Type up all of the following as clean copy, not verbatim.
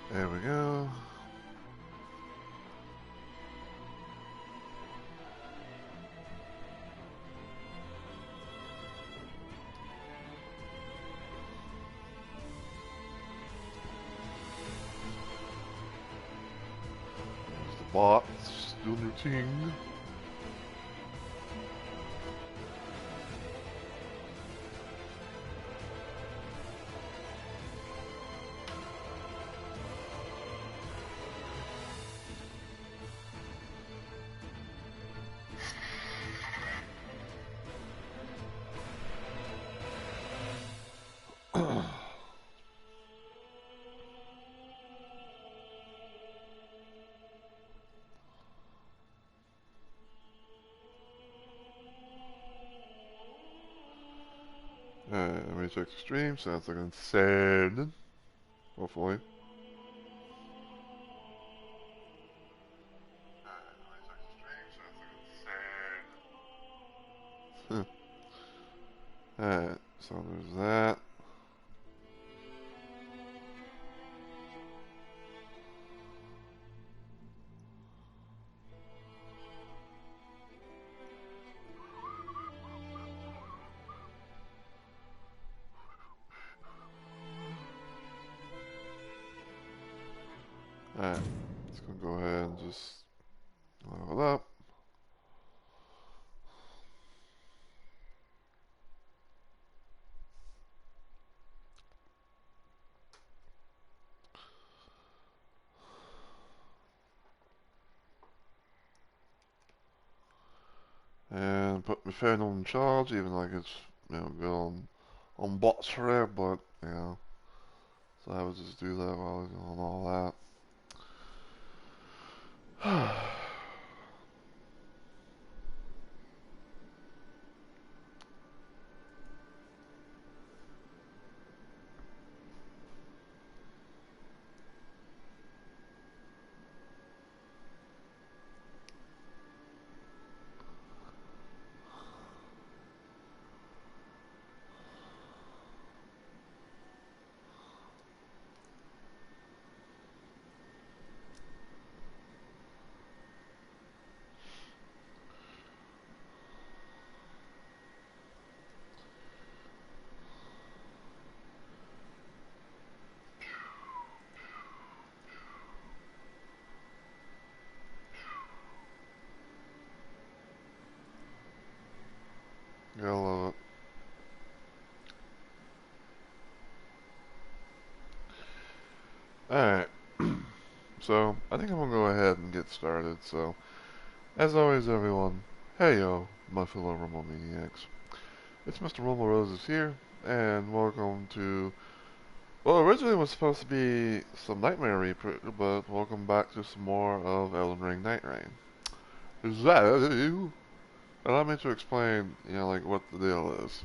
There we go. There's the bots doing routine. Let me check the stream. Sounds like insane. Hopefully. Alright, so there's that. Alright, let's go ahead and just level up. And put my phone on charge, even like it's, good on bots for it, but, so I would just do that while I was doing all that. Gotta love it. Alright, so I think I'm gonna go ahead and get started. So, as always, everyone, hey yo, my fellow Rumble Maniacs. It's Mr. Rumble Roses here, and welcome to. Well, originally it was supposed to be some Nightmare Reaper, but welcome back to some more of Elden Ring Nightreign. So, allow me to explain, like what the deal is.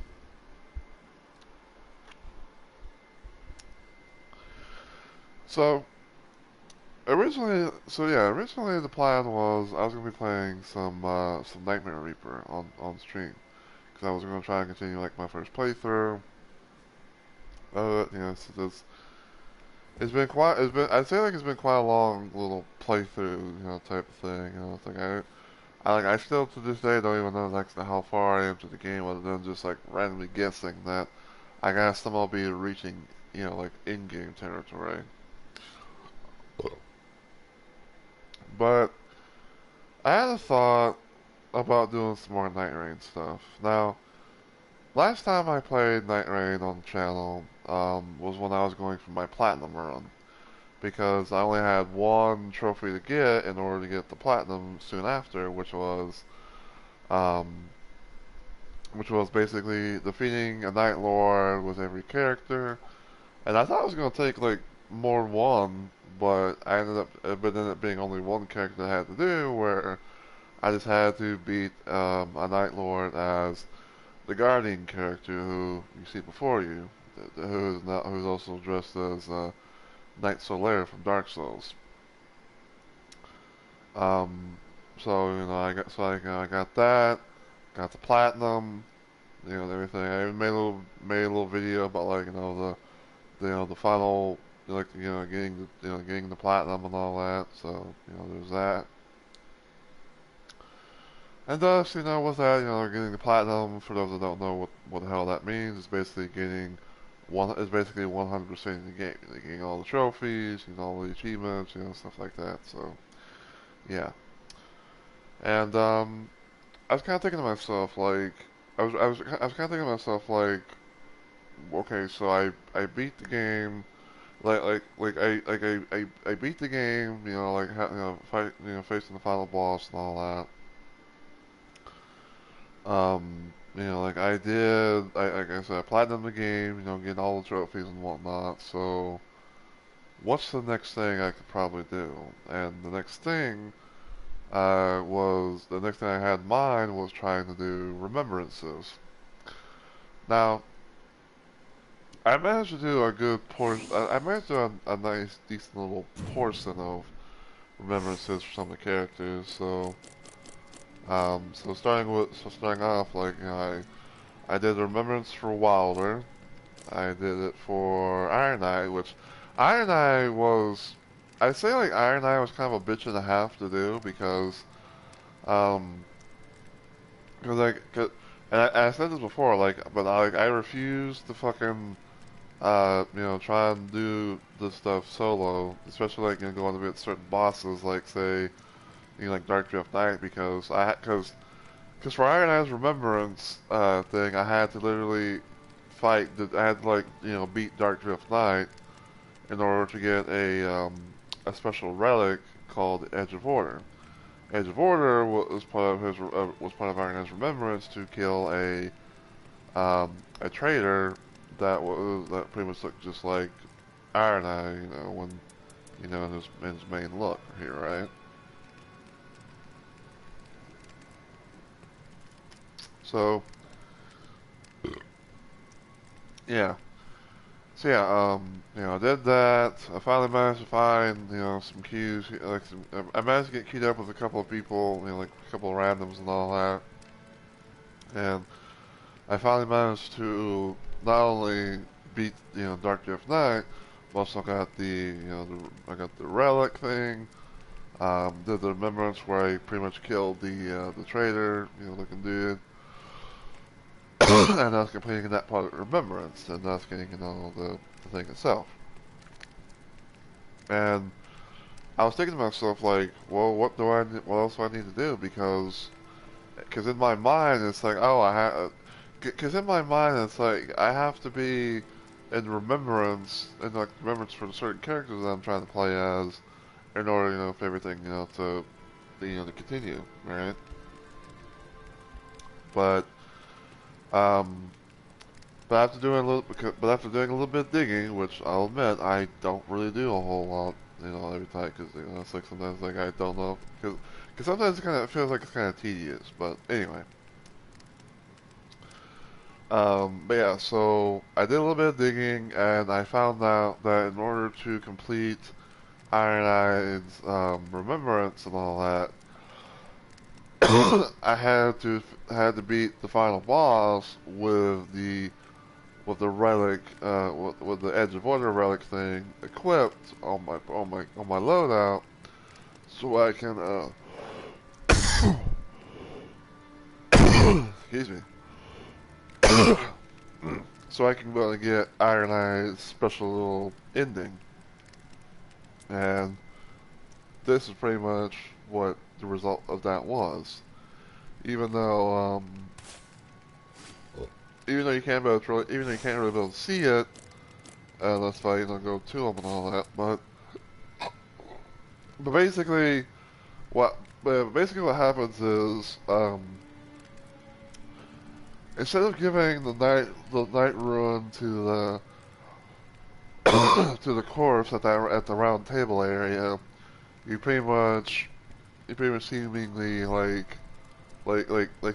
So, originally the plan was I was gonna be playing some Nightmare Reaper on stream because I was gonna try and continue like my first playthrough. It's been quite I'd say like it's been quite a long little playthrough, type of thing. It's like I still to this day don't even know like how far I am to the game, other than just like randomly guessing that I gotta somehow be reaching, like in-game territory. But I had a thought about doing some more Night Rain stuff. Now, last time I played Night Rain on the channel was when I was going for my Platinum run. Because I only had one trophy to get in order to get the Platinum soon after, um, which was basically defeating a Night Lord with every character. And I thought it was going to take like more than one, but it ended up being only one character I had to do, where I just had to beat a Night Lord as the Guardian character who you see before you, who's also dressed as Knight Solaire from Dark Souls. Um, so I got that, got the platinum, and everything. I even made a little video about like the final like getting the platinum and all that. So there's that. And thus, with that, getting the platinum, for those that don't know what the hell that means, is basically getting is basically 100% in the game. Like, getting all the trophies, all the achievements, stuff like that. So, yeah. And I was kind of thinking to myself, like, I was kind of thinking to myself, like, okay, so I beat the game, I beat the game, fight, facing the final boss and all that. Like I did, like I said, I platinumed the game, getting all the trophies and whatnot. So, what's the next thing I could probably do? And the next thing I had in mind was trying to do remembrances. Now, I managed to do a good portion. I managed to do a nice, decent little portion of remembrances for some of the characters. So starting off, like I did a remembrance for Wilder. I did it for Iron Eye, which Iron Eye was. I say like Iron Eye was kind of a bitch and a half to do um, cause like, and I said this before, like, but I refused to fucking, try and do this stuff solo, especially like, going to get certain bosses, like say, like Dark Drift Knight, cause for Iron Eye's Remembrance, thing, I had to literally I had to like, beat Dark Drift Knight in order to get a special relic called Edge of Order. Edge of Order was part of Iron Eye's Remembrance to kill a traitor that pretty much looked just like Iron Eye, when in his main look here, right? So yeah. So yeah, I did that. I finally managed to find, some queues. I managed to get queued up with a couple of people, like a couple of randoms and all that. And I finally managed to not only beat, Dark Drift Knight, but also got I got the relic thing. Did the remembrance where I pretty much killed the traitor, looking dude. And I was completing that part of remembrance, and that's getting, the thing itself. And I was thinking to myself, like, well, what else do I need to do? Because in my mind, it's like, oh, because in my mind, it's like, I have to be in like, remembrance for the certain characters that I'm trying to play as, in order, for everything, to continue, right? But, um, but after doing a little bit of digging, which I'll admit I don't really do a whole lot, every time, because it's like sometimes like I don't know, because sometimes it feels like it's kind of tedious. But anyway, but yeah, so I did a little bit of digging, and I found out that in order to complete Iron Eye's remembrance and all that, I had to beat the final boss with the relic, with the Edge of Order relic thing equipped on my loadout, so I can excuse me, so I can really get Iron Eye's special little ending, and this is pretty much what the result of that was. Even though even though you can't really be able to see it, that's why you don't go to them and all that, but basically what basically what happens is, instead of giving the night rune to the to the corpse at the round table area, you pretty much seemingly like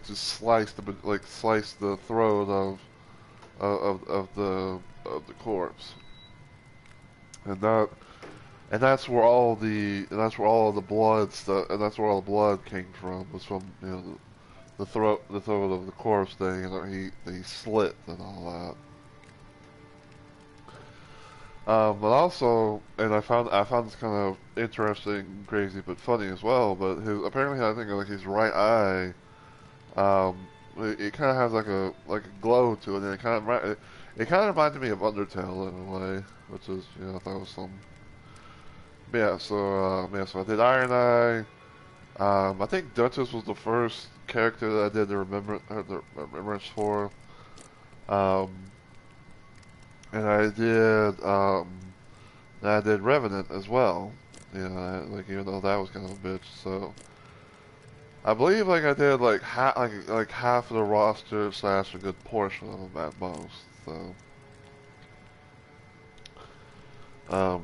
just slice the throat of the corpse, and that's where all the blood stuff and that's where all the blood came from, was from, the throat of the corpse thing, he slit and all But also, and I found this kind of interesting, crazy, but funny as well. But his apparently, I think like his right eye, it kind of has like a glow to it, and it kind of reminded me of Undertale in a way, which is I thought was some. But yeah, so I did Iron Eye. I think Duchess was the first character that I did the remembrance for. Um, and I did Revenant as well. Like even though that was kind of a bitch. So I believe like I did like half of the roster slash a good portion of them at most. So um,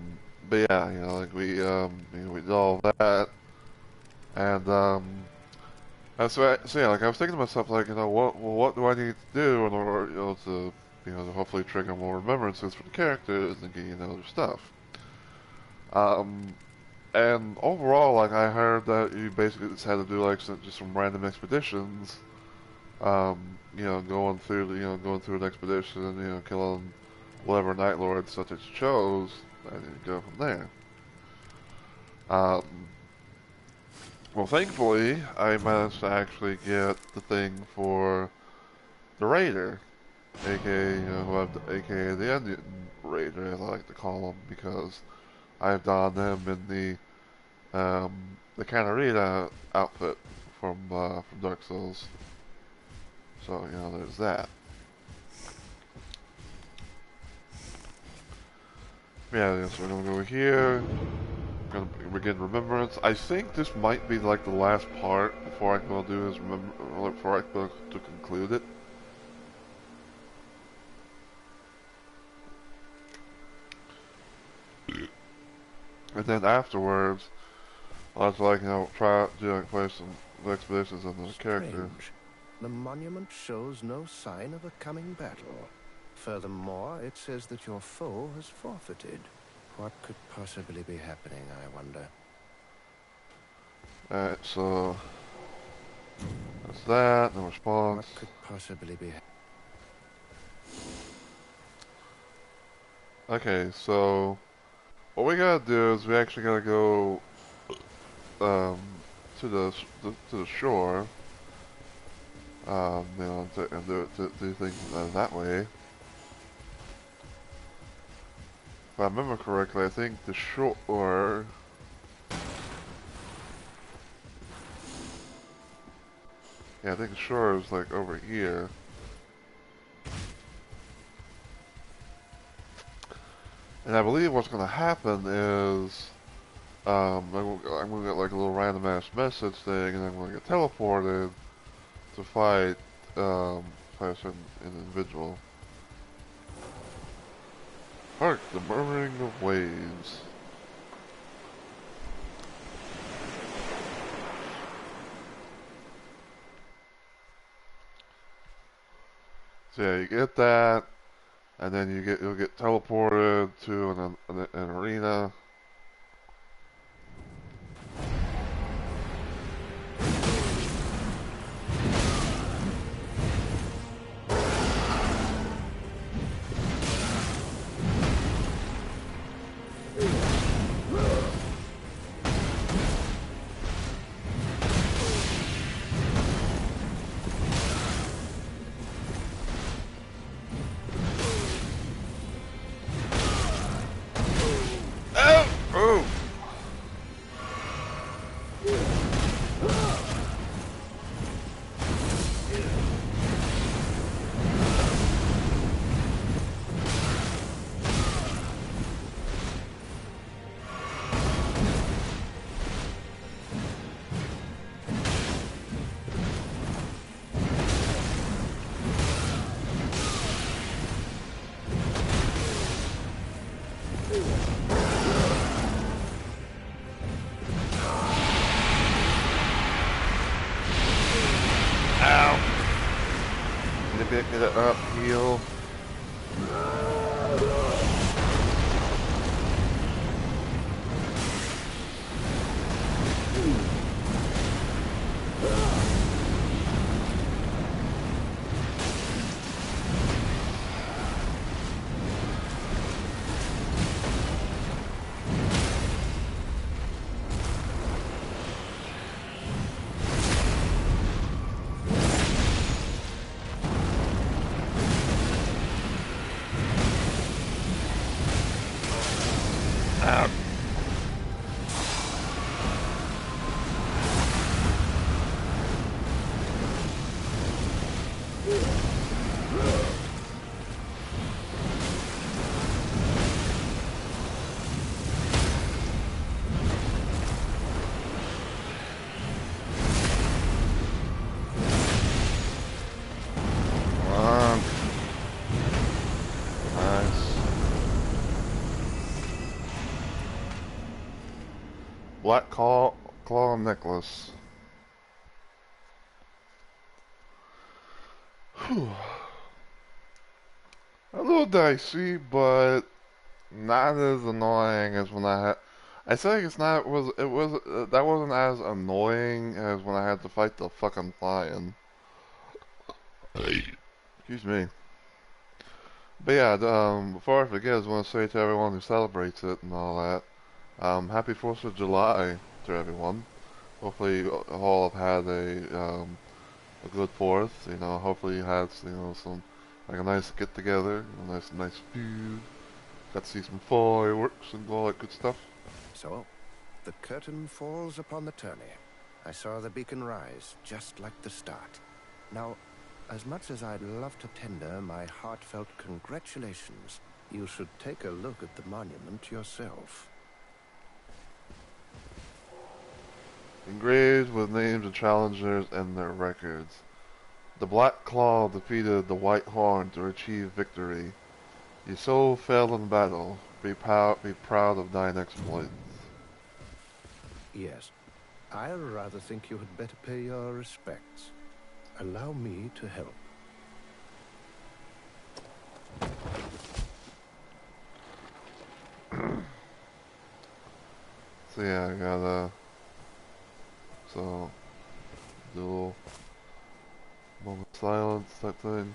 but yeah, like we did all that, and so yeah, like I was thinking to myself, like, what do I need to do in order, to hopefully trigger more remembrances for the characters and get, other stuff. Um, and overall, like, I heard that you basically just had to do, like, just some random expeditions, going through an expedition, killing whatever Night Lords such as you chose, and you go from there. Um, well, thankfully, I managed to actually get the thing for the Raider, aka aka the Onion Raider, as I like to call him, because I've donned him in the Canarita outfit from Dark Souls. So there's that. Yeah, so we're gonna go here. Gonna begin Remembrance. I think this might be like the last part before I go do is before I go to conclude it. And then afterwards, I'll have to try to play some expeditions on the character. The monument shows no sign of a coming battle. Furthermore, it says that your foe has forfeited. What could possibly be happening, I wonder? Alright, so that's that, no response. What could possibly be Okay, so what we gotta do is we actually gotta go to the shore. And do things that way. If I remember correctly, I think the shore. Yeah, I think the shore is like over here. And I believe what's gonna happen is, I'm gonna get like a little random ass message thing, and I'm gonna get teleported to fight a certain individual. Hark, the murmuring of waves. So yeah, you get that, and then you'll get teleported to an arena. Get it up, heal. Black claw necklace. Whew. A little dicey, but not as annoying as when I had. I say it's not. That wasn't as annoying as when I had to fight the fucking lion. Excuse me. But yeah, before I forget, I just want to say to everyone who celebrates it and all that, happy 4th of July to everyone. Hopefully you all have had a good 4th. You know, hopefully you had some like a nice get together, nice food. Got to see some fireworks and all that good stuff. So, the curtain falls upon the tourney. I saw the beacon rise, just like the start. Now, as much as I'd love to tender my heartfelt congratulations, you should take a look at the monument yourself. Engraved with names of challengers and their records. The Black Claw defeated the White Horn to achieve victory. Your soul fell in battle. Be proud of thine exploits. Yes, I rather think you had better pay your respects. Allow me to help. So yeah, I got so do a little moment of silence type thing.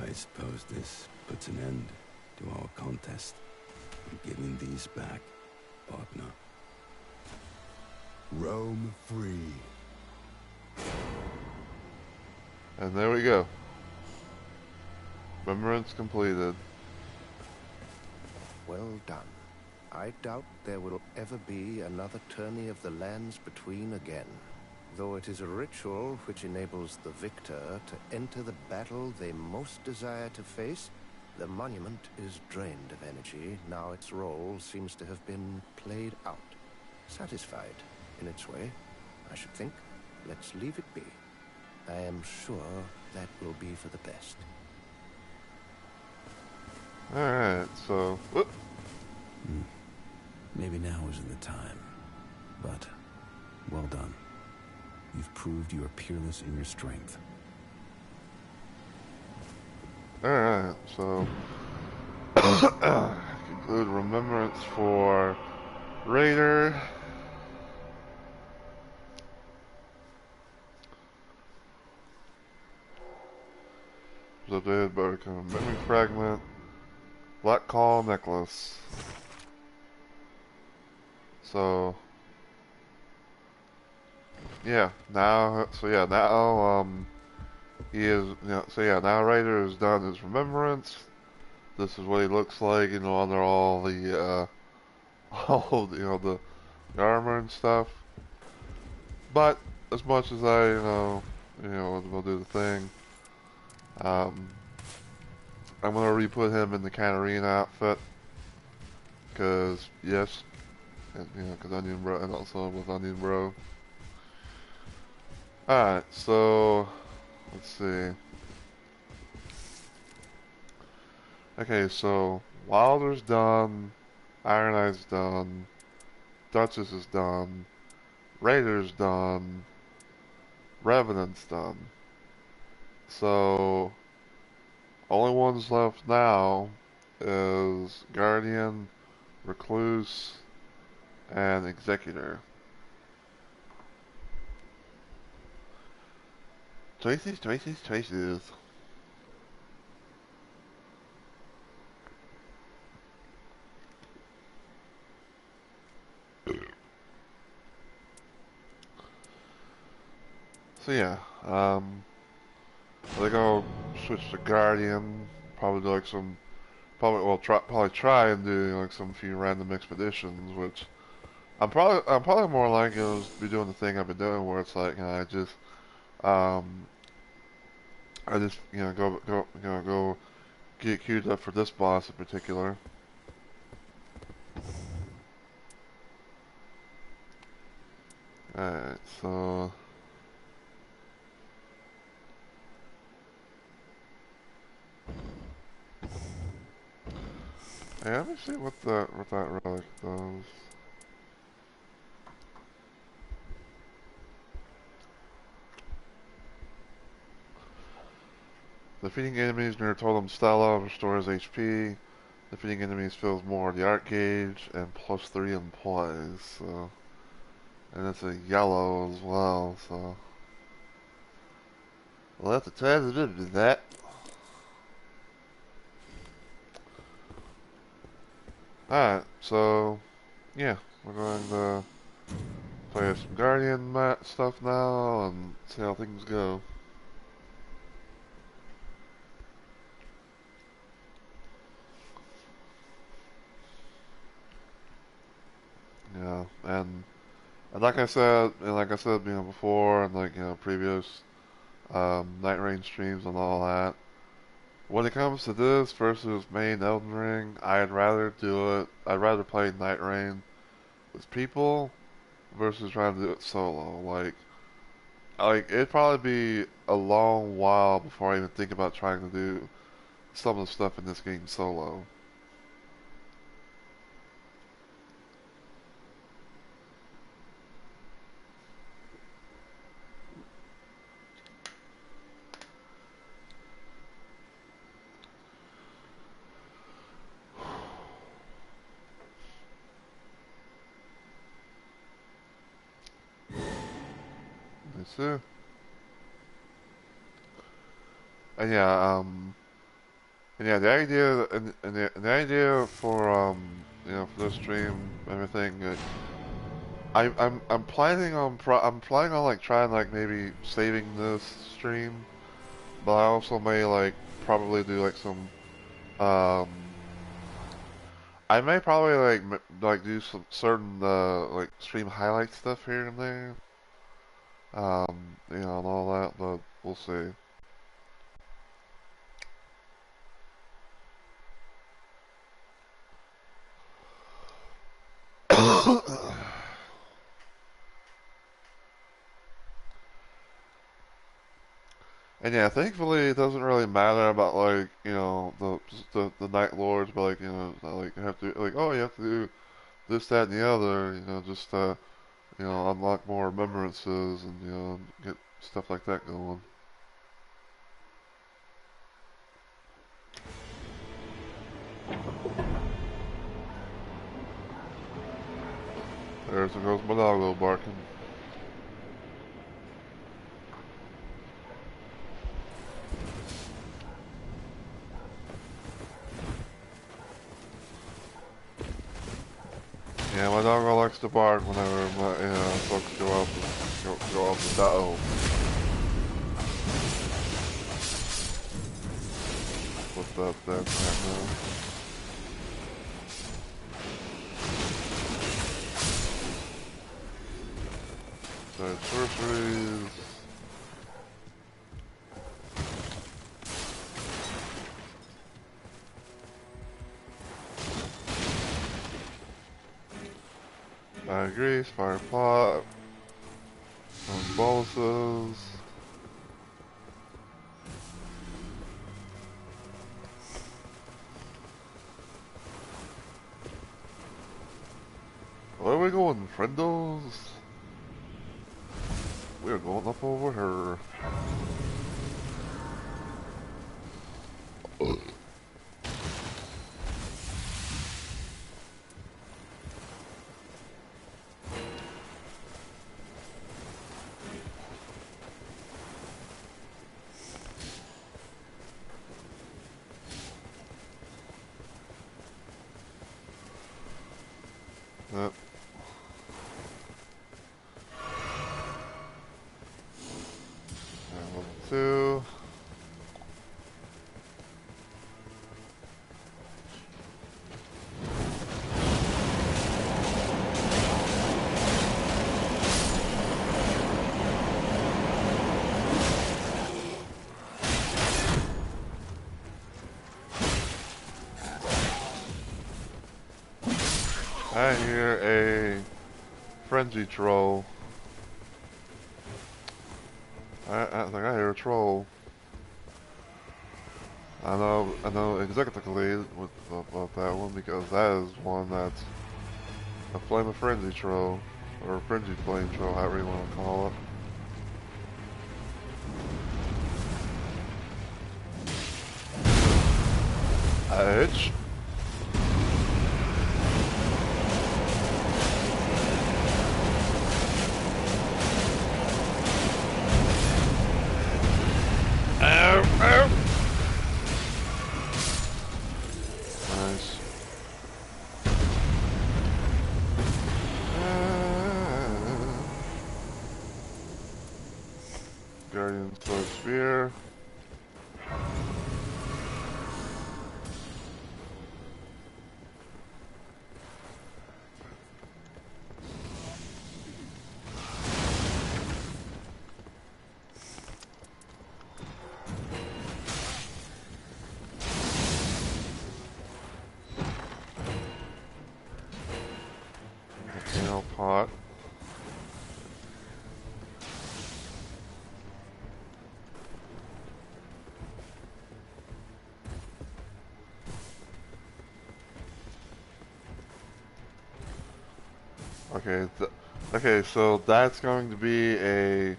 I suppose this puts an end to our contest. I'm giving these back, partner. Roam free. And there we go. Remembrance completed. Well done. I doubt there will ever be another tourney of the lands between again. Though it is a ritual which enables the victor to enter the battle they most desire to face, the monument is drained of energy. Now its role seems to have been played out. Satisfied, in its way, I should think. Let's leave it be. I am sure that will be for the best. Alright, so... Whoop. Maybe now isn't the time, but well done. You've proved you are peerless in your strength. Alright, so... conclude remembrance for Raider. Updated by memory fragment. Black Claw necklace. So yeah, now he is now Raider has done his remembrance. This is what he looks like, under all the all the armor and stuff. But as much as I will do the thing, I'm gonna re-put him in the Catarina outfit because yes, because Onion Bro, and also with Onion Bro. Alright, so let's see. Okay, so Wilder's done, Iron Eye's done, Duchess is done, Raider's done, Revenant's done. So only ones left now is Guardian, Recluse, and Executor. Choices, choices, choices. So yeah, I think I'll switch to Guardian. Probably do like some, probably try and do like some few random expeditions, which I'm probably more likely to be doing the thing I've been doing, where it's like um, I just go get queued up for this boss in particular. Alright, so Hey, let me see what that relic does. Defeating enemies near Totem Stella restores HP. Defeating enemies fills more of the art gauge and +3 in plays. So, and it's a yellow as well. So, we'll have to try to do that. Alright, so yeah, we're going to play some Guardian stuff now and see how things go. Yeah, and like I said, before, and like previous Night streams and all that. When it comes to this versus main Elden Ring, I'd rather do it. I'd rather play Night Rain with people versus trying to do it solo. Like it'd probably be a long while before I even think about trying to do some of the stuff in this game solo. You see? And yeah, the idea and the idea for for this stream, everything. I'm planning on like trying like maybe saving this stream, but I also may like probably do like some um I may probably like do some certain like stream highlight stuff here and there, and all that, but we'll see. And yeah, thankfully it doesn't really matter about like the Night Lords, but like like you have to like oh you have to do this that and the other, just unlock more remembrances and get stuff like that going. There goes my doggo barking. Yeah, my doggo likes to bark whenever my folks go out the dog. What's up there right now? So sorceries. I agree, fire pot, boluses. Where are we going, friendos? We're going up over here. Yep. Level 2. I hear a frenzy troll. I think I hear a troll. I know executively about that one because that is one that's a Flame of Frenzy troll, or a Frenzy Flame troll, however you want to call it. Edge. Ow, ow. Nice. Guardian's Sword Spear. Volcano Pot. Okay, okay, so that's going to be a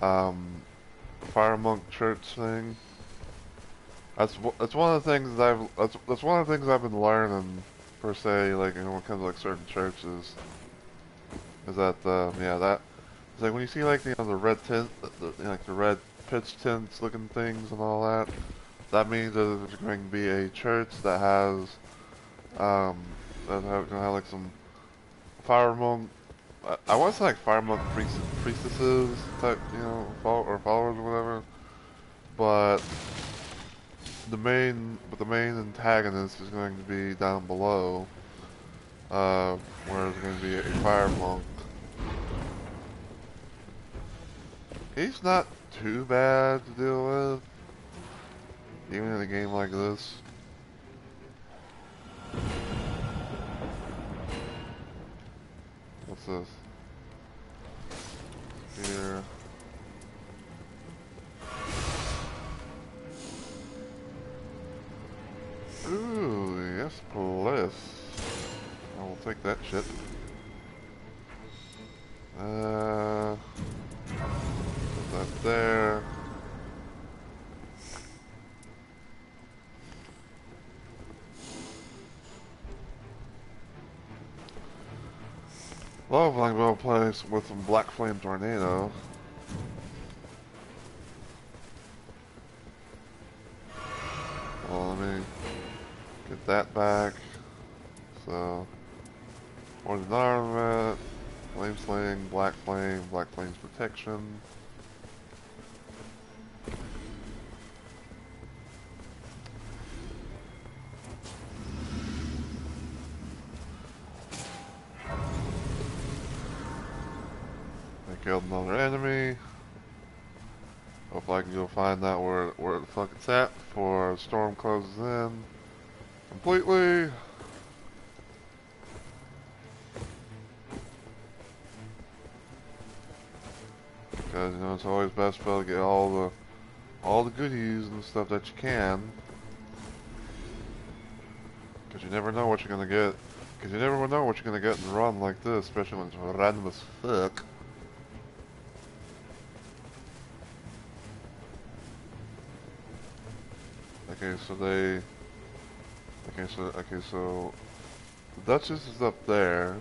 Fire Monk Church thing. That's one of the things that that's one of the things I've been learning per se, like when it comes to like certain churches, is that yeah, that it's like when you see like the red tint, like the red pitch tints looking things and all that, that means that there's going to be a church that has gonna have like some fire monk. I want to say like fire monk priestesses type, or followers or whatever. But the main antagonist is going to be down below, where there's going to be a fire monk. He's not too bad to deal with, even in a game like this. What's this? Here. Ooh, yes, please. I will take that shit. Put that there. Love like well place with some Black Flame Tornado. Well, let me get that back. So, Ordered Armament, Flame Sling, Black Flame's Protection. I killed another enemy. Hopefully I can go find that where the fuck it's at before the storm closes in completely. Because it's always best to get all the goodies and stuff that you can. Because you never know what you're gonna get. Because you never know what you're gonna get in a run like this, especially when it's random as fuck. Okay, so the Duchess is up there.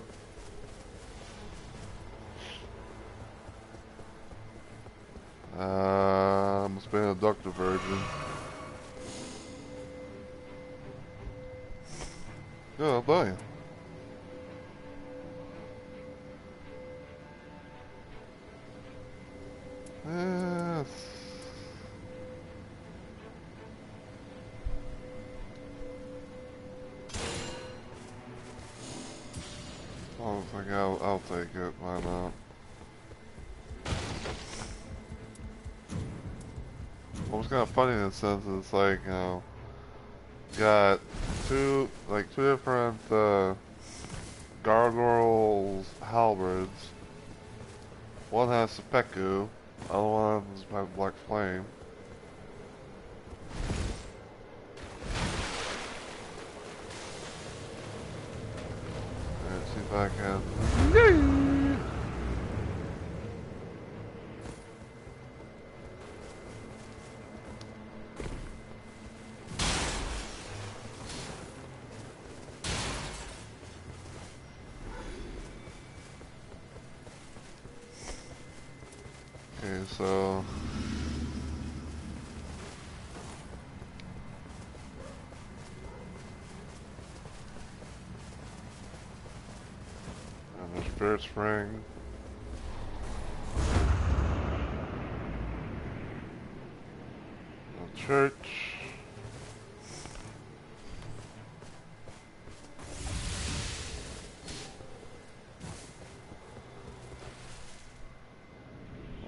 Must be a Doctor Virgin. Oh boy. Yes. I'll take it. Why not? What was kind of funny in a sense is it's like, got two different gargoyles halberds. One has seppuku, the other one has black flame. back in. Yay! Okay, so and the Spirit Spring. The church.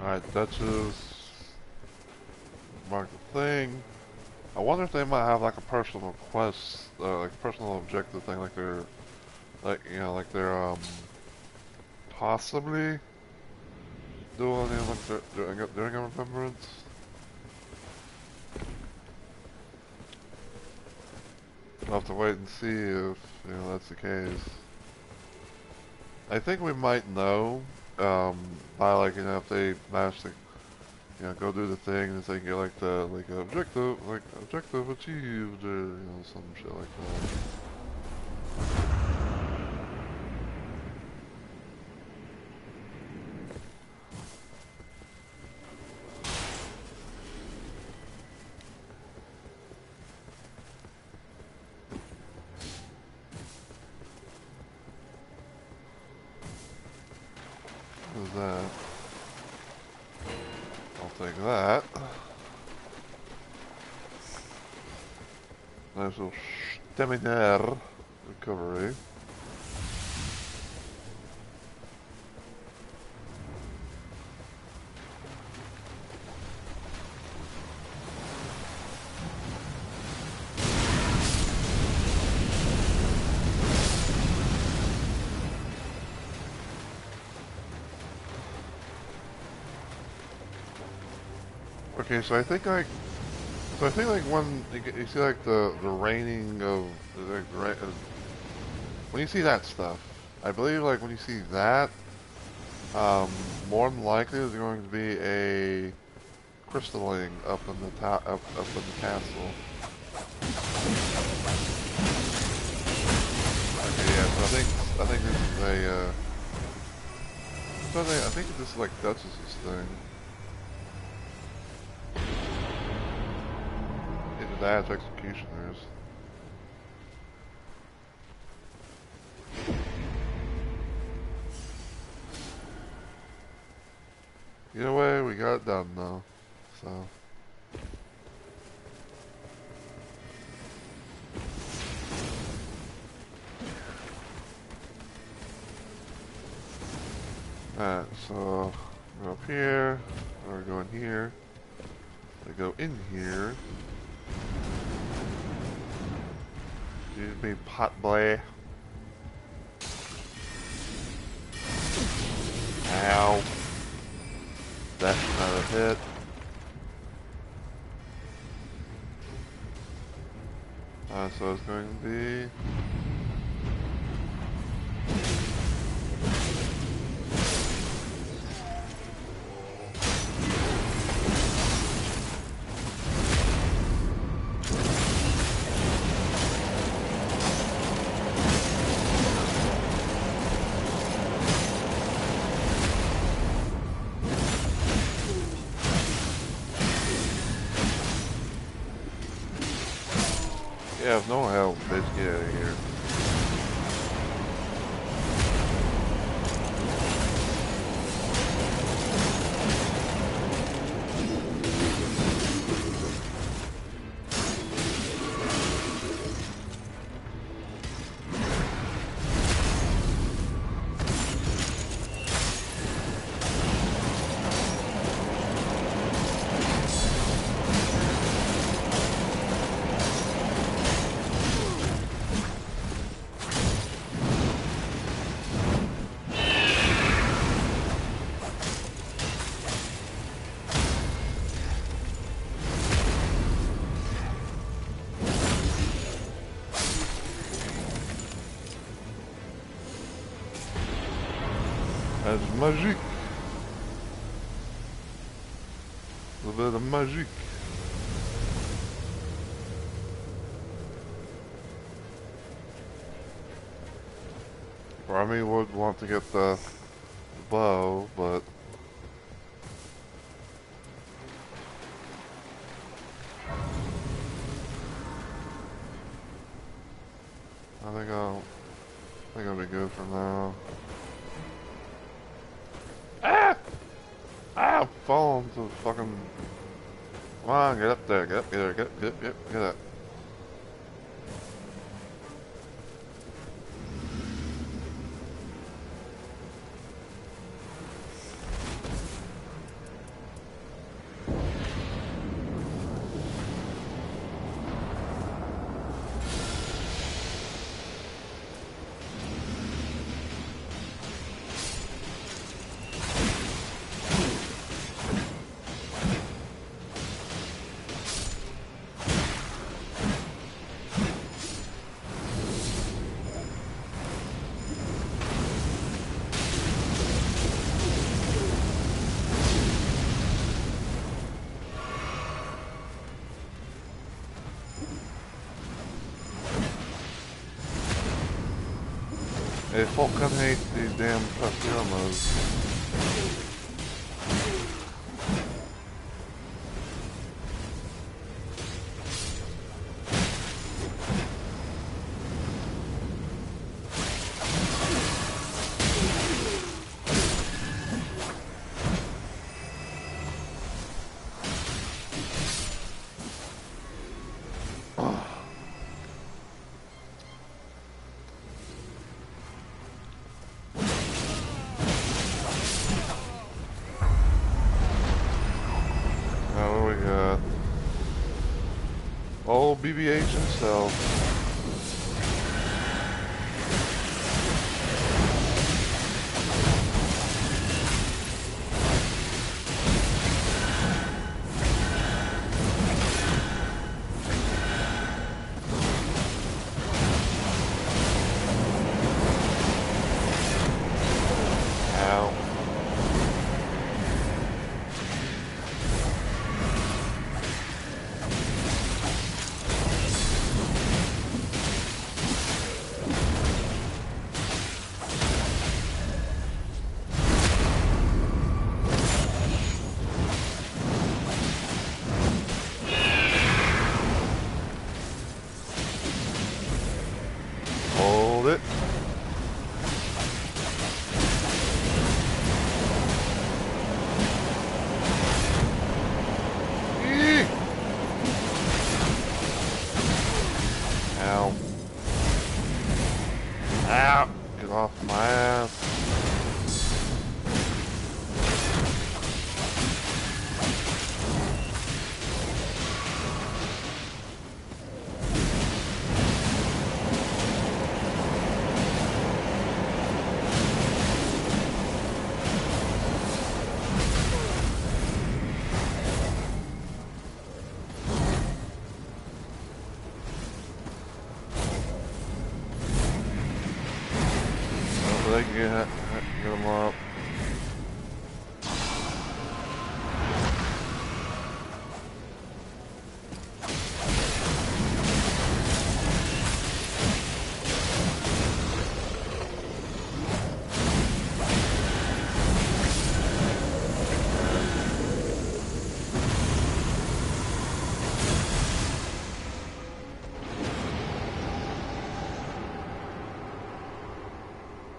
Alright, Duchess. Mark the thing. I wonder if they might have like a personal quest, like a personal objective thing, like they're, like, you know, like they're, possibly doing, you know, like doing a remembrance. We'll have to wait and see if, you know, that's the case. I think we might know, by like, you know, if they manage to, you know, go do the thing and they get like the, like objective achieved, or, you know, some shit like that. What is that? I'll take that. Nice little stamina recovery. Okay, so I think like, when you see like the raining of like, when you see that stuff, I believe like when you see that, more than likely there's going to be a crystalline up in the up in the castle. Okay, yeah. So I think this is a. So I think this is like Duchess's thing. That's executioners. Either way, we got it done though. So. Alright, so go up here, or go in here. I go in here. Excuse me, pot boy. Ow. That's not a hit. So it's going to be... Yeah, if no help, bitch, get out of here. Magique. A little bit of magique. Probably would want to get the bow, but I think I'll be good for now. Ah! Ah! I'm falling to the fucking. Come on, get up there, get up there, get up. I fucking hate these damn platformers. Now what do we got? Old BBH himself. Ow. Hold it. Eek. Ow. Ow. Get off my ass. They can get them up.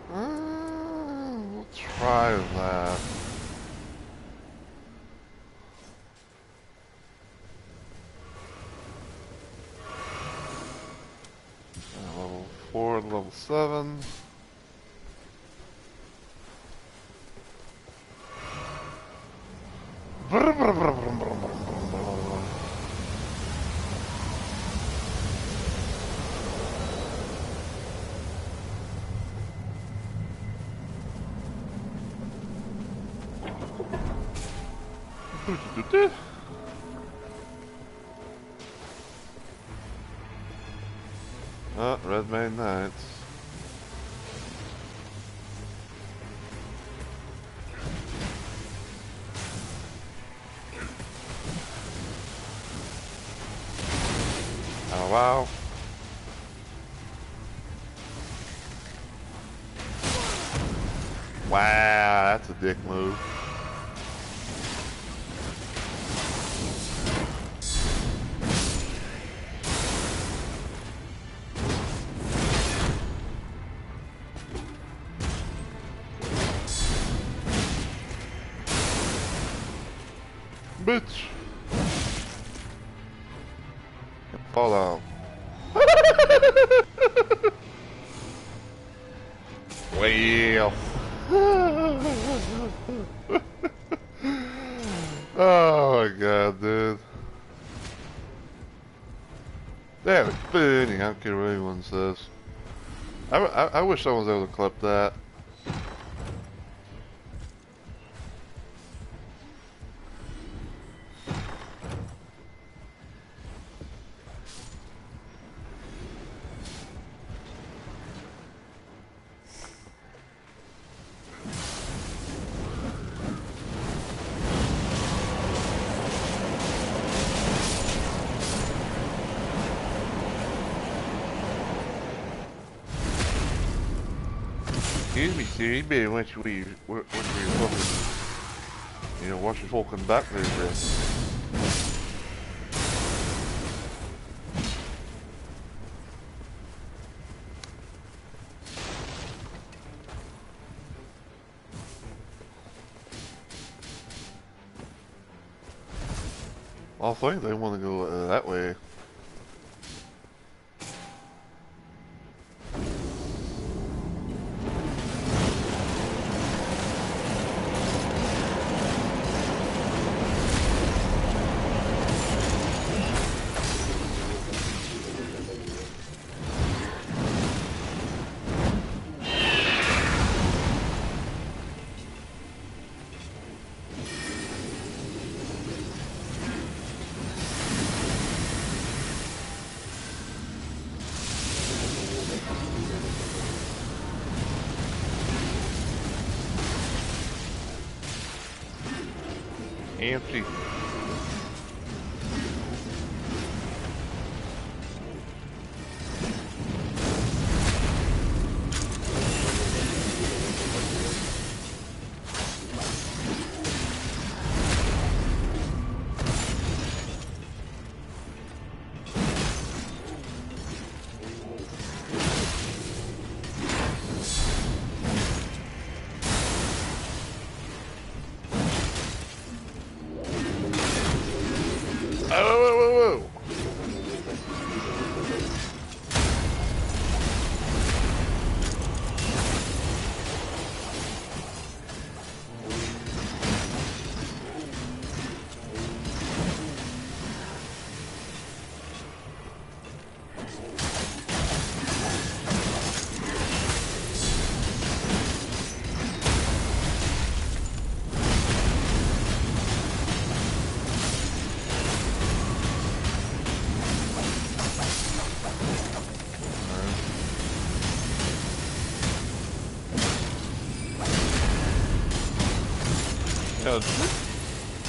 We'll try that. Level 4 to level 7. Red Main Knights. Wow, wow. Wow, that's a dick move. Bitch. Fall out. Well. Oh my god, dude. That was funny. I don't care what anyone says. I wish someone was able to clip that. Excuse me, sir. You better watch where you're fucking. You know, watch your fucking back there, bro. I think they want to go that way. Empty. Whoa, whoa, whoa, whoa.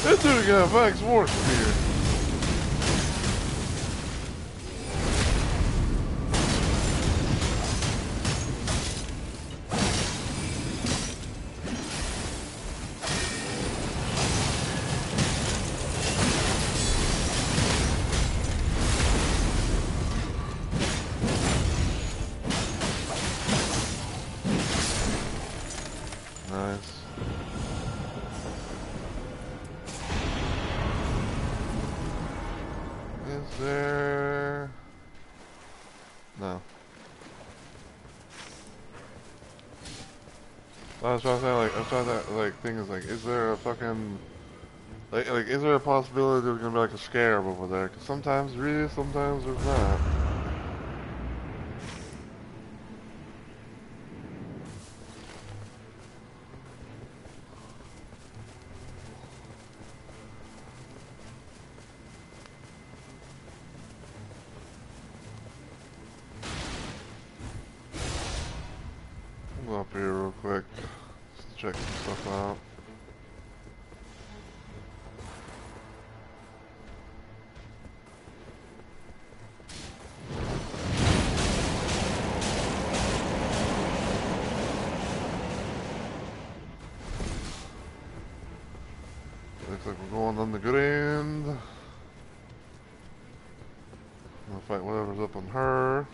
That dude got Max Morse from here. Nice. Is there... No. I was trying to say, thing is, like, is there a fucking... Like, is there a possibility there's gonna be, like, a scarab over there? Because sometimes there is, sometimes there's not. I'll go up here real quick. Just check some stuff out. We're going on the good end. I'll fight whatever's up on her.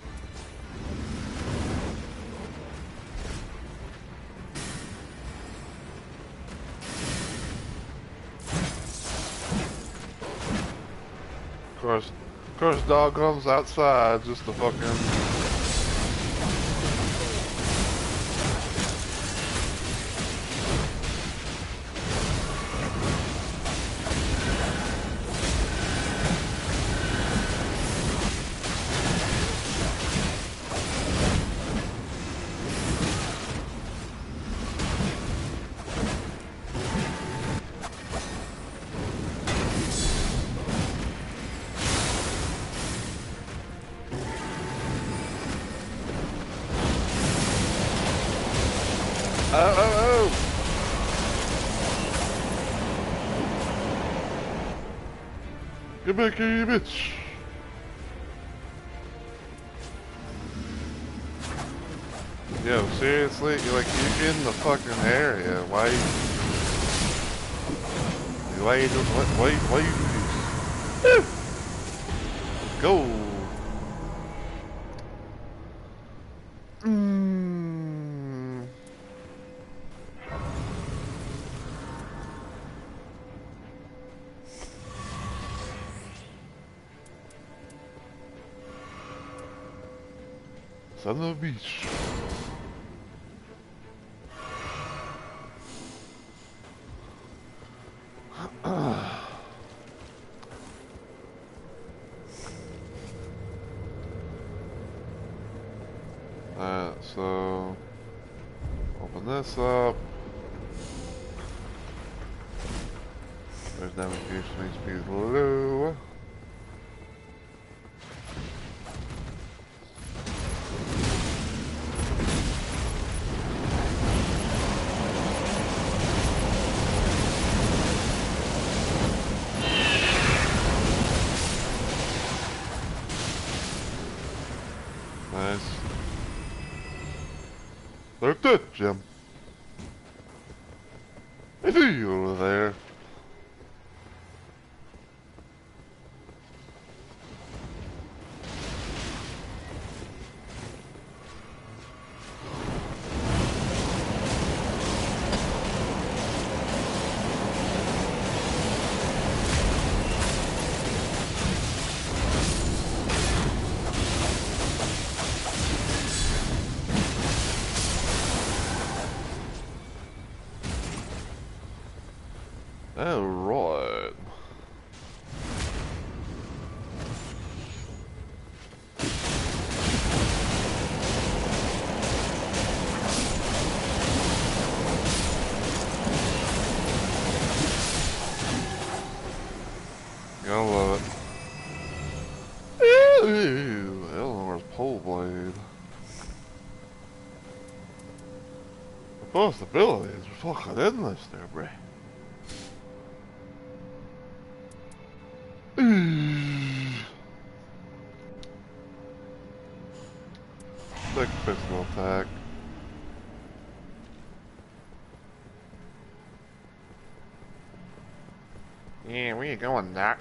Of course, dog comes outside just to fucking. Oh! Get back here, you bitch! Yo, seriously? You're in the fucking area. Why you do why you do this? Go! Son of a beach. Alright, so open this up. There's navigation HP low. Nice. Look at Jim. I see you over there. Alright. Gotta love it. Ew, Eleanor's pole blade. The possibilities are fucking endless there, bruh. Big physical attack. Yeah, where you going, Doc?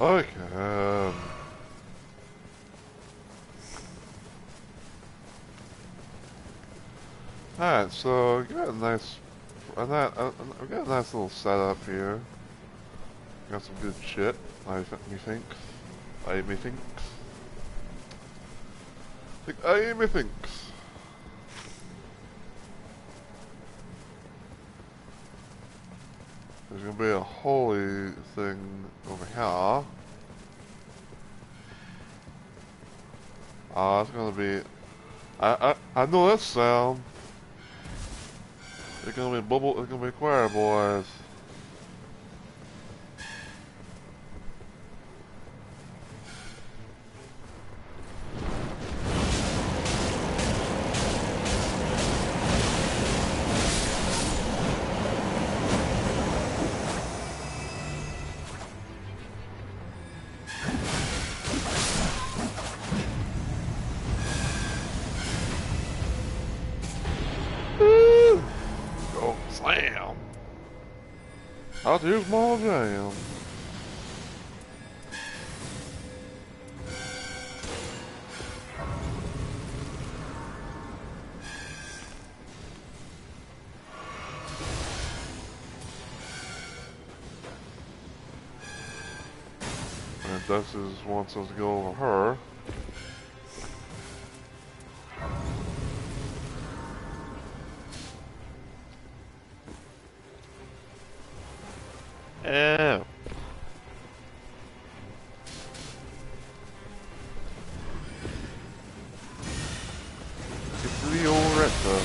I can. Alright, so we got a nice, we got a nice little setup here. Got some good shit. Methinks. Methinks. There's gonna be a holy thing over here. It's gonna be. I know that sound. It's gonna be bubble. It's gonna be choir boys. Woo! Go slam. I'll do small jam. And Dusty wants us to go over her. Yeah. Get to the old rector.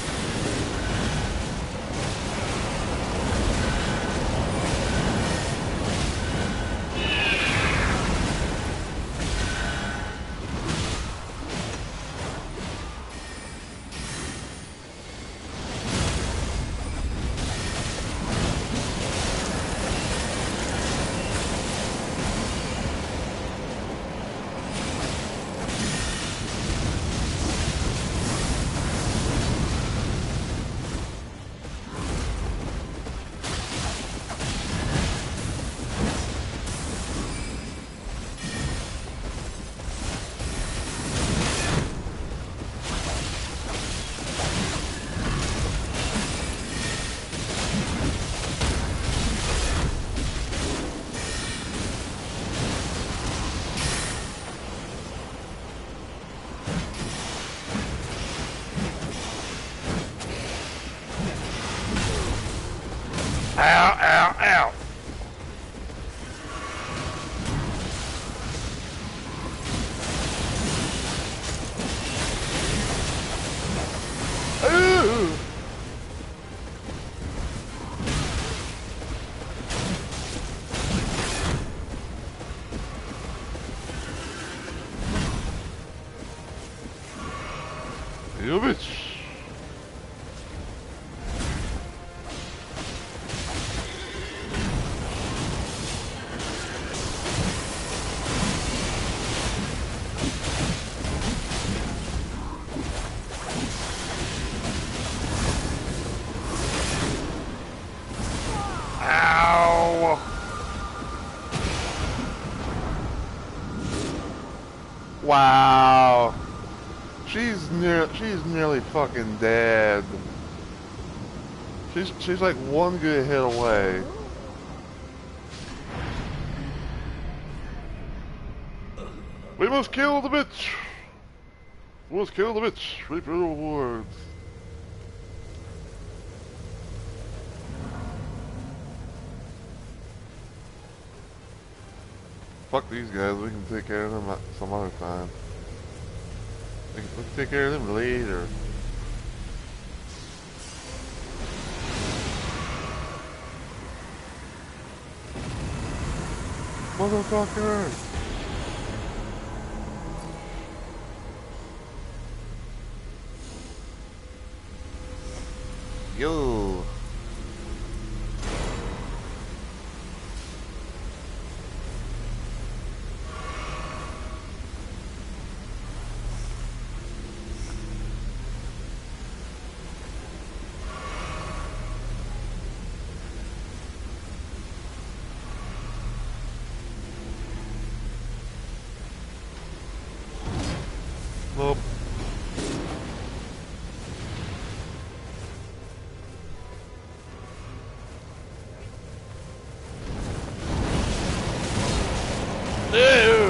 Ow, ow, ow. Ooh. You bitch. Ow. Wow. She's nearly fucking dead. She's like one good hit away. We must kill the bitch. We must kill the bitch. Reap the rewards. Fuck these guys. We can take care of them some other time. We can take care of them later. Motherfucker! Yo! Nope. Ew.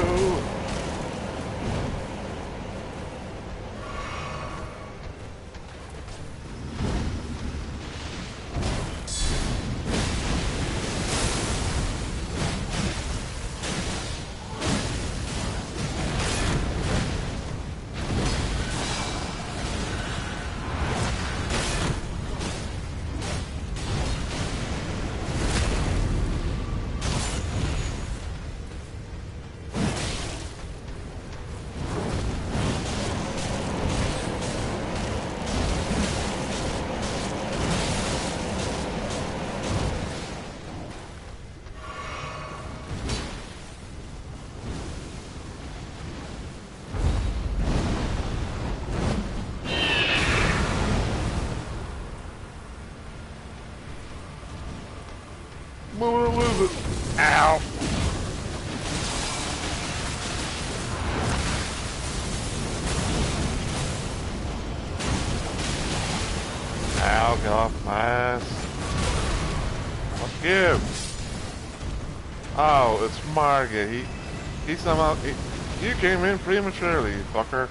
it's Margit. He somehow you came in prematurely, fucker.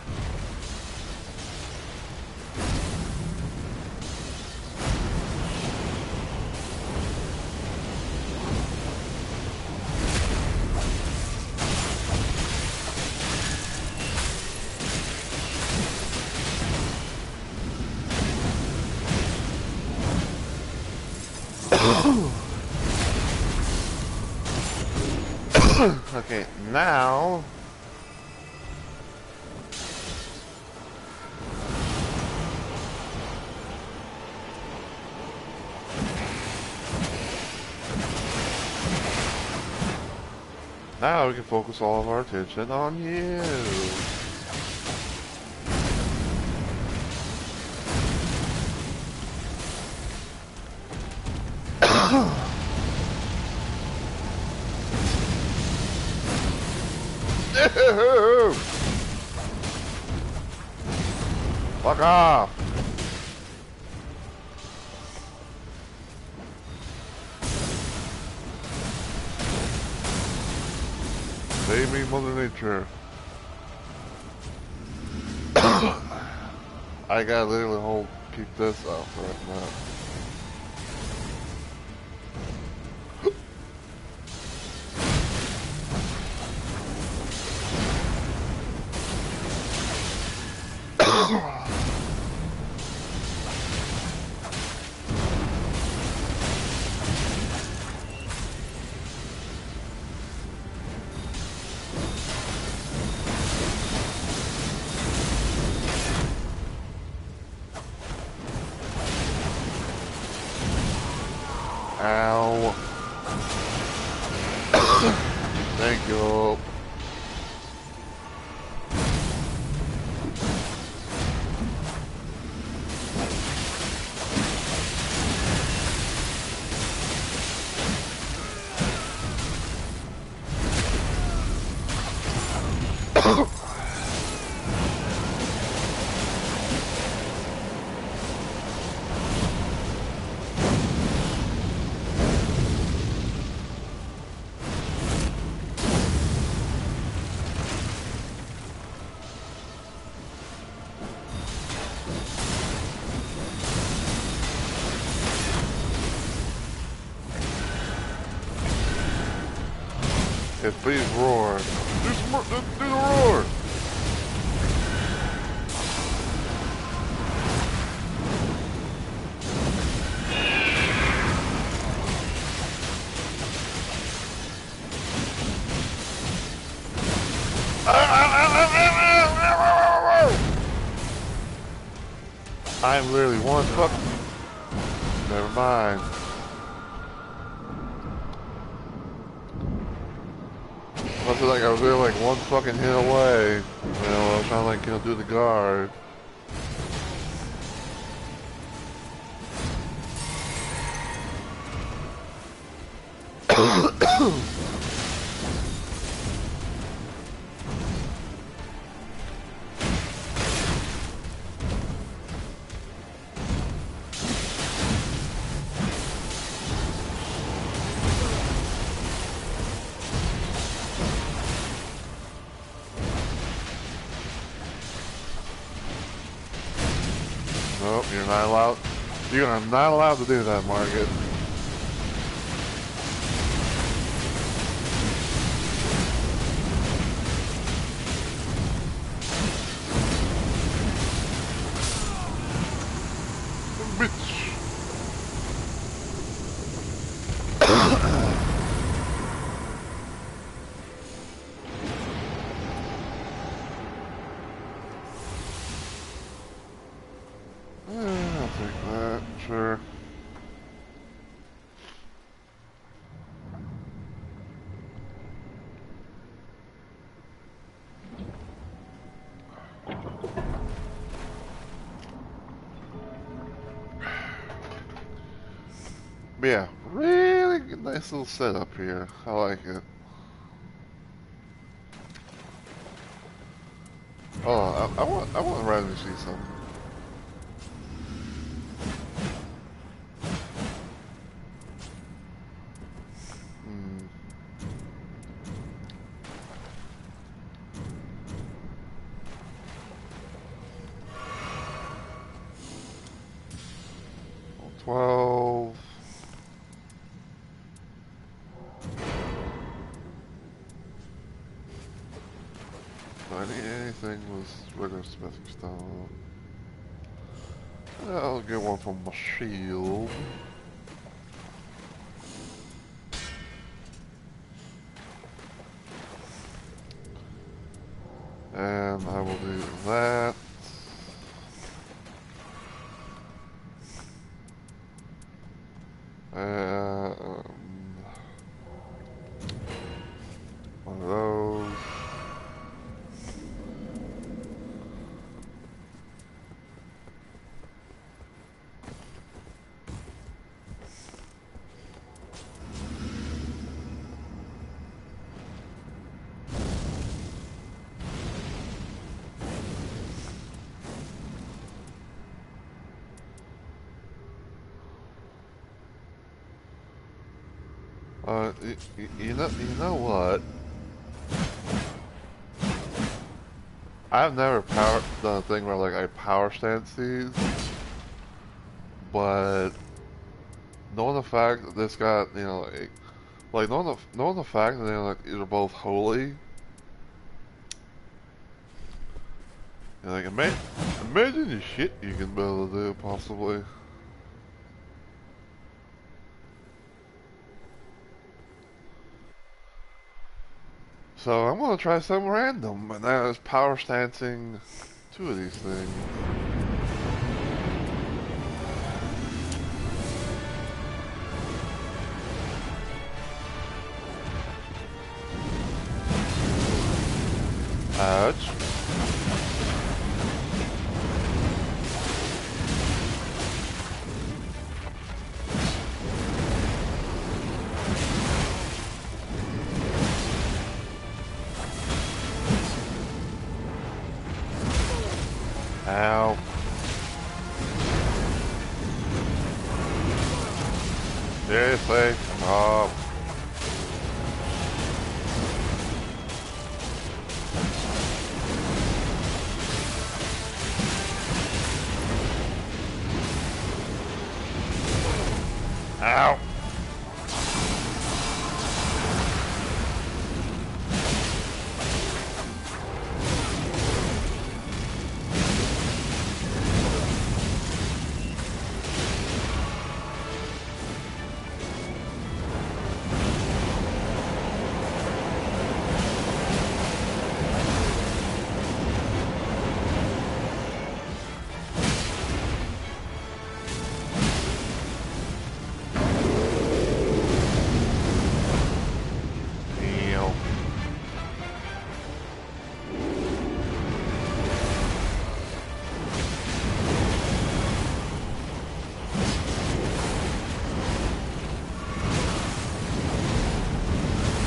Okay, now we can focus all of our attention on you. Fuck off! Save me, Mother Nature. I gotta literally keep this up right now. Ow. Thank you. Yes, please roar. Do the roar. I'm literally one fuck. Never mind. I feel like I was really like one fucking hit away. You know, I was trying to like, do the guard. Nope, you're not allowed. You're not allowed to do that, Margit. Bitch. I'll take that, sure. But yeah, really nice little setup here. I like it. Oh, I want to rather see something. So anything with regular smithing stuff. I'll get one from my shield. And I will do that. One of those. You know what? I've never done a thing where like I power stance these, but knowing the fact that this got, you know, like knowing the fact that they're both holy, you know, like imagine the shit you can be able to do possibly. So I'm gonna try something random, and that is power stancing two of these things. Ouch. Ow. Seriously? Oh. Ow.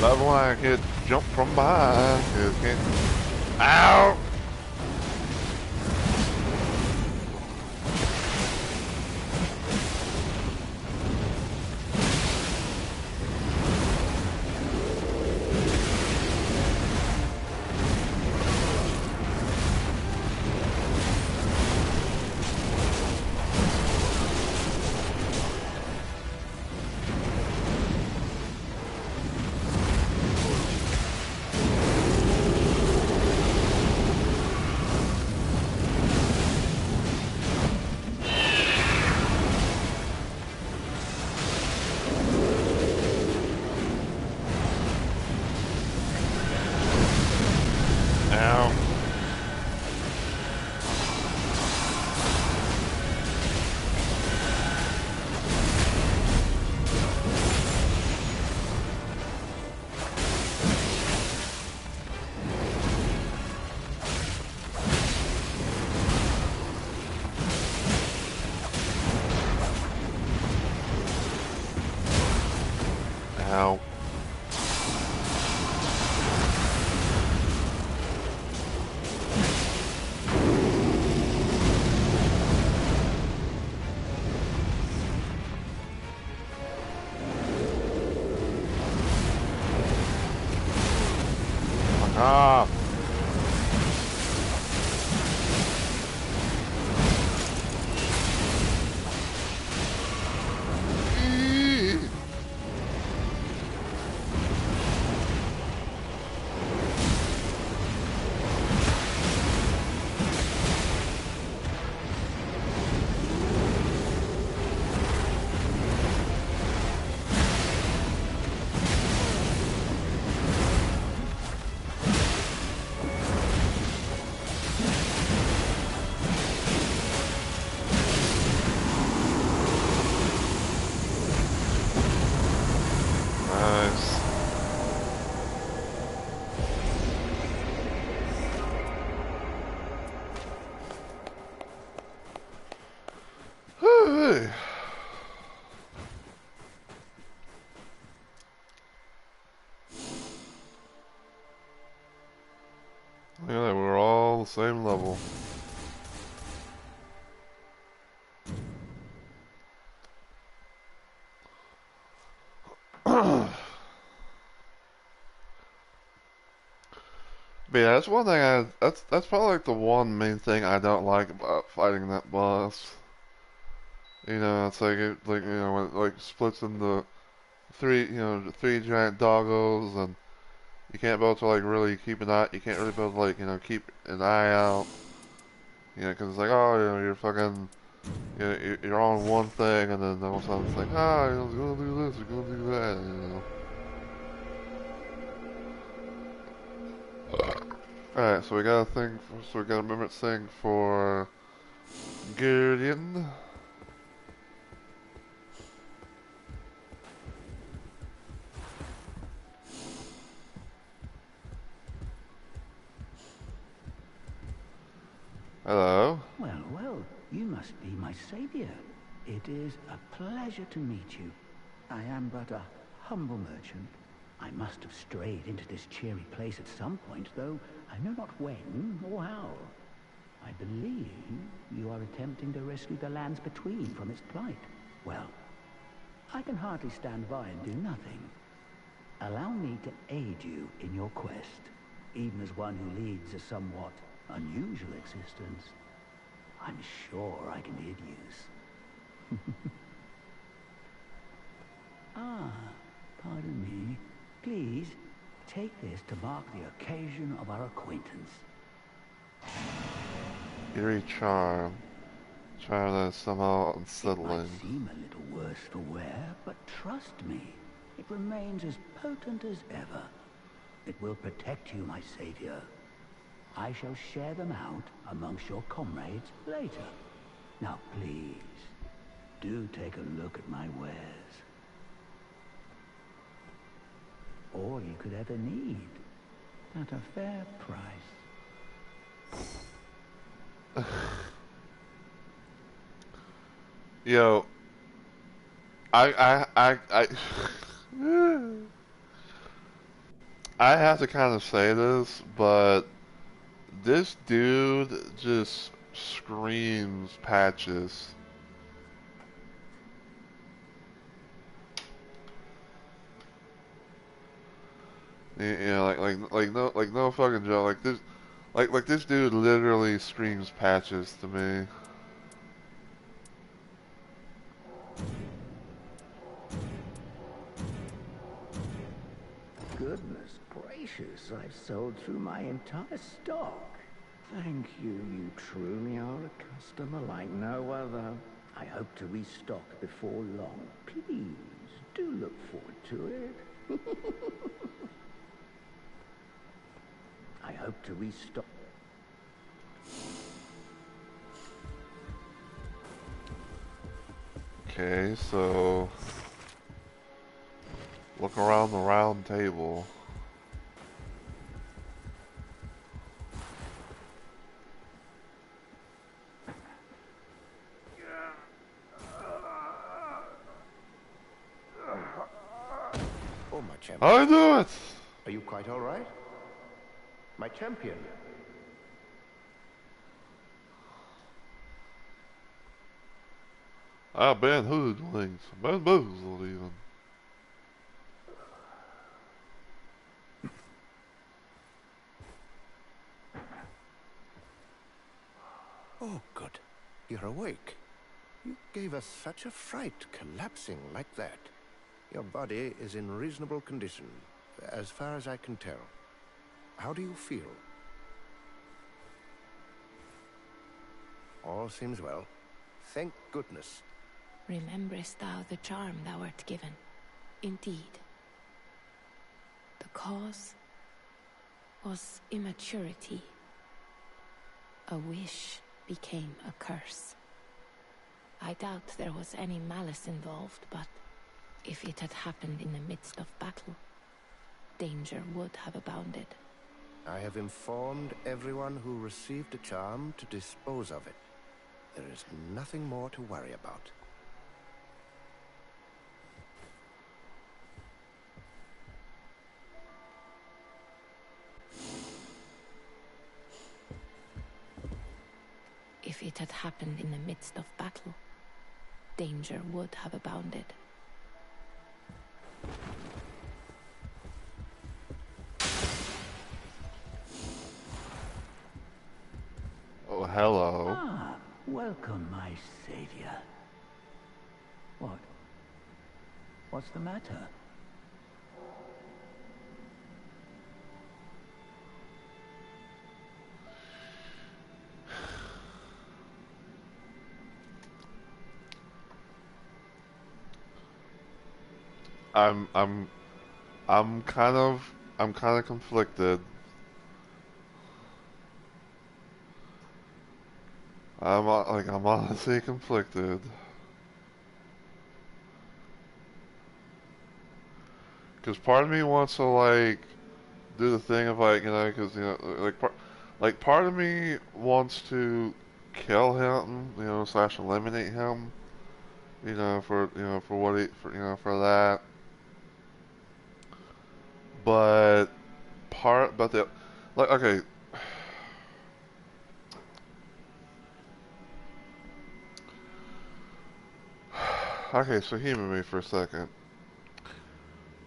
Love when I get jumped from behind. Ow! Ow. Ow. Ah. Yeah, we're all the same level. But yeah, that's one thing that's probably like the one main thing I don't like about fighting that boss. You know, it's like like you know when it like splits into three giant doggos, and you can't be able to like really keep an eye. You can't really be able to like keep an eye out. You know, because it's like you're fucking you're on one thing, and then all of a sudden it's like it's gonna do this, it's gonna do that. Alright, so we got a thing. So we got a mimic thing for Gideon. Hello. Well, well, you must be my savior. It is a pleasure to meet you. I am but a humble merchant. I must have strayed into this cheery place at some point, though I know not when or how. I believe you are attempting to rescue the lands between from its plight. Well, I can hardly stand by and do nothing. Allow me to aid you in your quest, even as one who leads a somewhat unusual existence. I'm sure I can be of use. Ah, pardon me. Please, take this to mark the occasion of our acquaintance. Eerie charm. Charm that is somehow It might unsettling. seem a little worse for wear, but trust me, it remains as potent as ever. It will protect you, my savior. I shall share them out amongst your comrades later. Now please, do take a look at my wares. All you could ever need, at a fair price. Yo, I I have to kind of say this, but this dude just screams patches. You know, like no fucking joke. Like this dude literally screams patches to me. Goodness gracious, I've sold through my entire stock. Thank you, you truly are a customer like no other. I hope to restock before long. Please, do look forward to it. I hope to restock. Okay, so look around the round table. Oh, my champion. I do it! Are you quite all right? My champion. I've been hoodwinked, bamboozled even. Oh, good. You're awake. You gave us such a fright collapsing like that. Your body is in reasonable condition, as far as I can tell. How do you feel? All seems well. Thank goodness. Rememberest thou the charm thou art given? Indeed. The cause was immaturity. A wish became a curse. I doubt there was any malice involved, but if it had happened in the midst of battle, danger would have abounded. I have informed everyone who received a charm to dispose of it. There is nothing more to worry about. If it had happened in the midst of battle, danger would have abounded. Oh, hello. Ah, welcome, my savior. What? What's the matter? I'm I'm I'm kind of conflicted. I'm honestly conflicted. Cause part of me wants to like do the thing of like cause part of me wants to kill him, slash eliminate him, for what he for that. But but the like okay. Okay, so humor me for a second.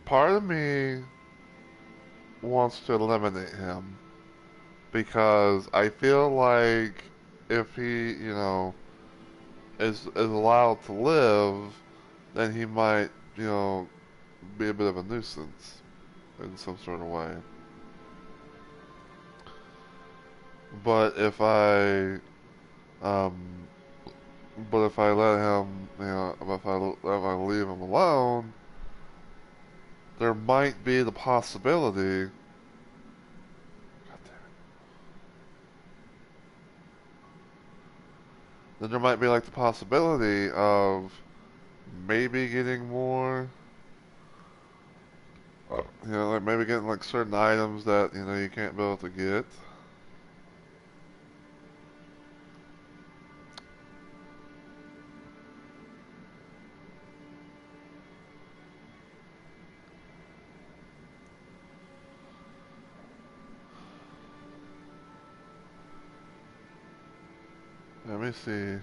Part of me wants to eliminate him because I feel like if he, is allowed to live, then he might, be a bit of a nuisance in some sort of way. But um, if I let him, if I leave him alone, there might be the possibility. Then there might be like the possibility of maybe getting more, like maybe getting like certain items that you can't be able to get. Let me see.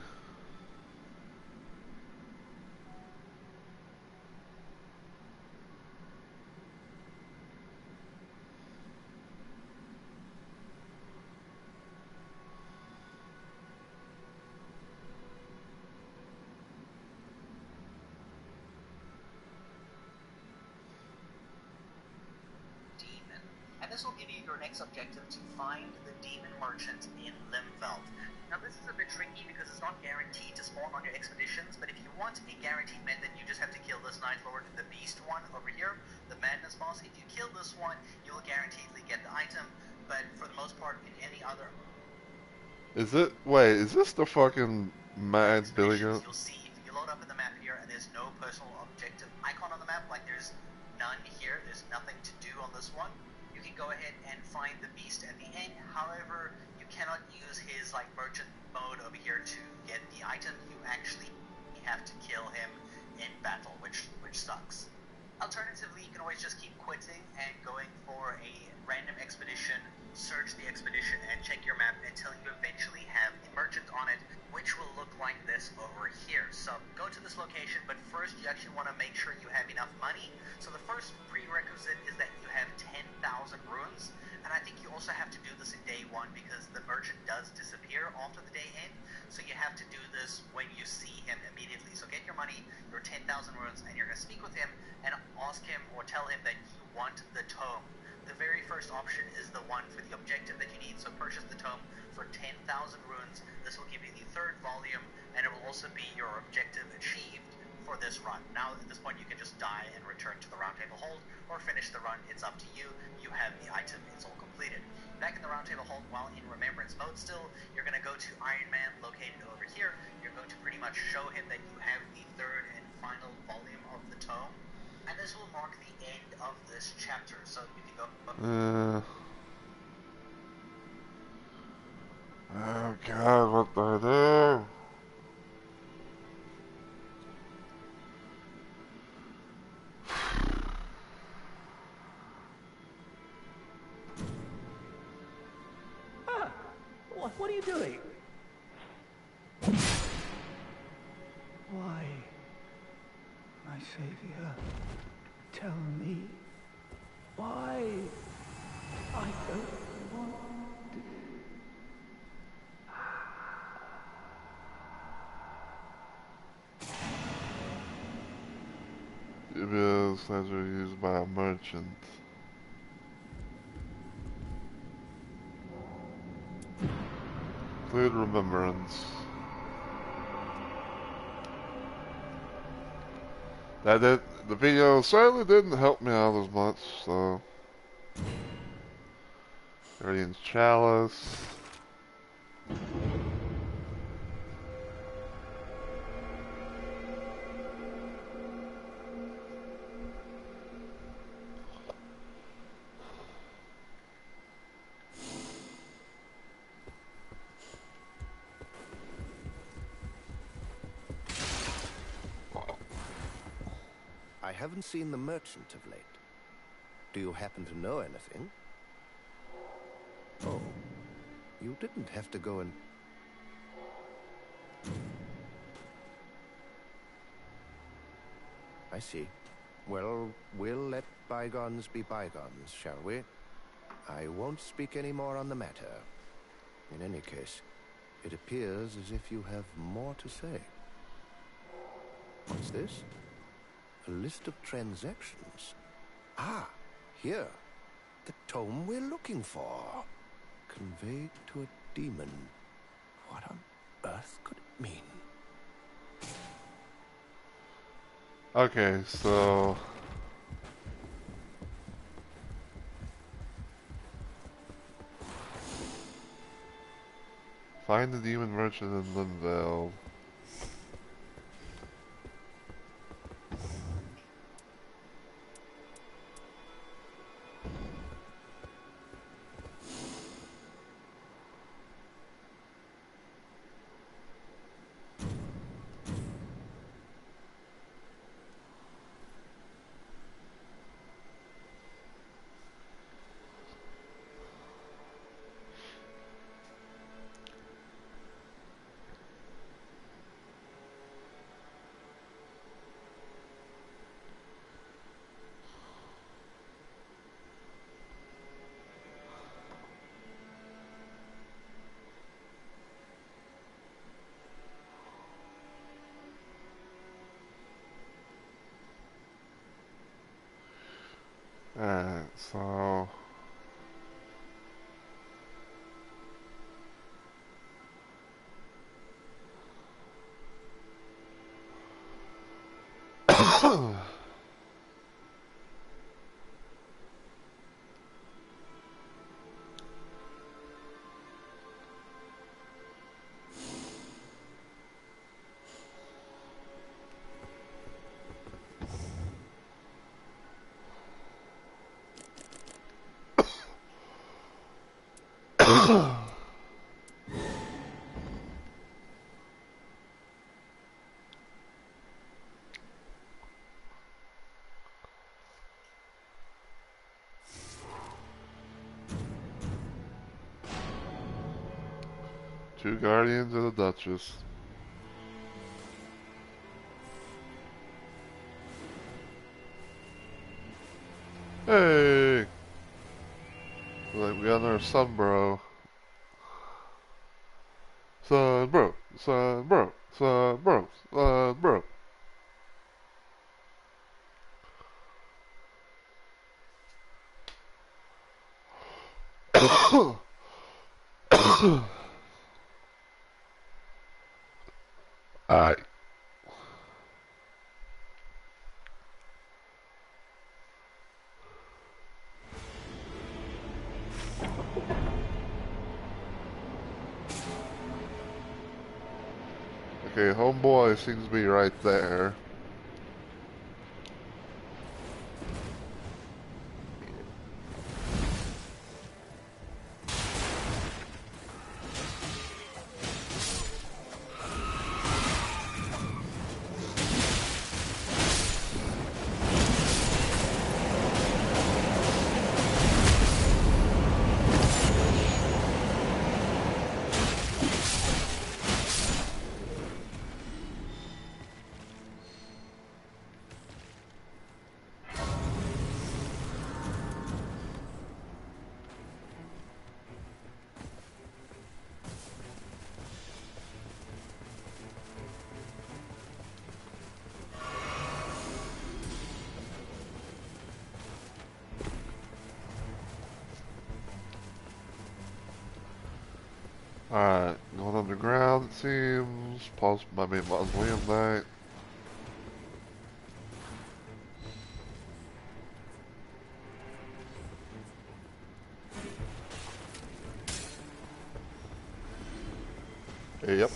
Demon. And this will give you your next objective to find the demon merchant in Limveld. Now this is a bit tricky because it's not guaranteed to spawn on your expeditions, but if you want a guaranteed method, you just have to kill this Night Lord, the Beast one over here, the Madness Boss. If you kill this one, you will guaranteedly get the item, but for the most part, in any other Wait, is this the fucking Mad Billy expeditions, Goat? you'll see if you load up in the map here and there's no personal objective icon on the map, like there's none here, there's nothing to do on this one, you can go ahead and find the Beast at the end. However, you cannot use his like merchant mode over here to get the item. You actually have to kill him in battle, which sucks. Alternatively, you can always just keep quitting and going for a random expedition, search the expedition, and check your map until you eventually have a merchant on it, which will look like this over here. So go to this location, but first you actually want to make sure you have enough money. So the first prerequisite is that you have 10,000 runes, and I think you also have to do this in day one because the merchant does disappear after the day end, so you have to do this when you see him immediately. So get your money, your 10,000 runes, and you're going to speak with him and ask him or tell him that you want the tome. The very first option is the one for the objective that you need, so purchase the tome for 10,000 runes. This will give you the third volume, and it will also be your objective achieved for this run. Now at this point you can just die and return to the Roundtable Hold, or finish the run. It's up to you. You have the item, it's all completed. Back in the Roundtable Hold, while in Remembrance mode still, you're going to go to Iron Man located over here. You're going to pretty much show him that you have the third and final volume of the tome, and this will mark the end of this chapter, so you can go... Oh god, what do I do? Ah! What are you doing? sites are used by a merchant. Include remembrance. The video certainly didn't help me out as much, so. Guardian's Chalice. I haven't seen the merchant of late. Do you happen to know anything? Oh, you didn't have to go and... I see. Well, we'll let bygones be bygones, shall we? I won't speak any more on the matter. In any case, it appears as if you have more to say. What's this? A list of transactions. Ah, here. The tome we're looking for. Conveyed to a demon. What on earth could it mean? Okay, so... Find the demon merchant in Linvale. Alright, so... Two Guardians and a Duchess. Hey! Like we got our Sunbro. Sunbro, Sunbro, Sunbro, Sunbro. Alright. Okay, homeboy seems to be right there. Alright, going underground it seems. Pause, I mean mausoleum night. Yep.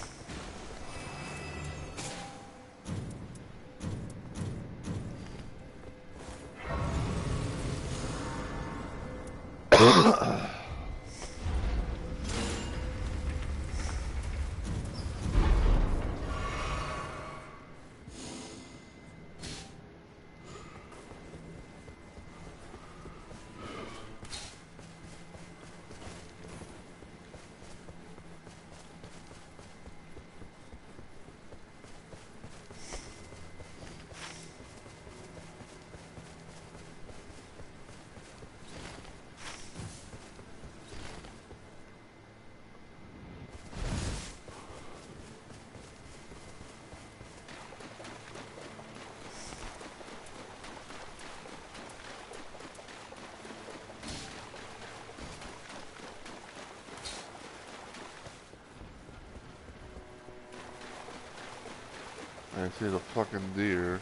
I see the fucking deer.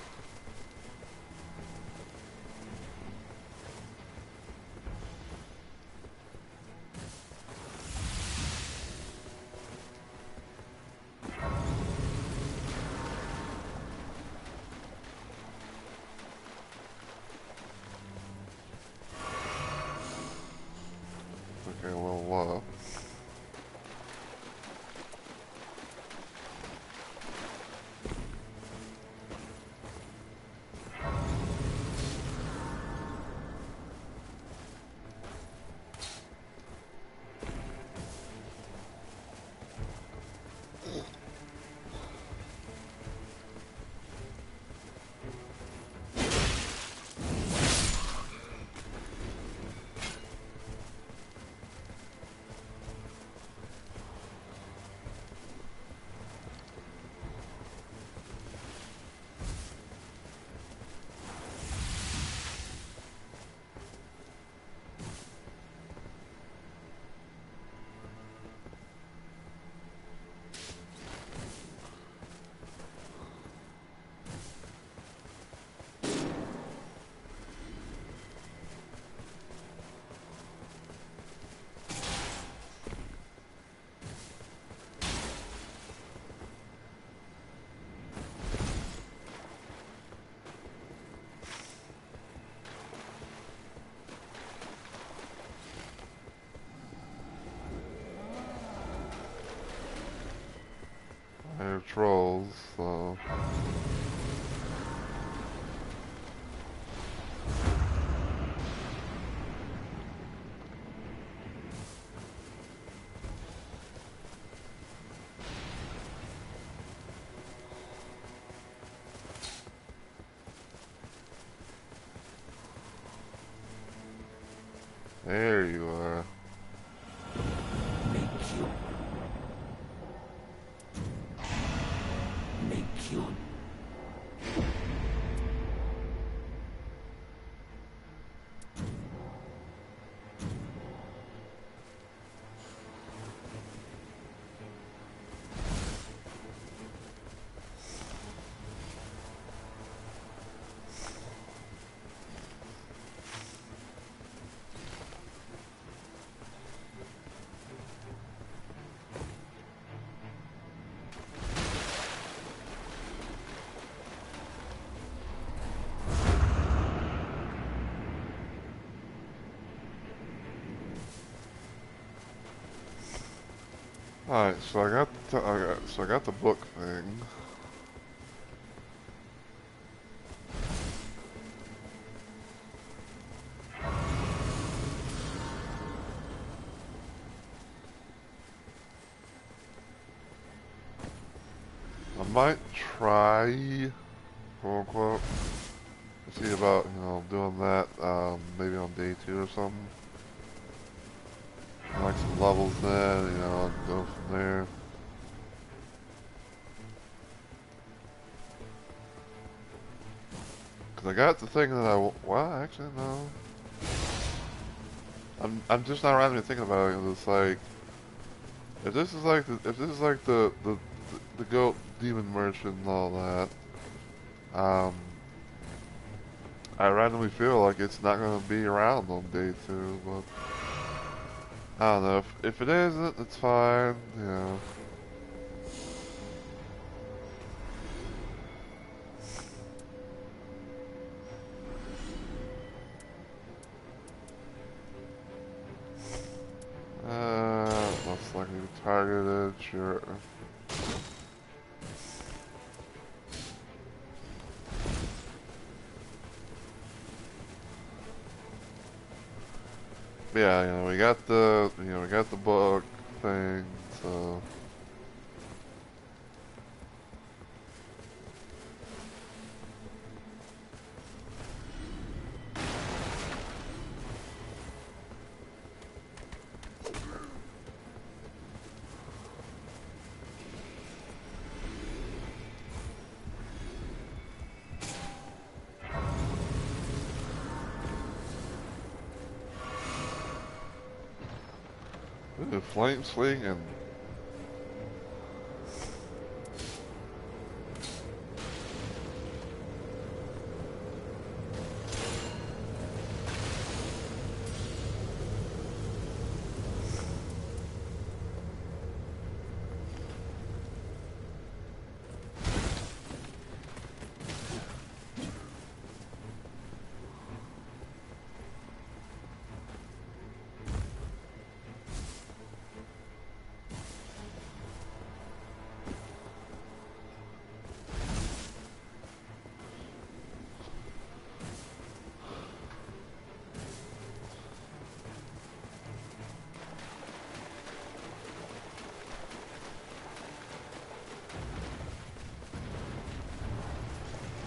Okay, well, I hear trolls, so... There you are. Make you. Make you. Alright, so I got the book thing. I might try, quote unquote, to see about, doing that, maybe on day 2 or something. Like some levels then, and go from there. Cause I got the thing that well, actually, no. I'm just not randomly thinking about it, 'cause it's like, if this is like the goat demon merchant and all that, um, I randomly feel like it's not gonna be around on day 2, but I don't know. If it isn't, it's fine. You know. Most likely targeted, sure. But yeah, we got the book thing, so. Ooh, flame sling and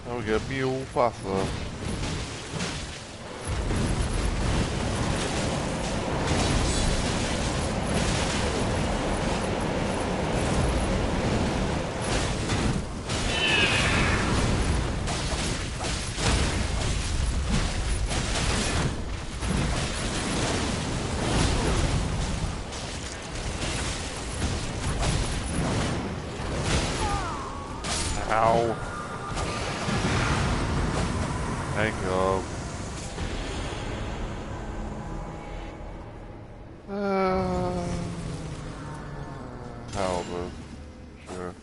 now we get mule faster. Ow. Thank you. Halberd. Sure.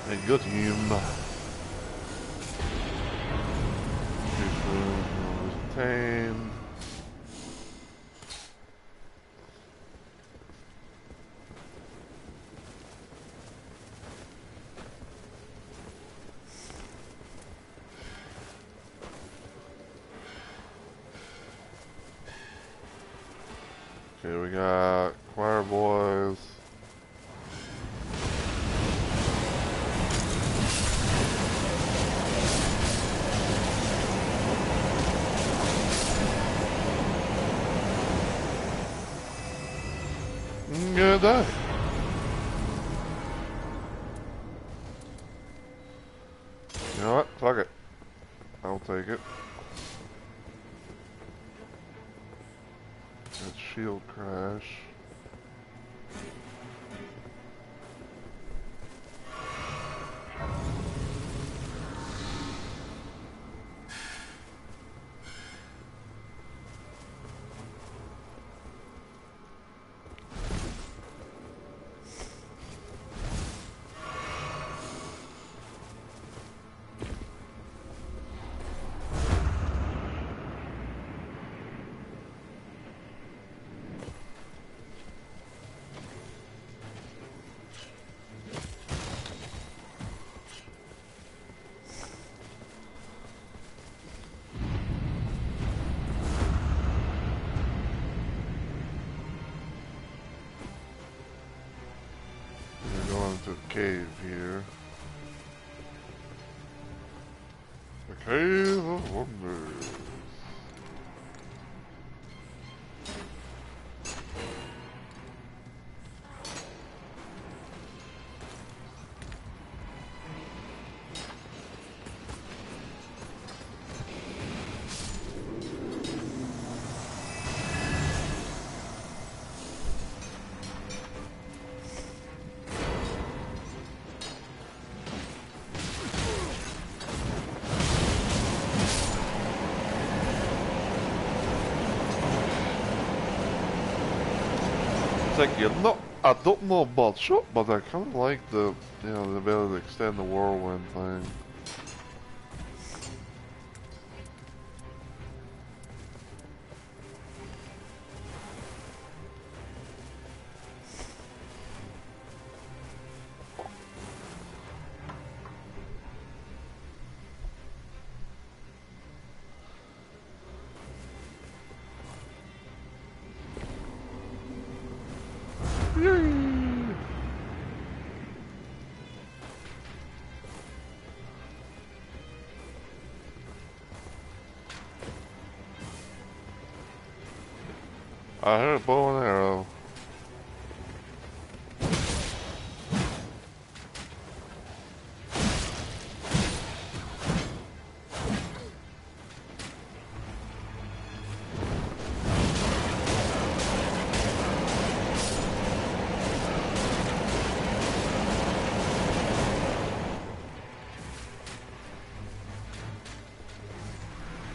A good him. Retained. Okay, we got choir boys. Good day. You know what? Fuck it. I'll take it. That shield crash. cave here. The Cave of Wonders. It's like, I don't know about shot, but I kind of like the, the ability to extend the whirlwind thing. Yay! I heard a bow and arrow.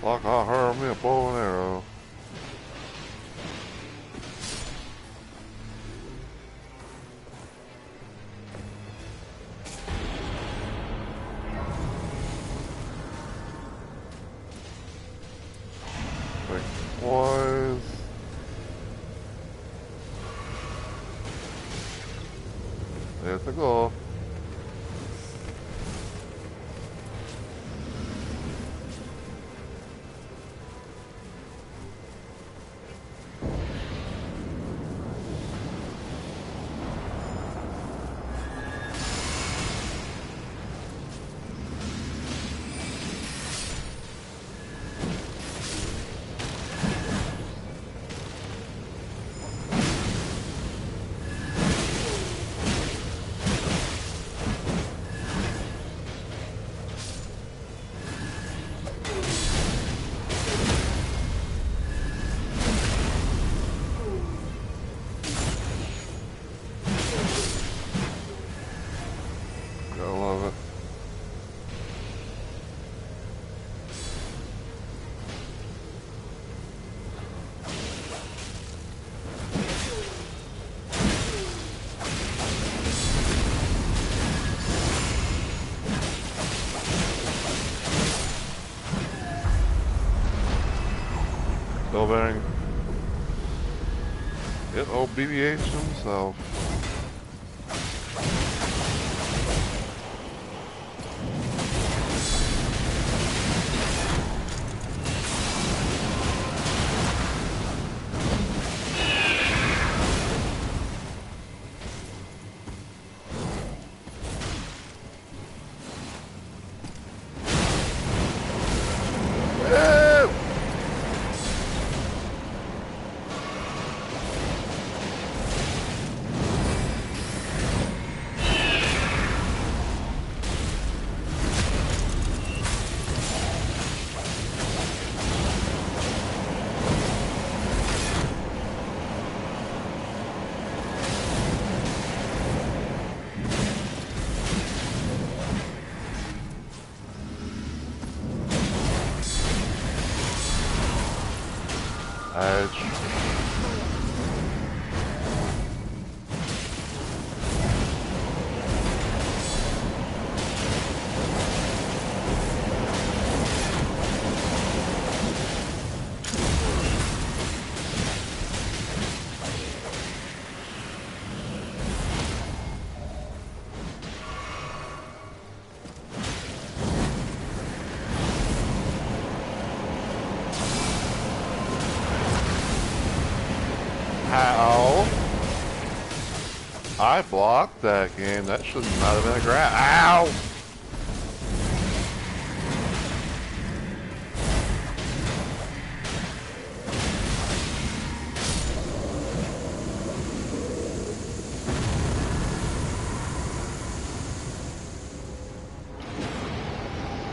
Like I heard me a bow and arrow. Like, boys. There to go. I love it. Still bearing it old BB-8 himself. Edge. I blocked that game. That should not have been a grab. Ow!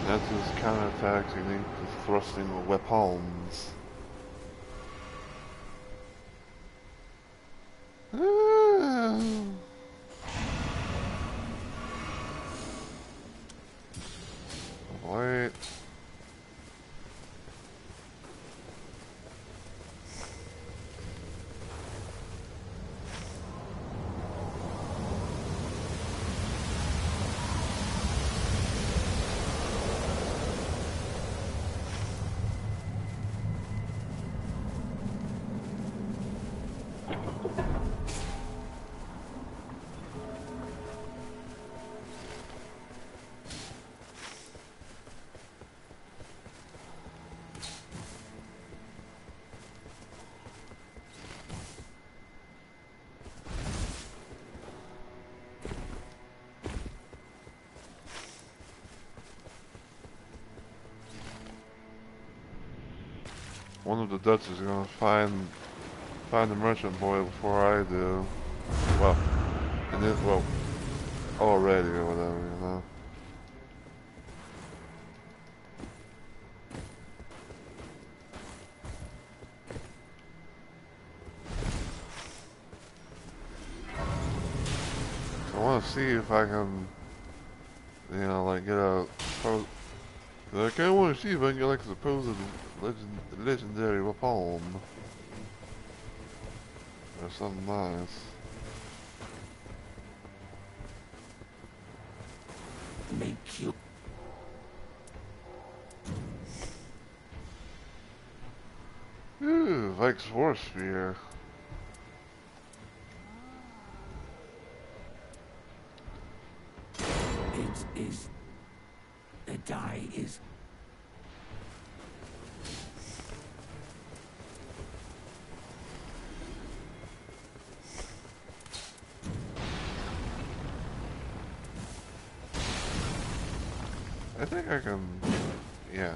That's his counterattack technique for thrusting weapons. Wait. One of the Dutch is gonna find the merchant boy before I do. Well, and then already or whatever, you know. I want to see if I can, you know, like get a. I kind of want to see if I can get like a supposed legendary weapon or something nice. Make you. Ooh, Vike's Force Spear. It is. The die is. I think I can. Yeah.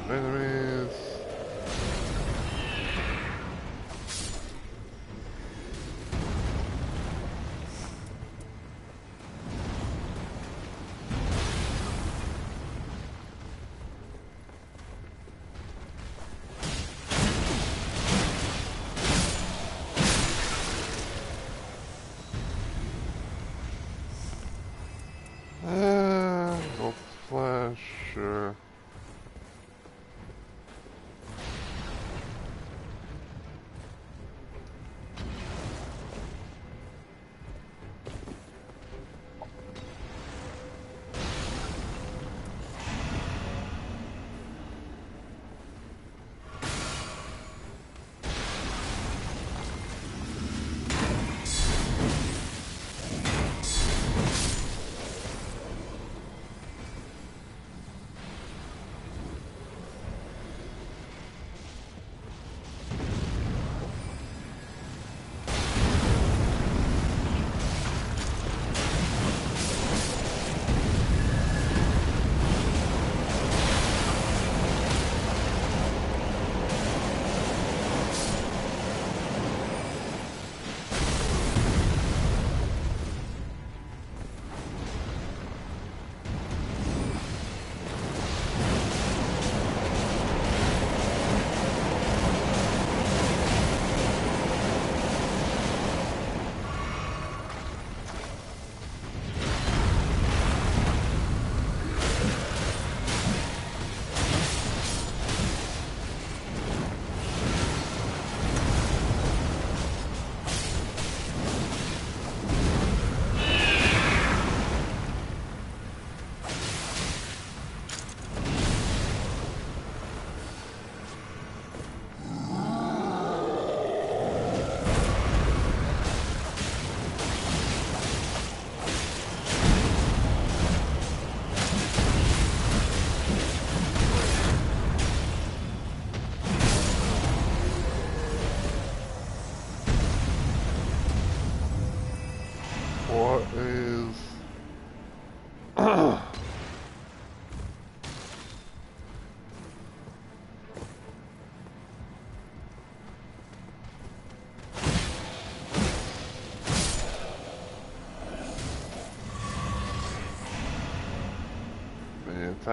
Enemies. Bolt Flash, sure.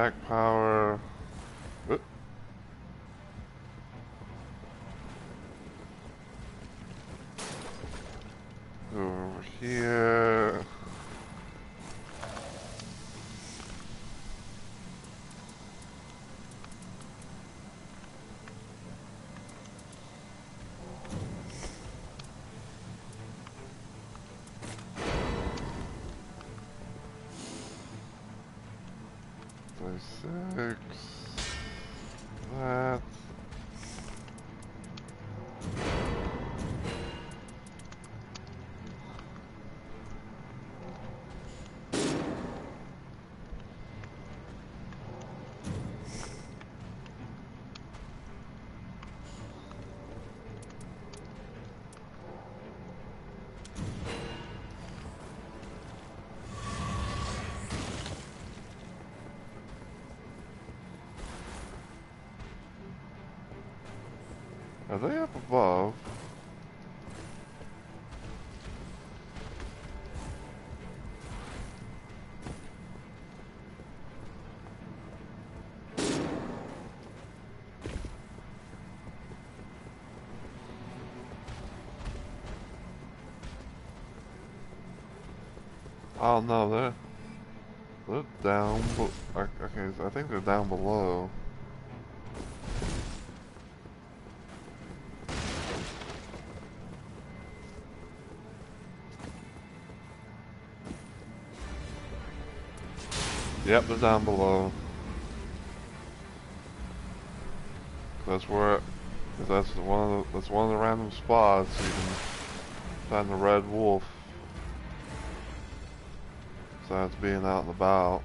attack power. Oop. Go over here. Six. That. Are they up above? Oh no, they're down. Okay, so I think they're down below. Yep, they're down below. That's where. That's one of the random spots you can find the red wolf. Besides being out and about.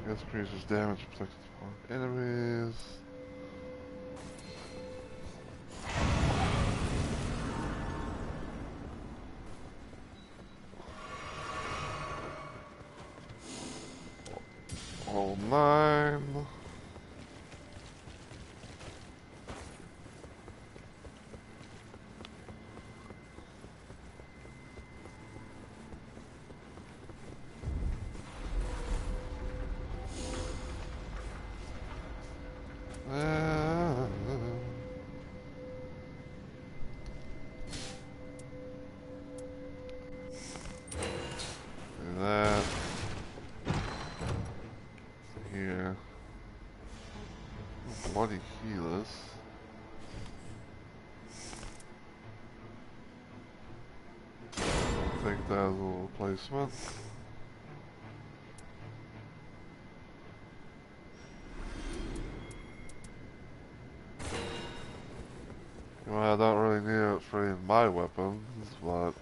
This increases damage inflicted upon enemies. All 9. Do that. Here. Bloody healers. Take that as a little replacement. Well, I don't really need it for any of my weapons, but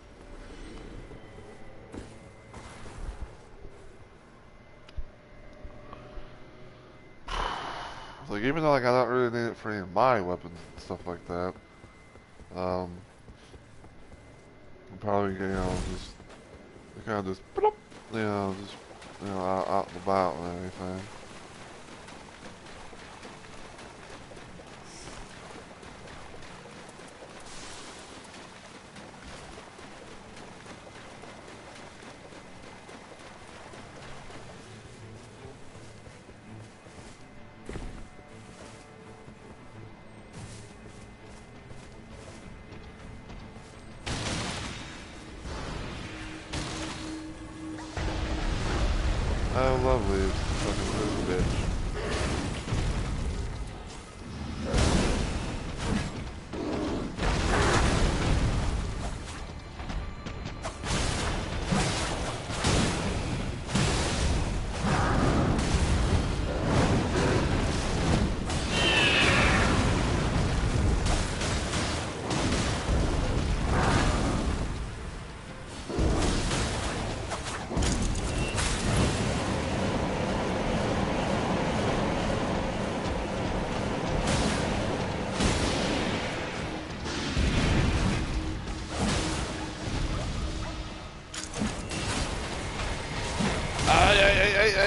like even though like I don't really need it for any of my weapons and stuff like that, I'm probably just kind of just bloop, just out and about and everything. Oh, lovely. It's fucking little bitch.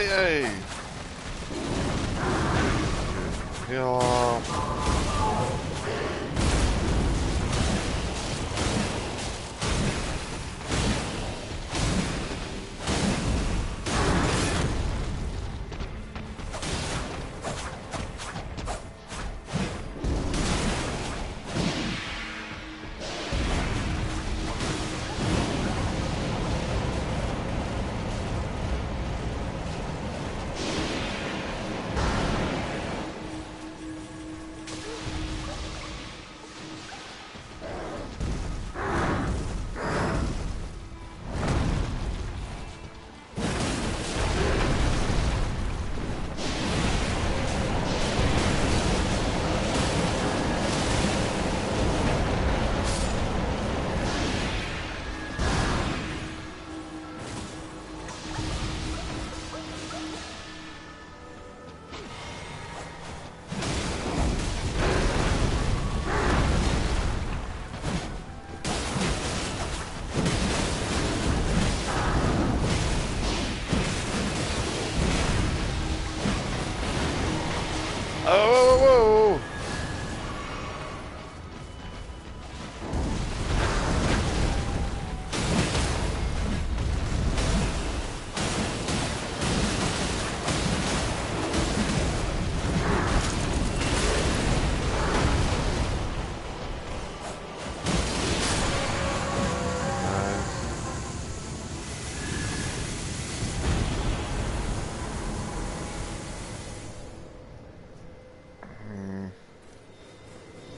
Hey! Heal up. Oh, whoa, whoa, whoa.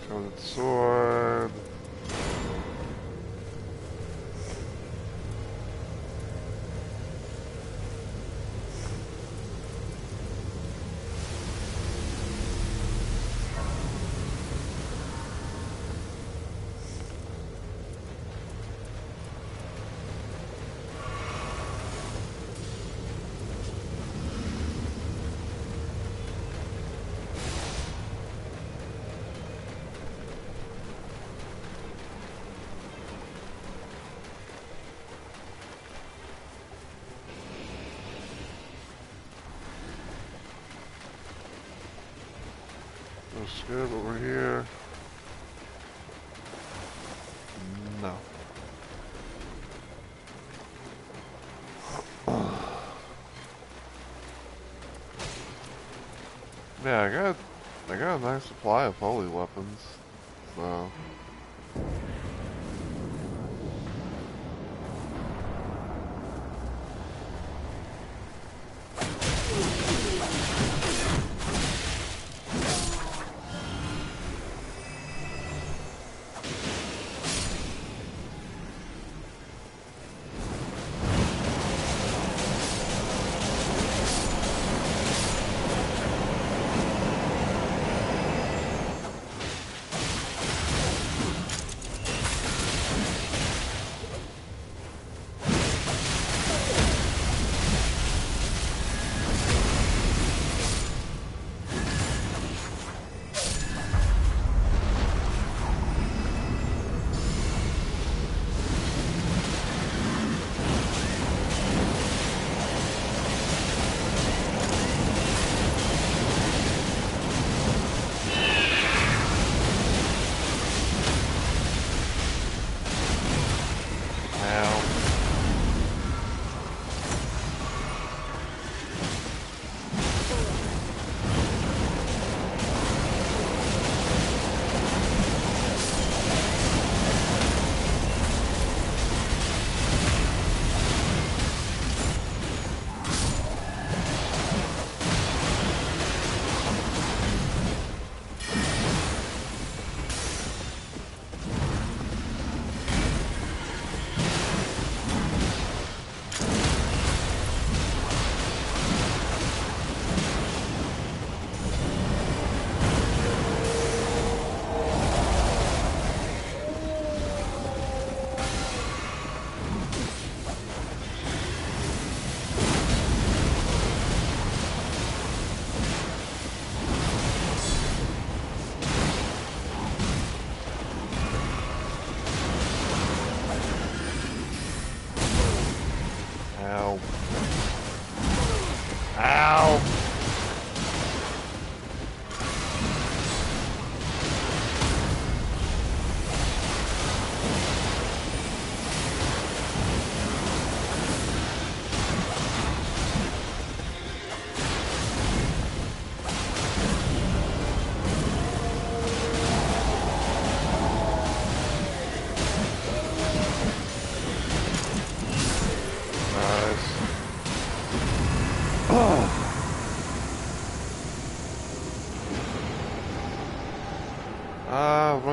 Coated sword. Looks good over here. No. Yeah, I got a nice supply of holy weapons. So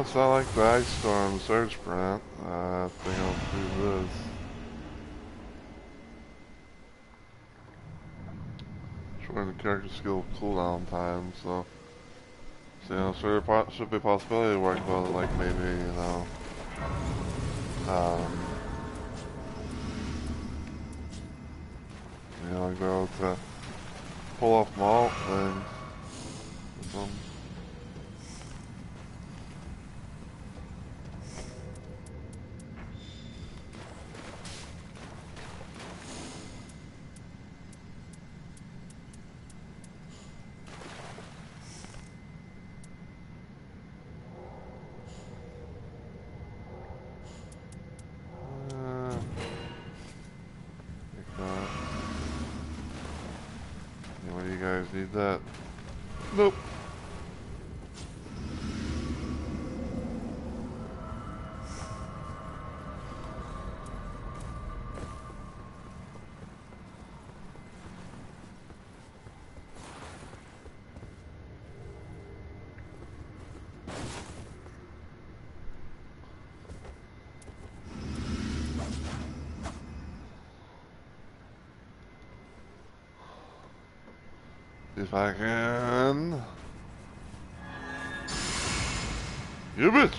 Since I like the Ice Storm Surge Sprint, I think I'll do this. Shorten the character skill cooldown time, so you know, should be a possibility to work well, like maybe, you know, be able to pull off malt and some. Like that. What do you guys need that? Nope. If I can. You bitch!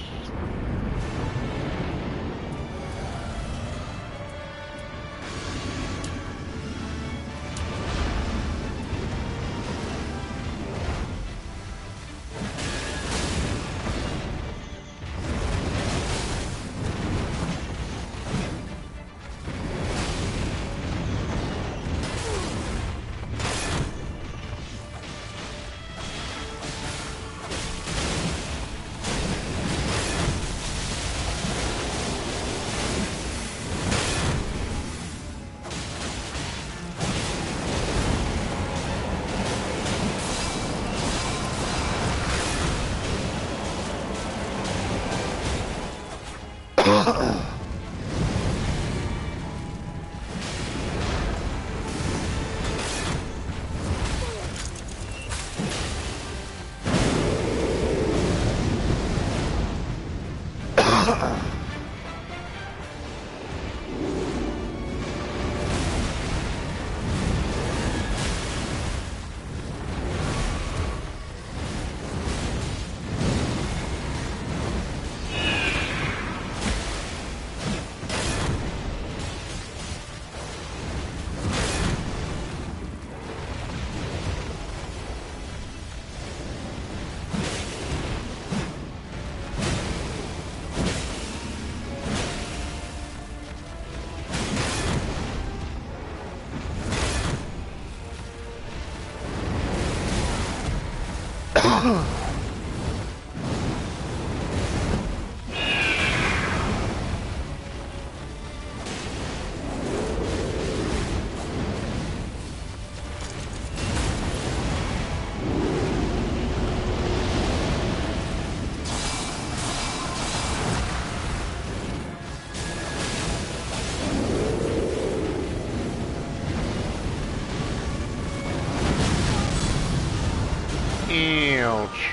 Ouch.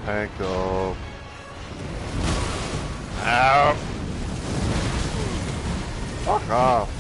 Back off. Ow. Fuck off.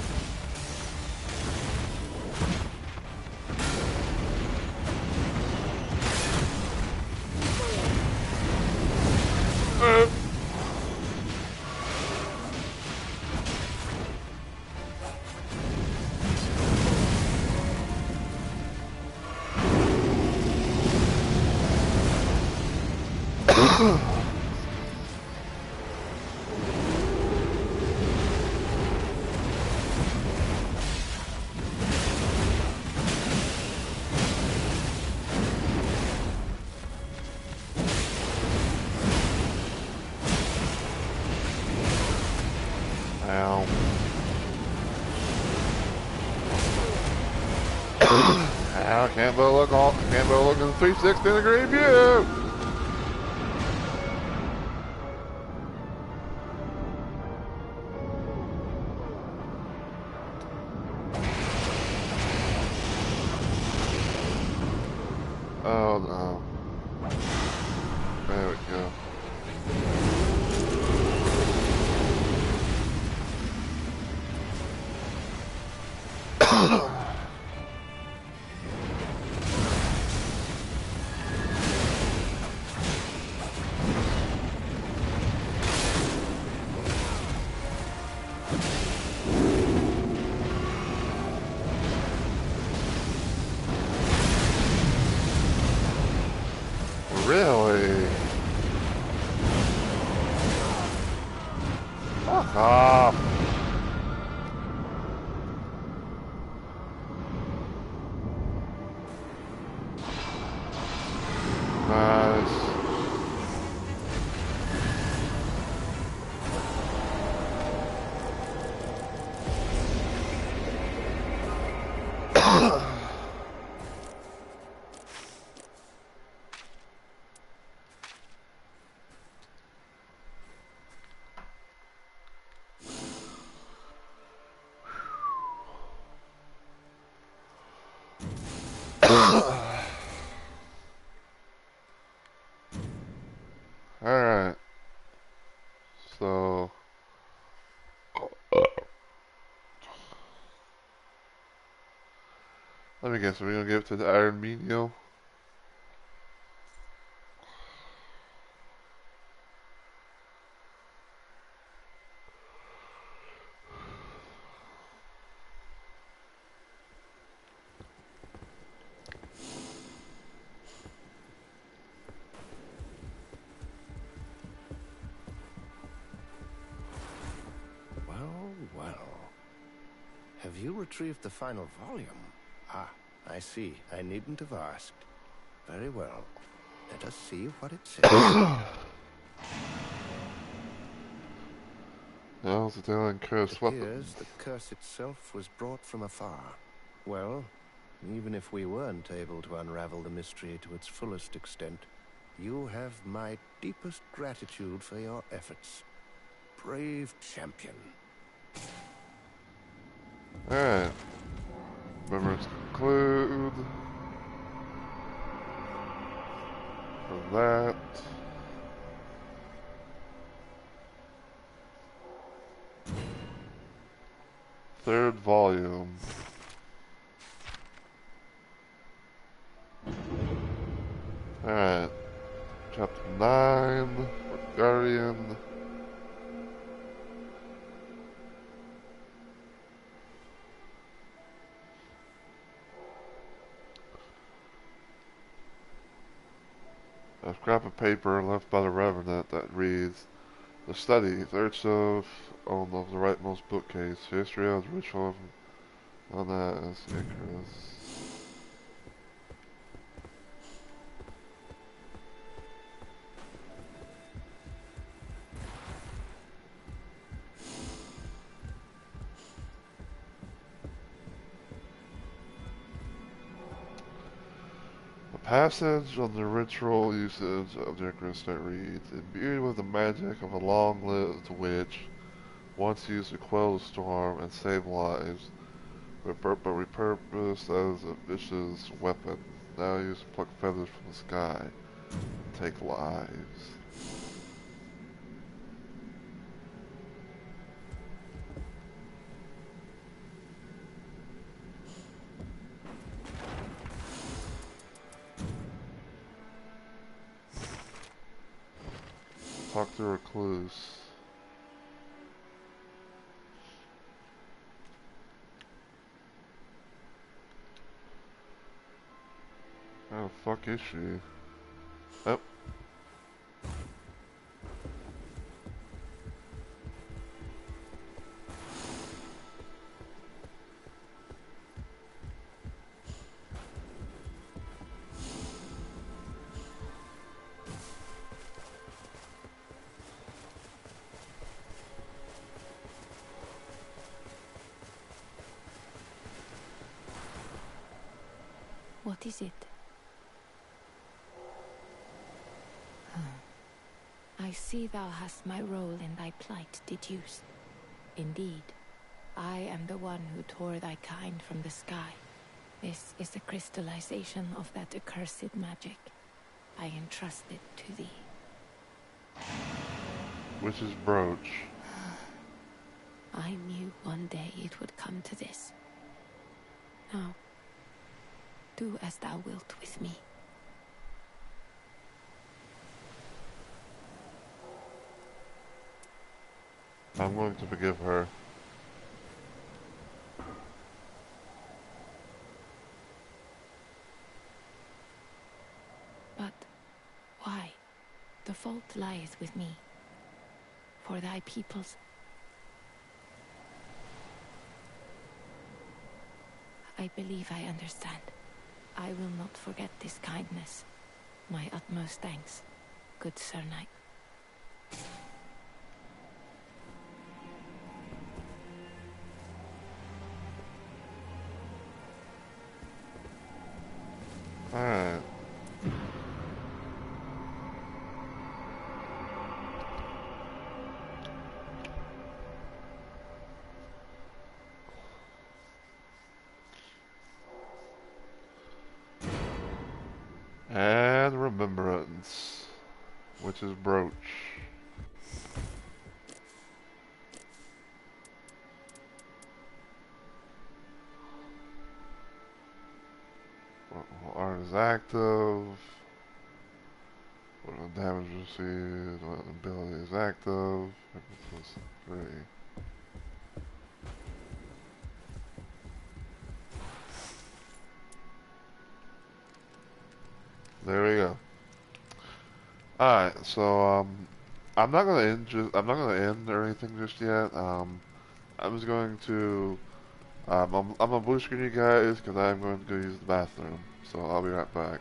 Ow. Ow, can't but look in the 360 degree view. Really? Fuck off. Nice. Alright. So... Let me guess, are we gonna give it to the Iron Menial? Well, well. Have you retrieved the final volume? Ah, I see. I needn't have asked. Very well. Let us see what it says. No, it's a Dylan It cursed weapon. appears the curse itself was brought from afar. Well, even if we weren't able to unravel the mystery to its fullest extent, you have my deepest gratitude for your efforts. Brave champion. Alright. Remember to conclude. For that. Third volume. Alright. Chapter 9. Guardian. A scrap of paper left by the Revenant that reads, The Study, third shelf on the rightmost bookcase. History of the ritual on that is Icarus. A passage on the ritual usage of the Icarus that reads, Imbued with the magic of a long-lived witch, once used to quell the storm and save lives, but repurposed as a vicious weapon, now used to pluck feathers from the sky and take lives. Talk to Recluse. How the fuck is she? Oh. What is it? I see thou hast my role in thy plight deduced. Indeed, I am the one who tore thy kind from the sky. This is the crystallization of that accursed magic. I entrust it to thee. Witch's brooch. I knew one day it would come to this. Now, do as thou wilt with me. I'm going to forgive her. But The fault lies with me. For thy people's... I believe I understand. I will not forget this kindness. My utmost thanks, good Sir Knight. Alright. And remembrance, which is brooch. Art is active. What damage received? What ability is active? Plus 3. There we go. Alright, so I'm not gonna end or anything just yet. I'm just going to I'm gonna blue screen you guys because I'm going to go use the bathroom. So I'll be right back.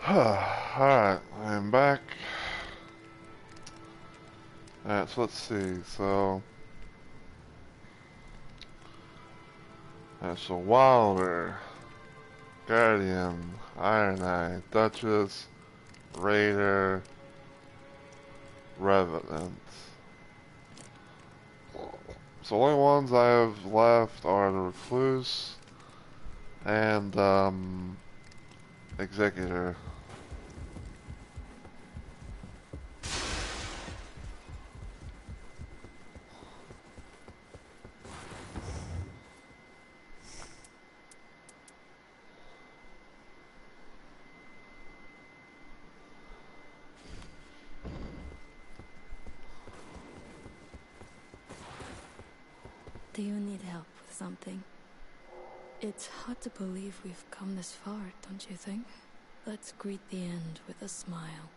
Alright, I'm back. Alright, so let's see. So Wilder, Guardian, Iron Eye, Duchess, Raider, Revenant. So the only ones I have left are the Recluse and Executor. Do you need help with something? It's hard to believe we've come this far, don't you think? Let's greet the end with a smile.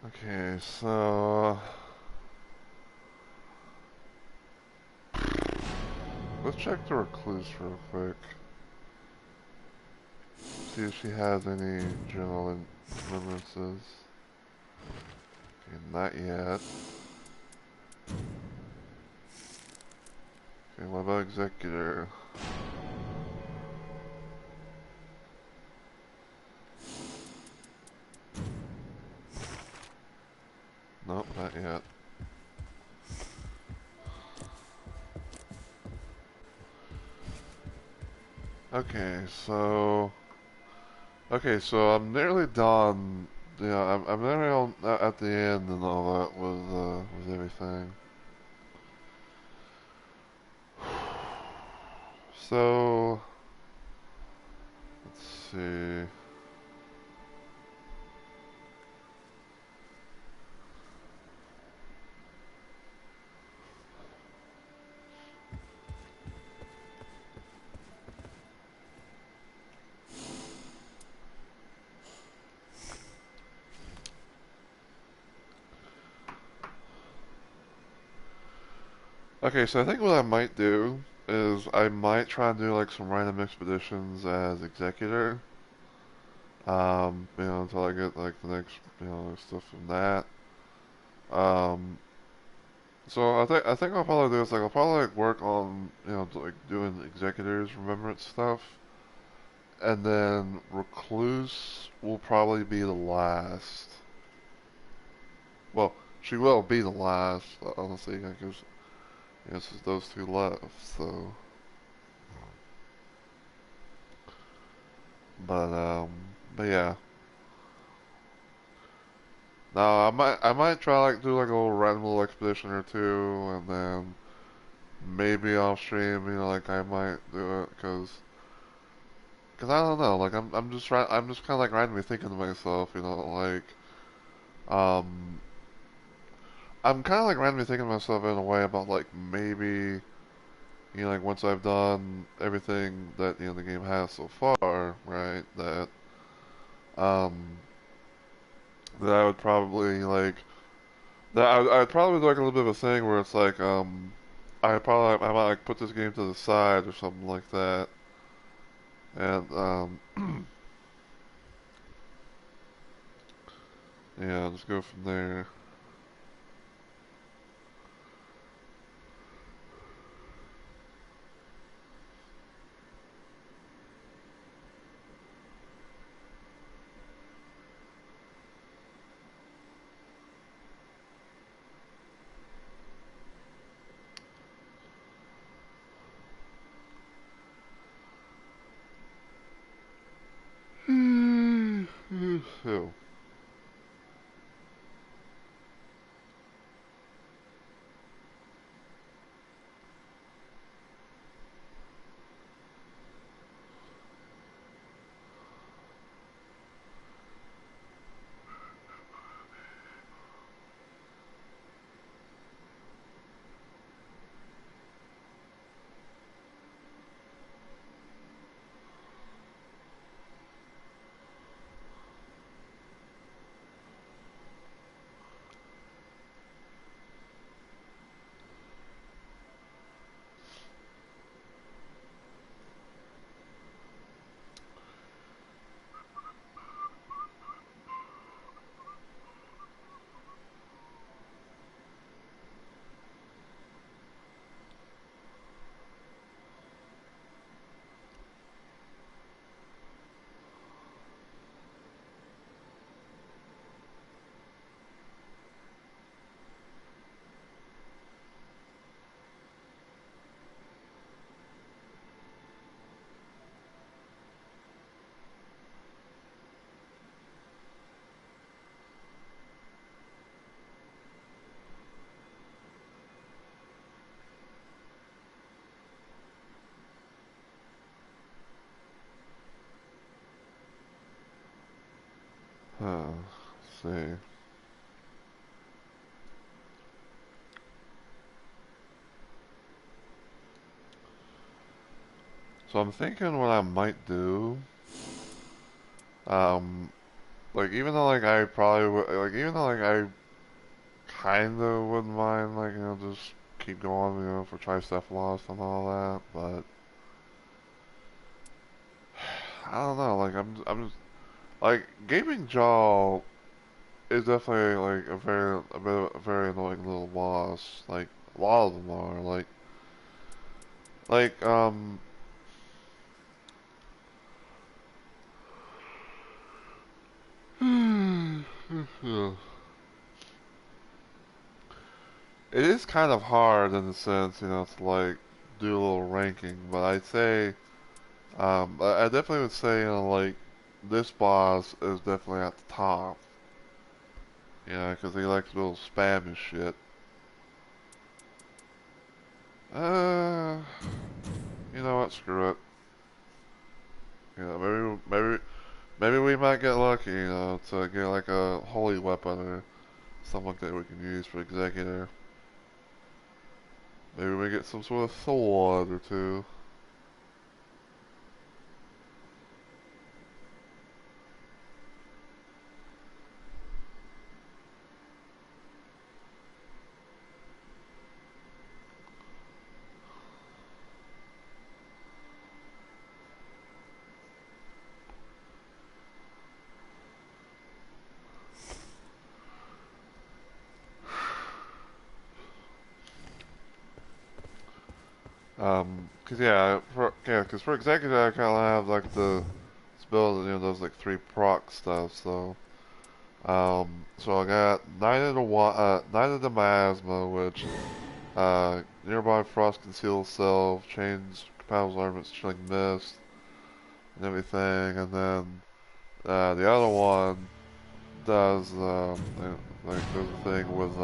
Okay, so let's check the Recluse real quick. See if she has any journal remembrances. Okay, not yet. Okay, what about Executor? Okay, so I'm nearly done. Yeah, I'm nearly on, at the end and all that with everything. So let's see. Okay, so I think what I might do is I might try and do like some random expeditions as executor. Until I get like the next, stuff from that. Um, so I think I'll probably do is like I'll probably like work on like doing executors remembrance stuff, and then recluse will probably be the last. Well, she will be the last, honestly, because it's just those two left. So, but but yeah. No, I might try like do like a little random little expedition or two, and then maybe off stream, like I might do it because I don't know, like I'm just kind of like randomly thinking to myself, like um I'm kind of like randomly thinking to myself in a way about like maybe like once I've done everything that the game has so far, right? Um that I would probably like that I'd probably do like a little bit of a thing where it's like I might like put this game to the side or something like that, and yeah, just go from there. So, let's see. So I'm thinking what I might do. Um, like even though like I probably would, like even though like I kind of wouldn't mind like just keep going for tricephalos and all that, but I don't know. Like I'm just like gaming jaw is definitely like a very annoying little boss. Like a lot of them are like it is kind of hard in the sense, to like do a little ranking, but I'd say I definitely would say, like, this boss is definitely at the top. Because he likes to little spam and shit. Uh, you know what? Screw it. Maybe we might get lucky, to get like a holy weapon or something like that we can use for Executor. Maybe we get some sort of sword or two. Cause for Executor I kind of have like the spells, those like 3 proc stuff. So I got Night of the Miasma, which nearby frost conceals self, change compatible armaments, chilling mist, and everything, and then the other one does does a thing with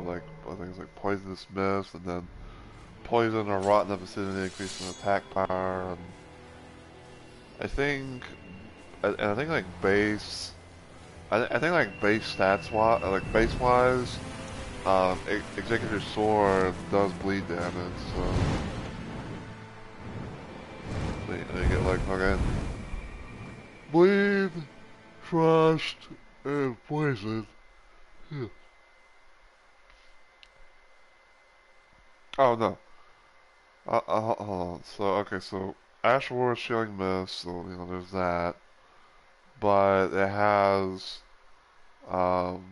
like I think it's like poisonous mist, and then poison or rot in the vicinity increasing attack power, and I think I think like base. I think like base stats wise, like base wise, Executor Sword does bleed damage, so you get like fucking bleed, frost, and poison. Yeah. Oh no. Hold on. So Ash War, Chilling Mist, so there's that, but it has um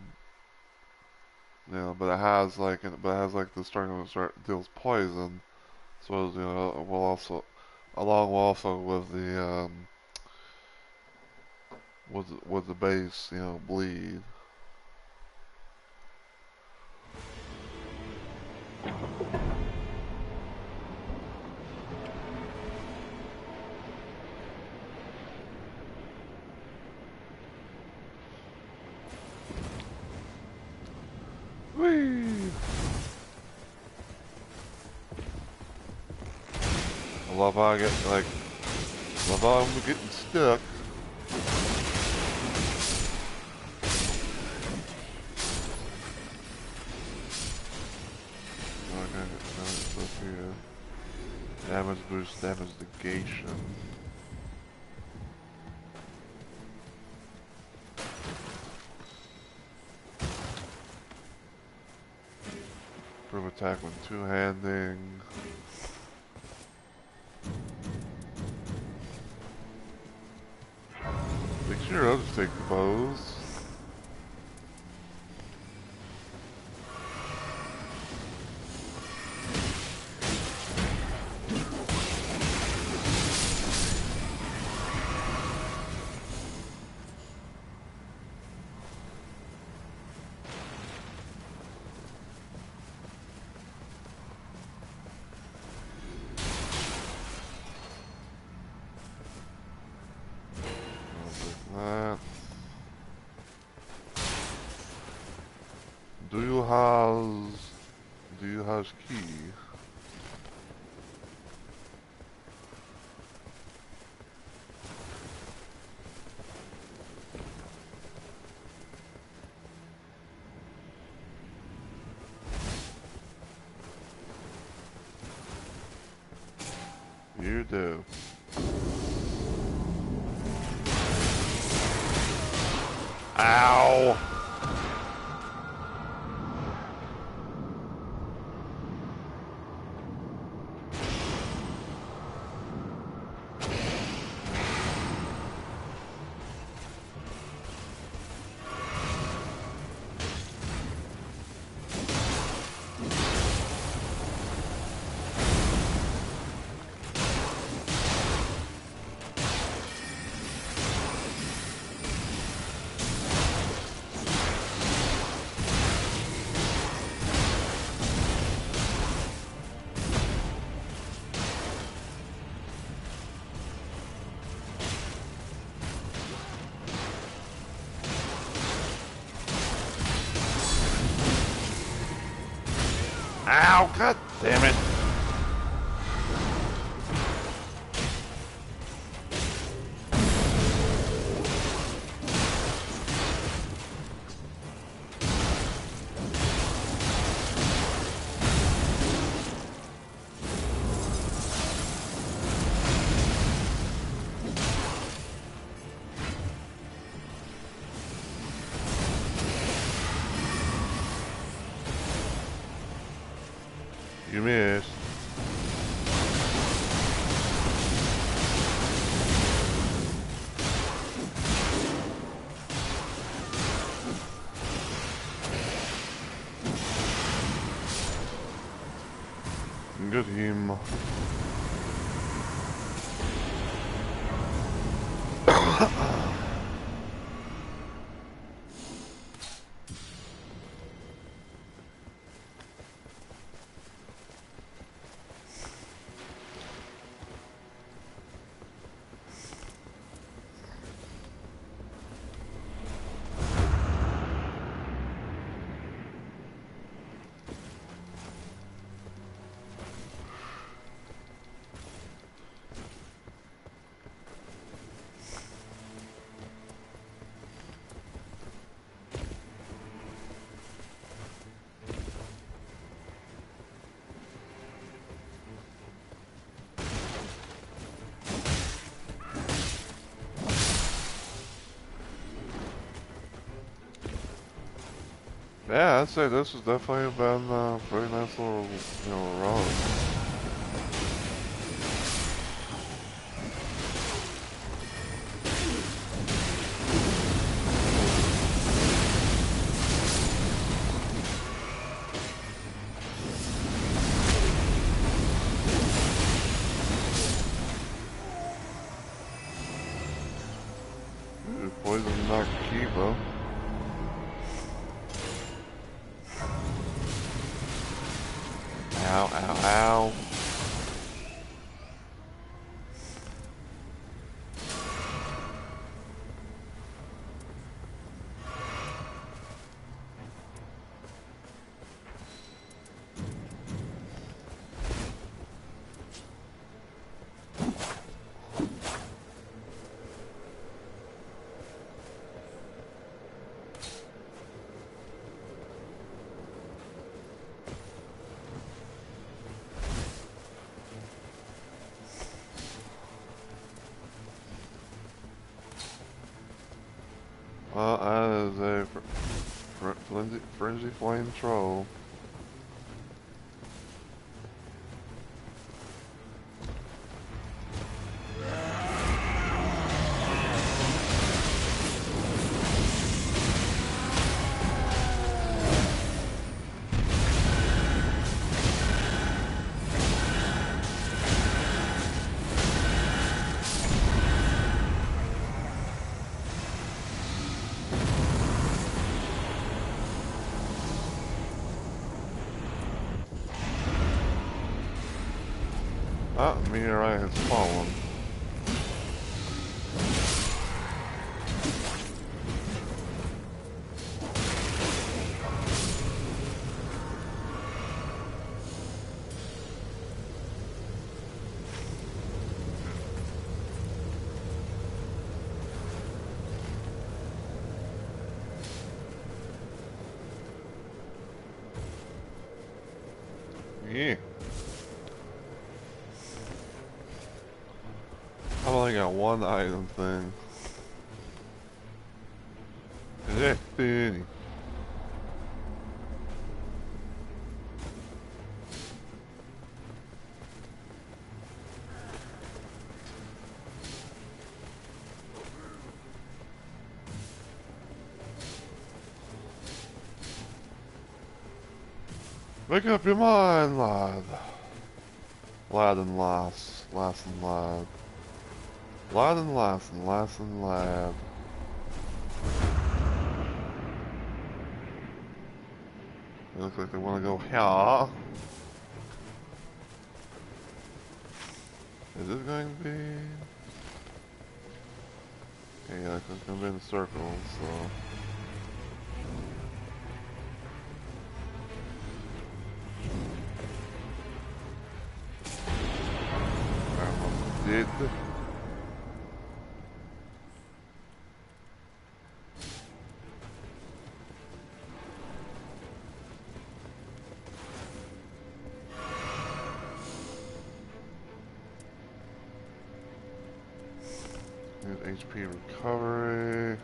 but it has like the starting when it deals poison. So we'll also with the with the base bleed. Whee! I love how I'm getting stuck. Here. Damage boost, damage negation. Improve attack when two-handing. Make sure I'll just take the bows. That. Do you have key? You do. Ow! Ow! God damn it! You missed. Get him. Yeah, I'd say this has definitely been a very nice little, road. Ooh, poison knocked Kiva. Ow, ow, ow. Well, that is a frenzy flame troll. Ah, meteorite has fallen. Yeah. I've only got one item thing. Yeah, Benny. Make up your mind, lad. Lad and lass. Lass and lad. Lad and lass and lass and lad. They look like they want to go here. Is this going to be... Yeah, it's going to be in a circle, so... did. There's HP recovery.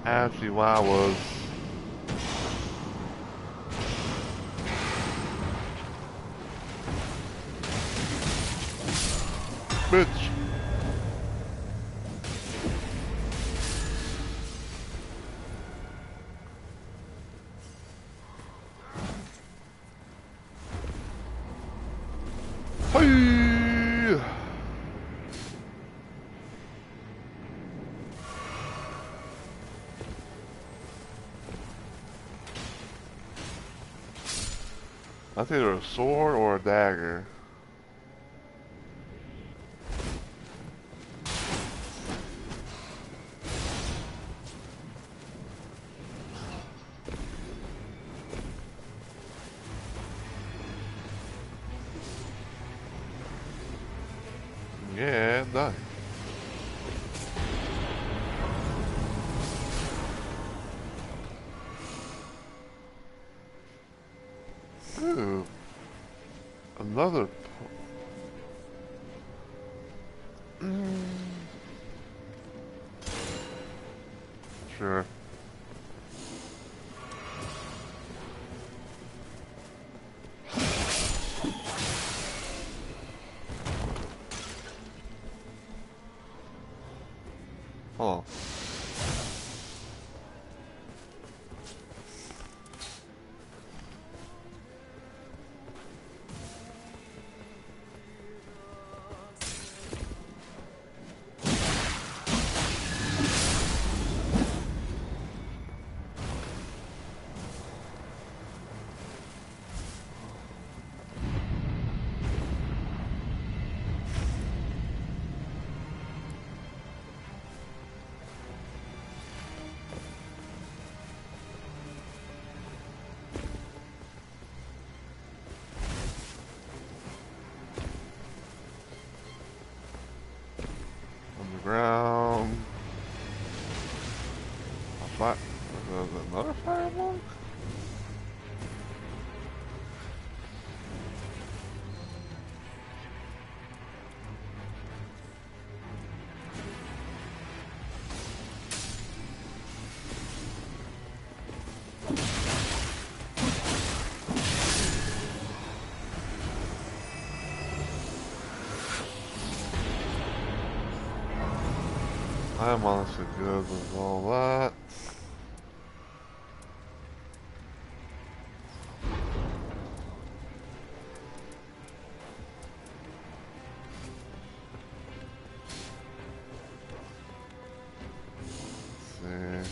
Actually, why was bitch. Hey! That's either a sword or a dagger. Yeah, done. Ooh, another. Sure. Huh. Ground. A fire. Another fireball? I'm honestly good with all that. Let's see.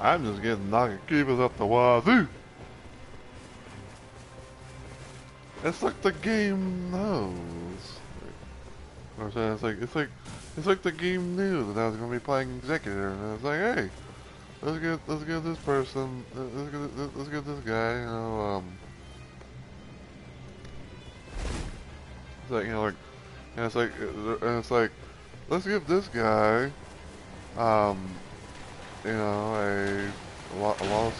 I'm just getting Nagakiba's up the wazoo. It's like the game knows. Or it's like the game knew that I was gonna be playing executor, and it's like, hey, let's get this person, let's get this guy, you know, it's like, you know, like, and it's like, let's give this guy, you know, a lot of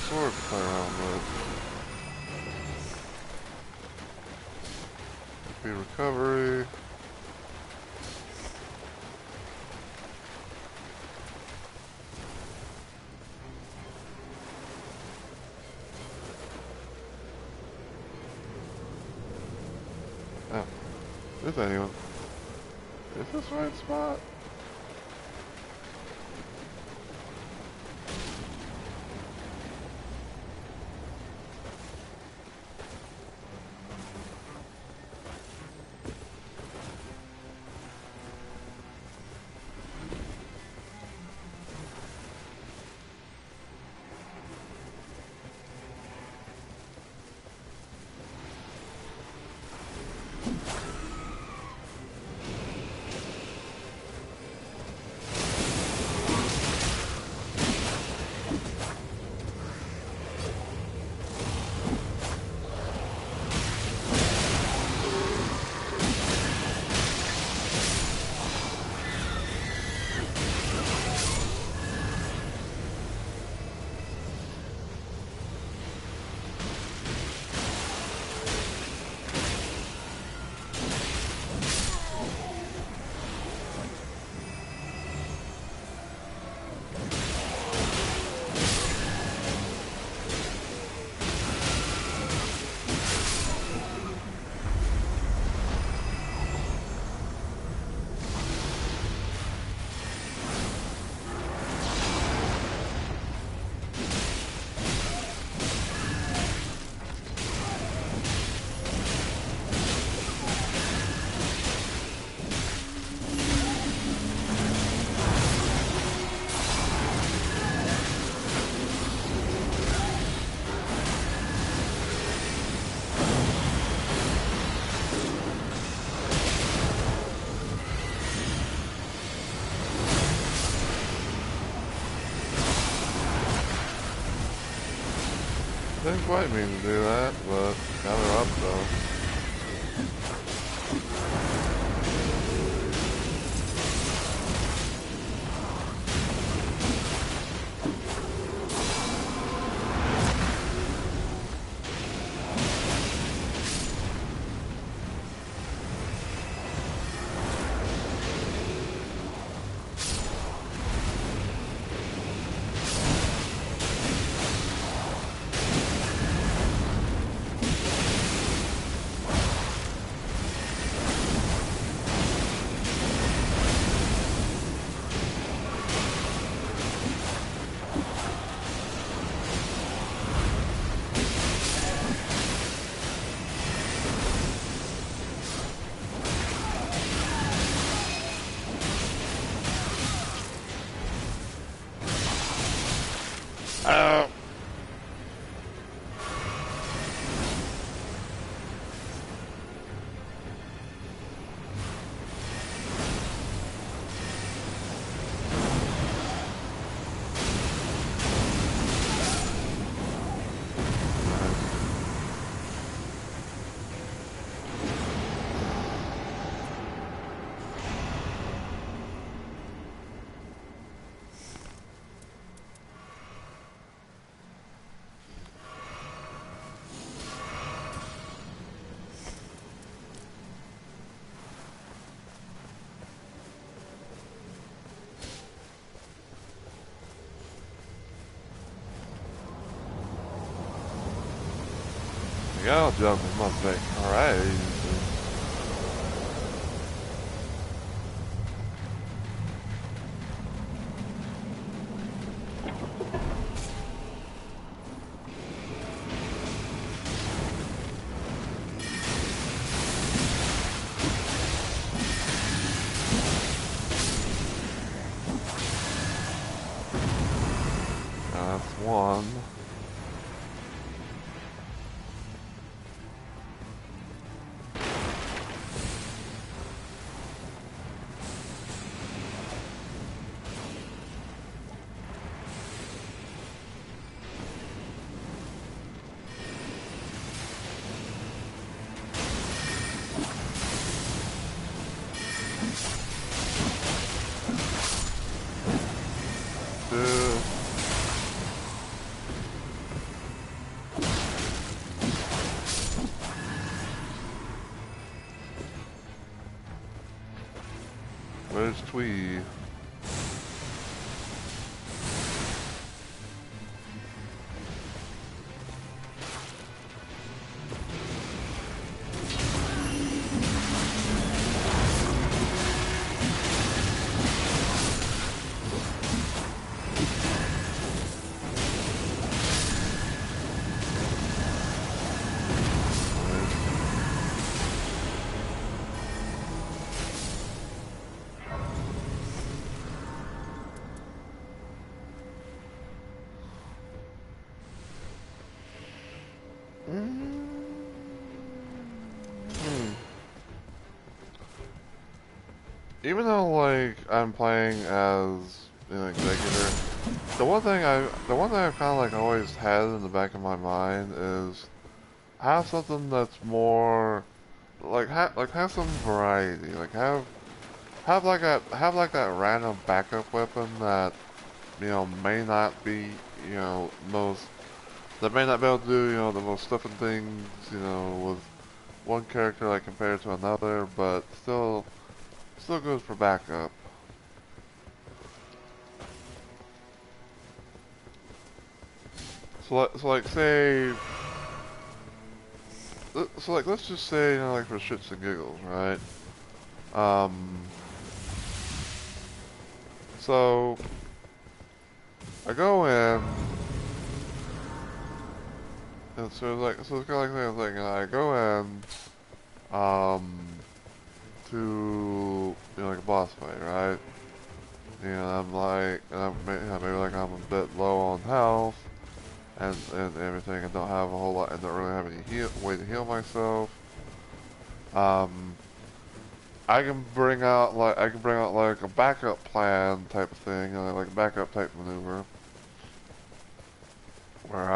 sword to play around with. HP recovery. Oh, this ain't even. Is this the right spot? Didn't quite mean to do that, but now they're up though. Oh. Y'all jumping must be crazy. That's one. Two. Where's Twee? Even though like I'm playing as an executor, the one thing I've kind of like always had in the back of my mind is have something that's more like have some variety, like have like that random backup weapon that may not be most that may not be able to do the most stuffing things with one character like compared to another, but still goes for backup. So like say, so like let's just say like for shits and giggles, right? Um, so I go in, and so it's kind of like I go in, to like a boss fight, right? I'm like, maybe like I'm a bit low on health and everything. I don't have a whole lot. I don't really have any way to heal myself. Um, I can bring out like a backup plan type of thing, like a backup type maneuver, where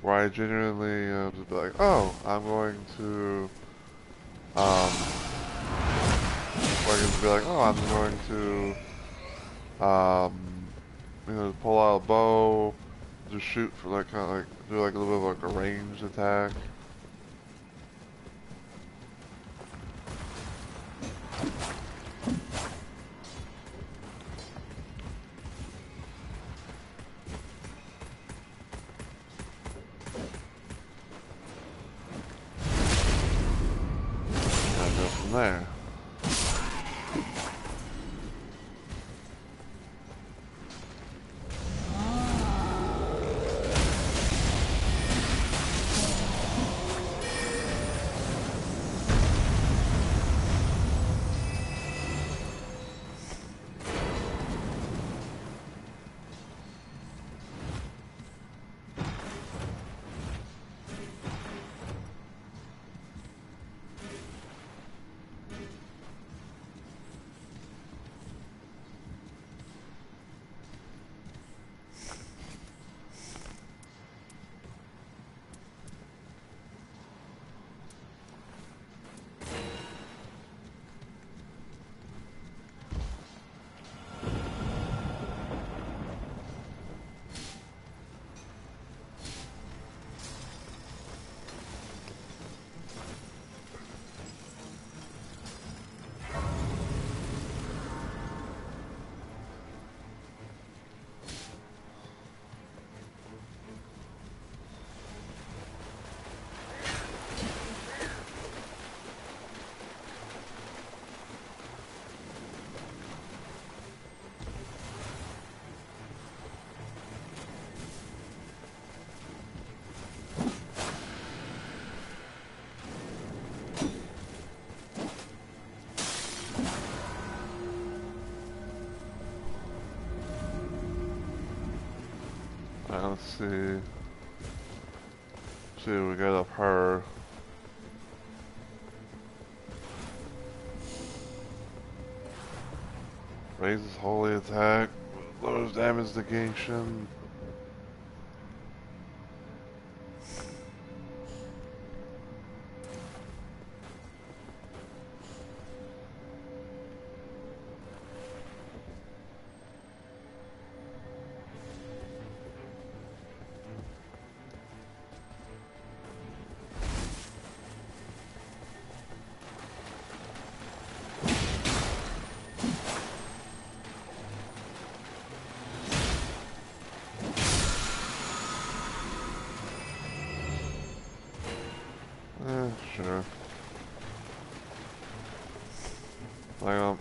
I genuinely just be like, oh, I'm going to or I can just be like, oh, I'm going to pull out a bow, just shoot for like kind of like do like a little bit of like a ranged attack. And go from there. Let's see. See what we got up her. Raises holy attack, lowers damage negation. Sure. Like,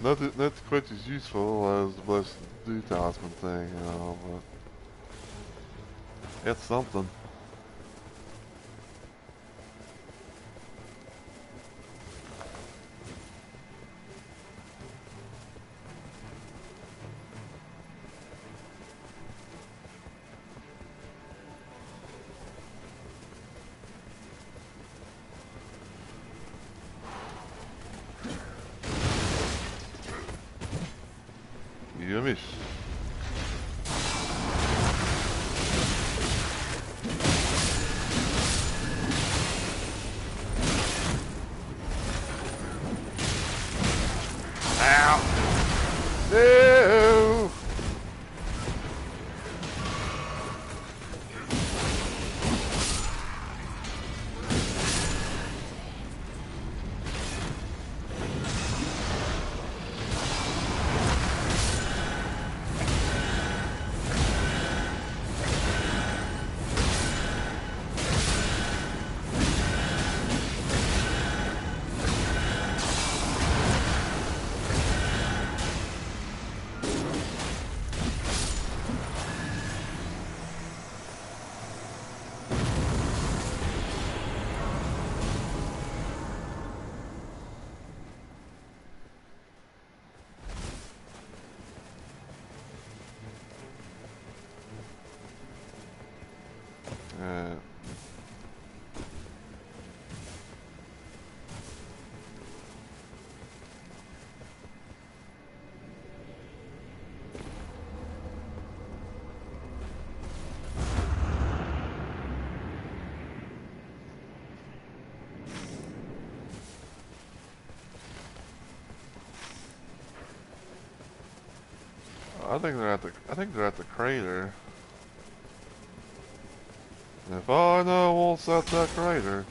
not quite as useful as the Blessed Do Talisman thing, you know, but it's something. You miss. Ow! No! I think they're at the crater. If I know what's at that crater.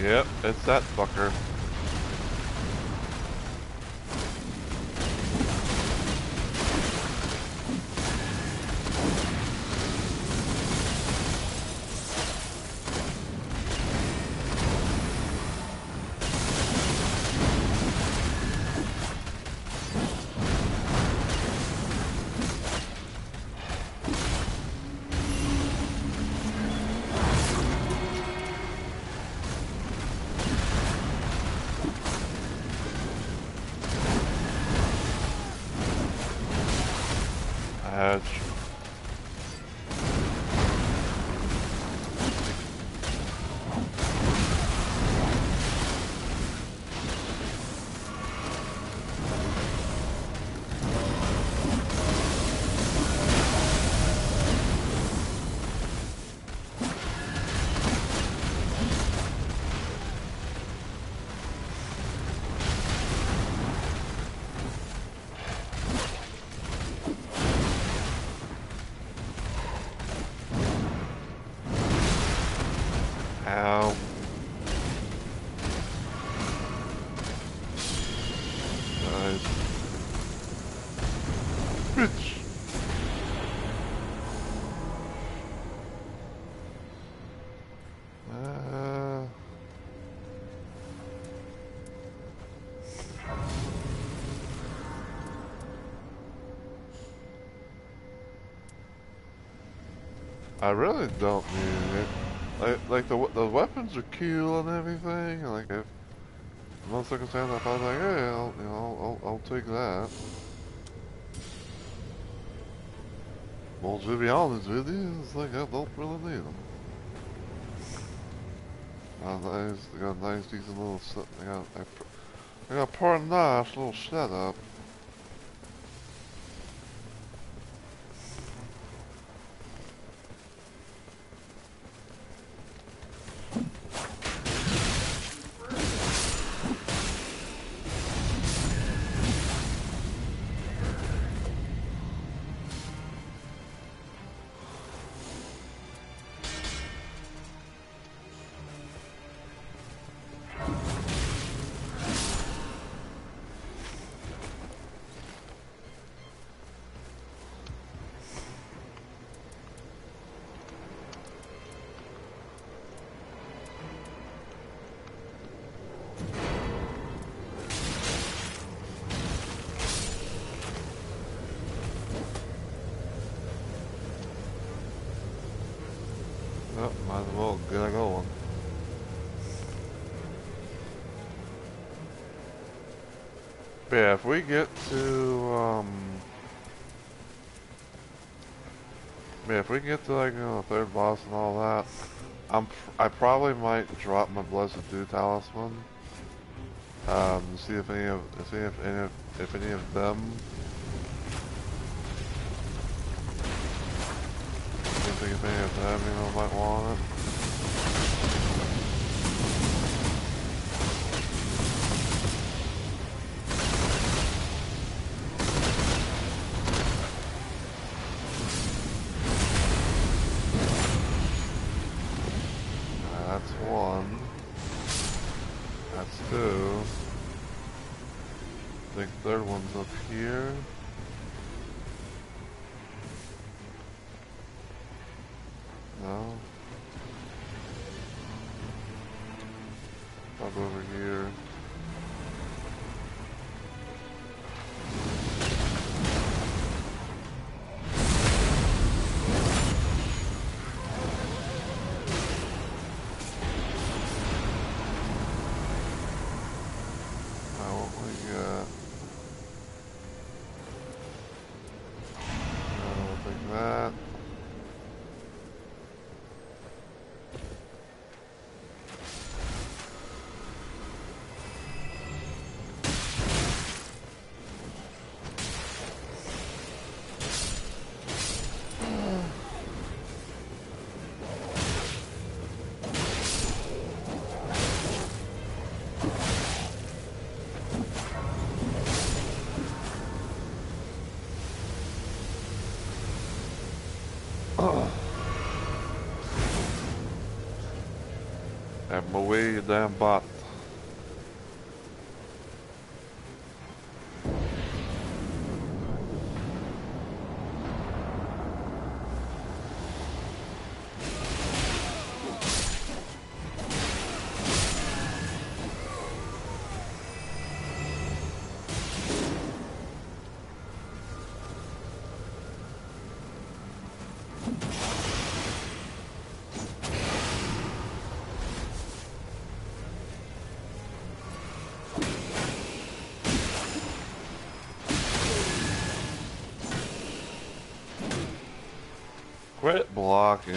Yep, it's that fucker. Ouch. Ow. Nice. Bitch. I really don't need it. Like the weapons are cool and everything. Like if most circumstances, I was like, hey, I'll take that. Well, to be honest with you, it's like I don't really need them. They got a nice, decent little set. They got a pretty nice little setup. Oh, might as well get a going. But yeah, if we get to, yeah, if we get to like, you know, the third boss and all that, I probably might drop my Blessed Dew Talisman. See if any of, if any of them, if any of them, you know, might want it. That's one. That's two. I think the third one's up here. No. Up over here. Out my way, you damn bot. Quit blocking.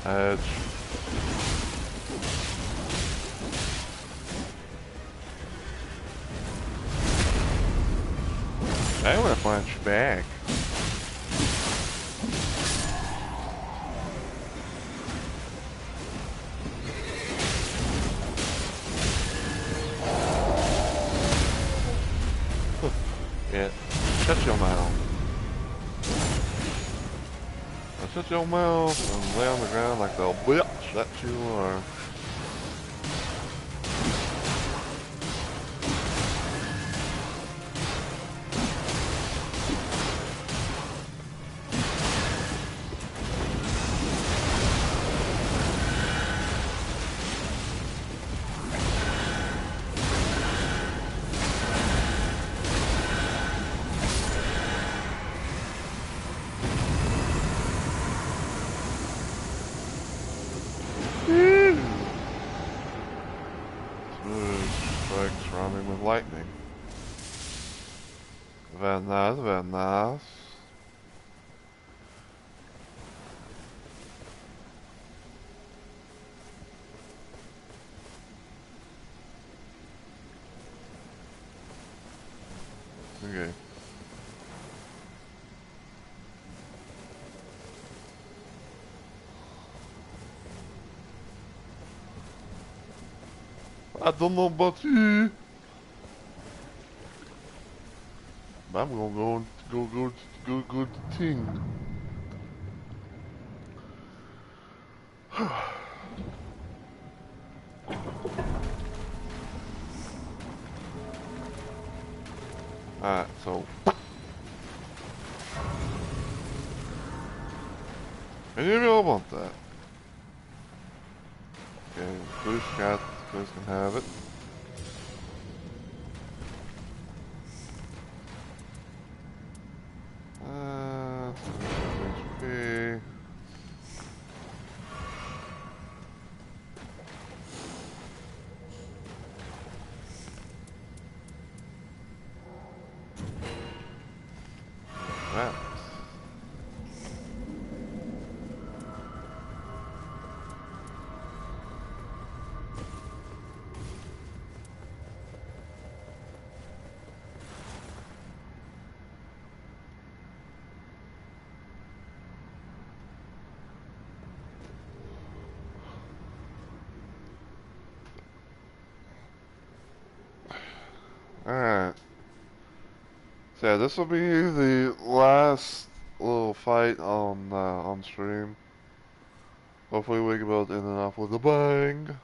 Edge. I want to punch back. Yeah, shut your mouth. Shut your mouth and lay on the ground like the bitch that you are. coming with lightning. Very nice, very nice. Okay. I don't know about you, but I'm gonna go to Ting. Alright, so any of y'all want that? Okay, Bruce got, Bruce can have it. HP. Right. Alright. So yeah, this will be the last little fight on stream. Hopefully we can both end it off with a bang.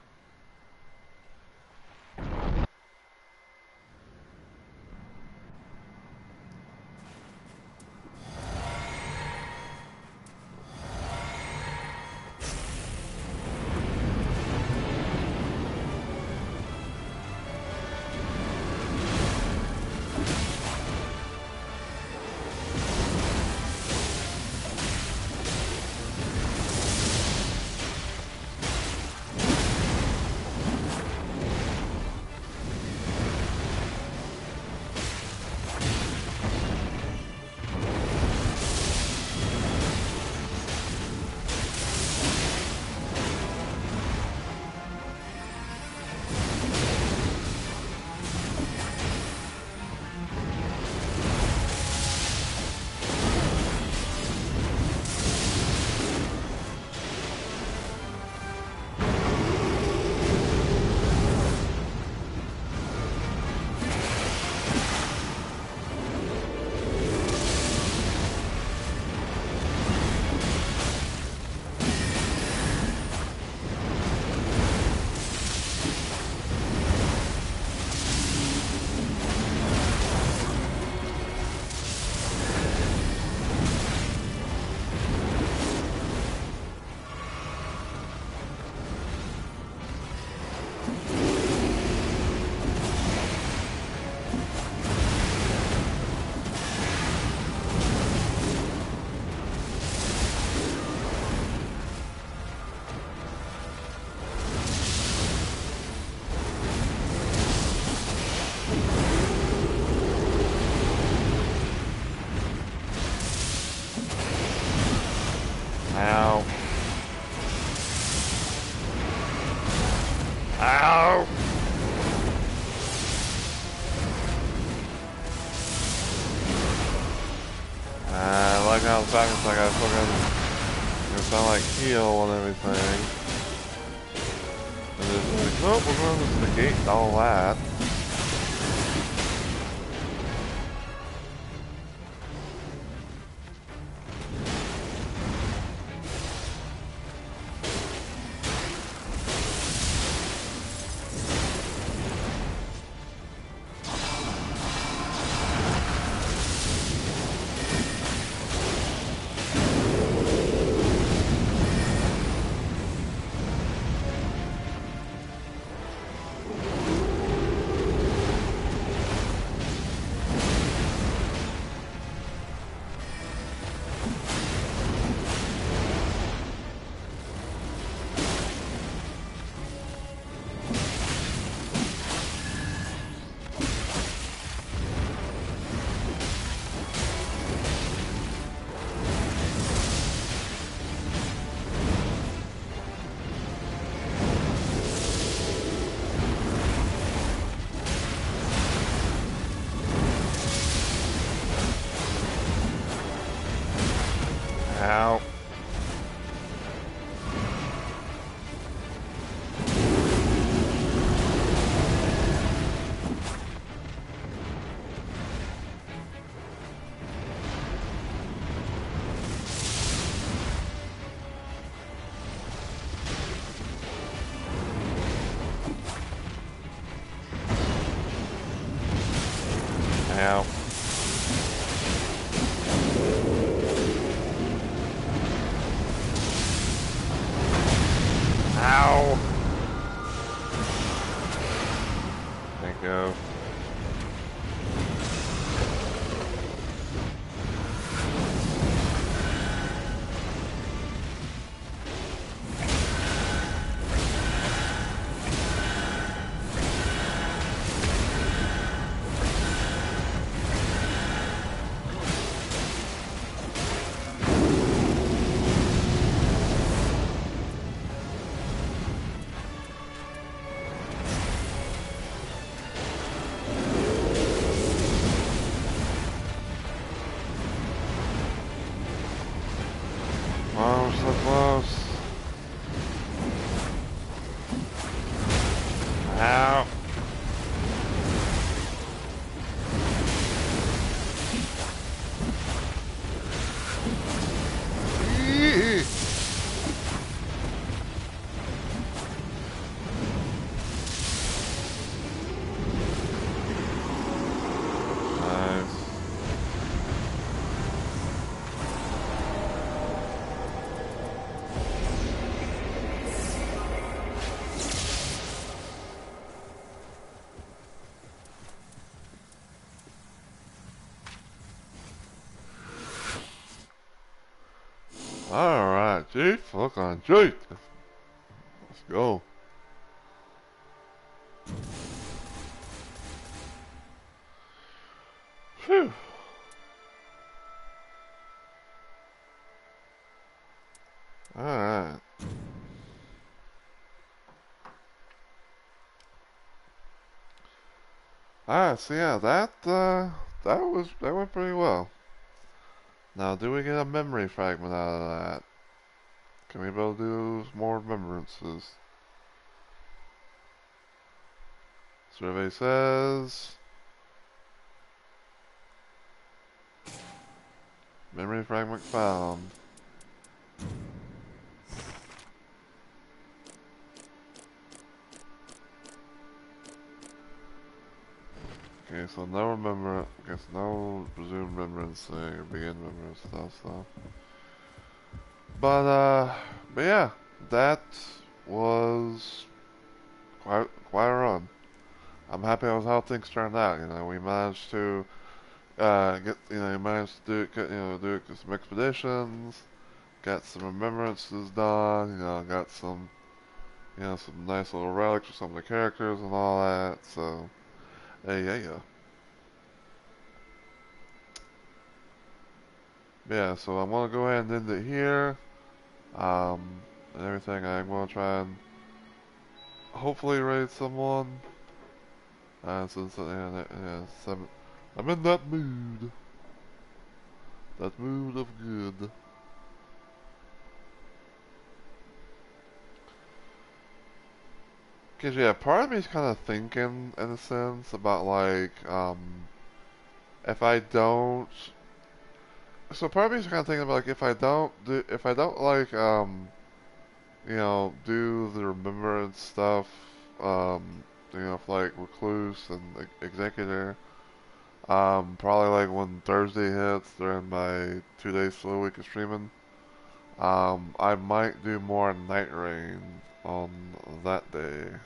Ow. Ow! I like how the fact it's like I fucking, it's not like heal and everything. And it's like, nope, we're going to negate all that. Ow. Ow! Thank you. Oh, we're so close. Ow. Eee. Nice. Alright, Chief. Look on Chief. Let's go. Phew. Alright. Alright, so yeah, that went pretty well. Now, do we get a memory fragment out of that? Can we be able to do more remembrances? Survey says... Memory fragment found. Okay, so no remember, I guess no presumed remembrance or begin remembrance stuff. But yeah, that was quite a run. I'm happy with how things turned out. You know, we managed to do some expeditions, got some remembrances done. You know, got some some nice little relics for some of the characters and all that. So, hey, yeah. Yeah, so I'm gonna go ahead and end it here. Um, and everything. I'm gonna try and hopefully raid someone. I'm in that mood. That mood of good. Cause yeah, part of me is kind of thinking, in a sense, about like, if I don't. So part of me is kind of thinking about like if I don't like, do the remembrance stuff, for like Recluse and Executor. Probably like when Thursday hits during my 2 day slow week of streaming. I might do more Night Rain on that day.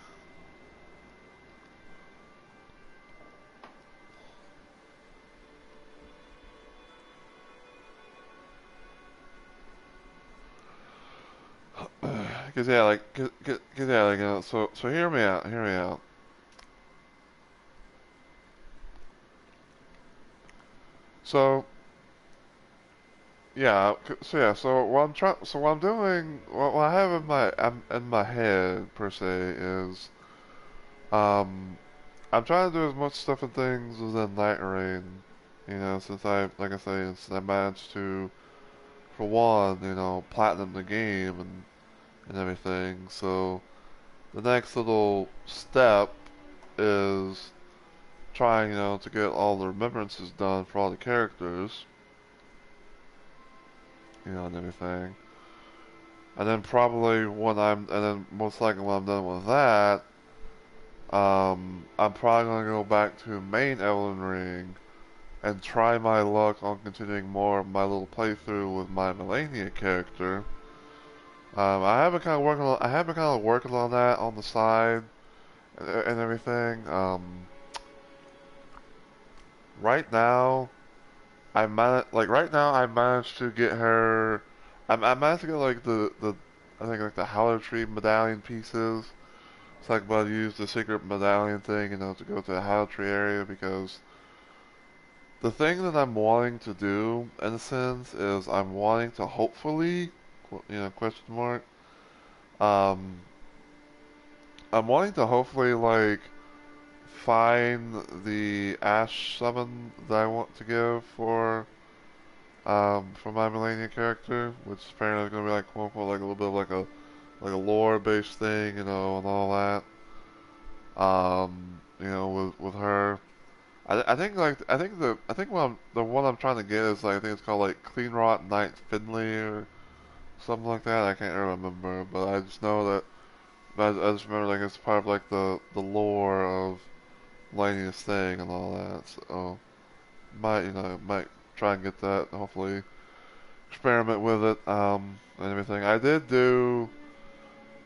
Cause yeah, so hear me out. So, what I'm doing, what I have in my head, per se, is, um, I'm trying to do as much stuff and things within Night Rain, since like I say, since I managed to, for one, platinum the game and everything, so the next little step is trying, to get all the remembrances done for all the characters, and everything. And then and then most likely when I'm done with that, I'm probably gonna go back to main Elden Ring and try my luck on continuing more of my little playthrough with my Melania character. I have been kind of working on that on the side and everything. Right now, right now I managed to get her. I managed to get like the I think like the Hallow Tree medallion pieces. So like, but I use the secret medallion thing, to go to the Hallow Tree area because the thing that I'm wanting to do, in a sense, is I'm wanting to hopefully, question mark, um, I'm wanting to hopefully like find the Ash summon that I want to give for my Melania character, which apparently is gonna be like quote unquote like a little bit of like a lore based thing, and all that. With her. I think the one I'm trying to get is like I think it's called like Clean Rot Knight Finley or something like that. I can't remember, but I just know that. I just remember like it's part of like the lore of Lania's thing and all that. So might try and get that. Hopefully experiment with it and everything. I did do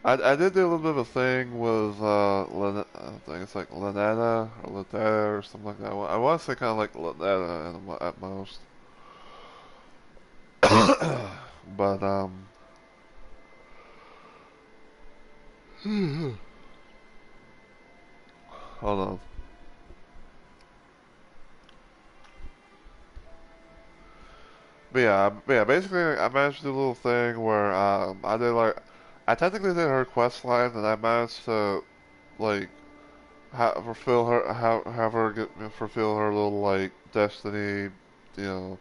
a little bit of a thing with I think it's like Lanetta or Latetta or something like that. I want to say kind of like Lanetta at most. But hold on. But yeah, basically I managed to do a little thing where I technically did her quest line and I managed to like fulfill her little like destiny, you know,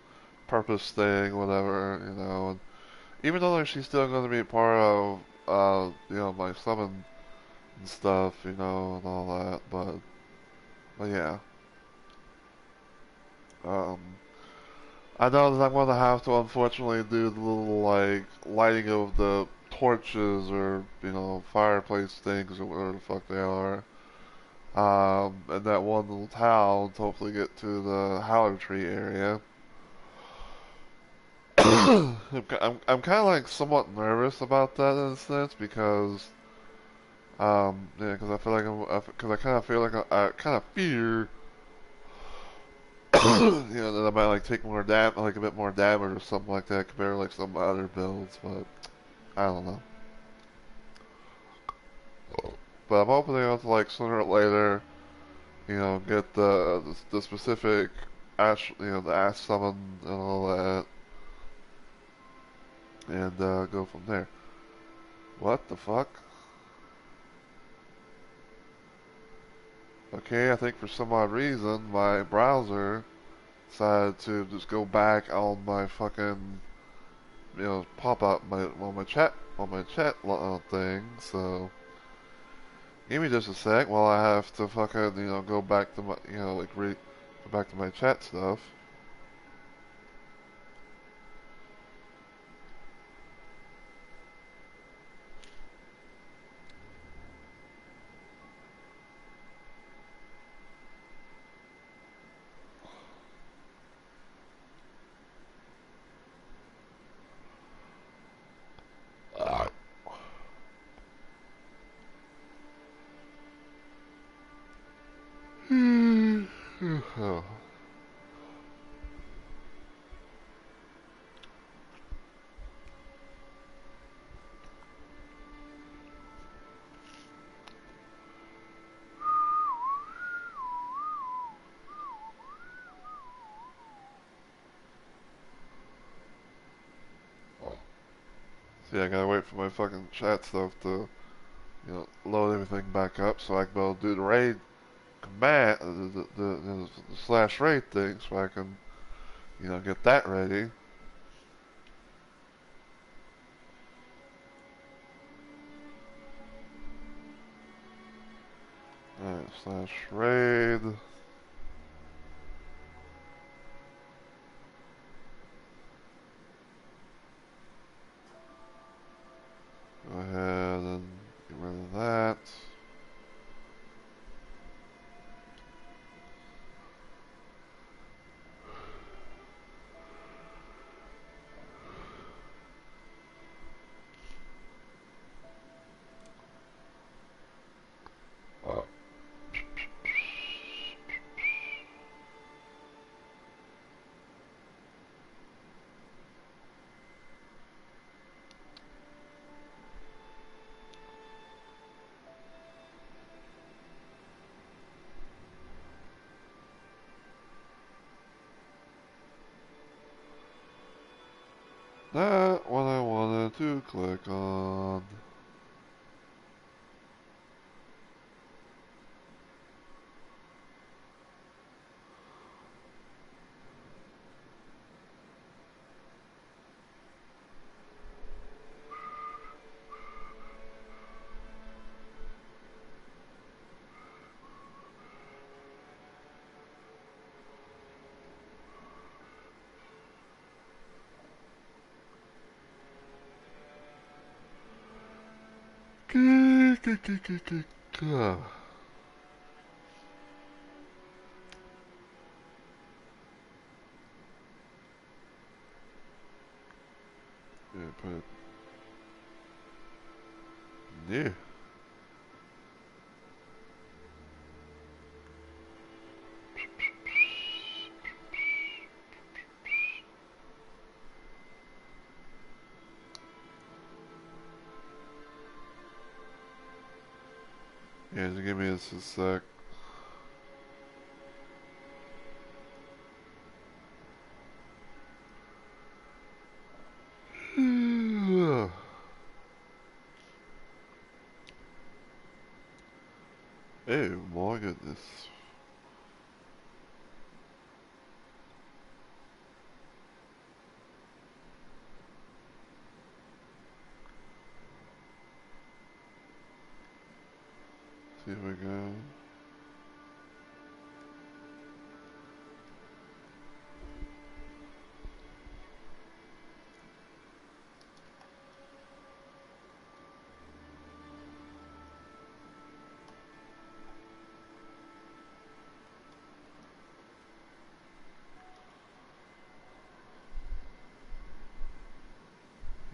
purpose thing, whatever. And even though like she's still going to be part of my summon and stuff, and all that, but yeah. Um, I know that I'm going to have to unfortunately do the little like lighting of the torches or fireplace things or whatever the fuck they are. In that one little town to hopefully get to the Hallow Tree area. I'm kind of like somewhat nervous about that in a sense because yeah, because I feel like because I kind of feel like I kind of fear that I might like take more like a bit more damage or something like that compared to like some other builds, but I don't know. But I'm hoping they'll like sooner or later, get the specific ash, the ash summon and all that, and go from there. What the fuck? Okay, I think for some odd reason my browser decided to just go back on my fucking pop up my chat thing. So give me just a sec while I have to fucking go back to my go back to my chat stuff. Oh. See, I gotta wait for my fucking chat stuff to load everything back up so I can be able to do the raid command, the slash raid thing, so I can get that ready. Alright, slash raid. Go ahead and get rid of that. not what I wanted to click on. Yeah, put it. Yeah. Yeah, just give me this a sec. Oh my goodness. See if we go.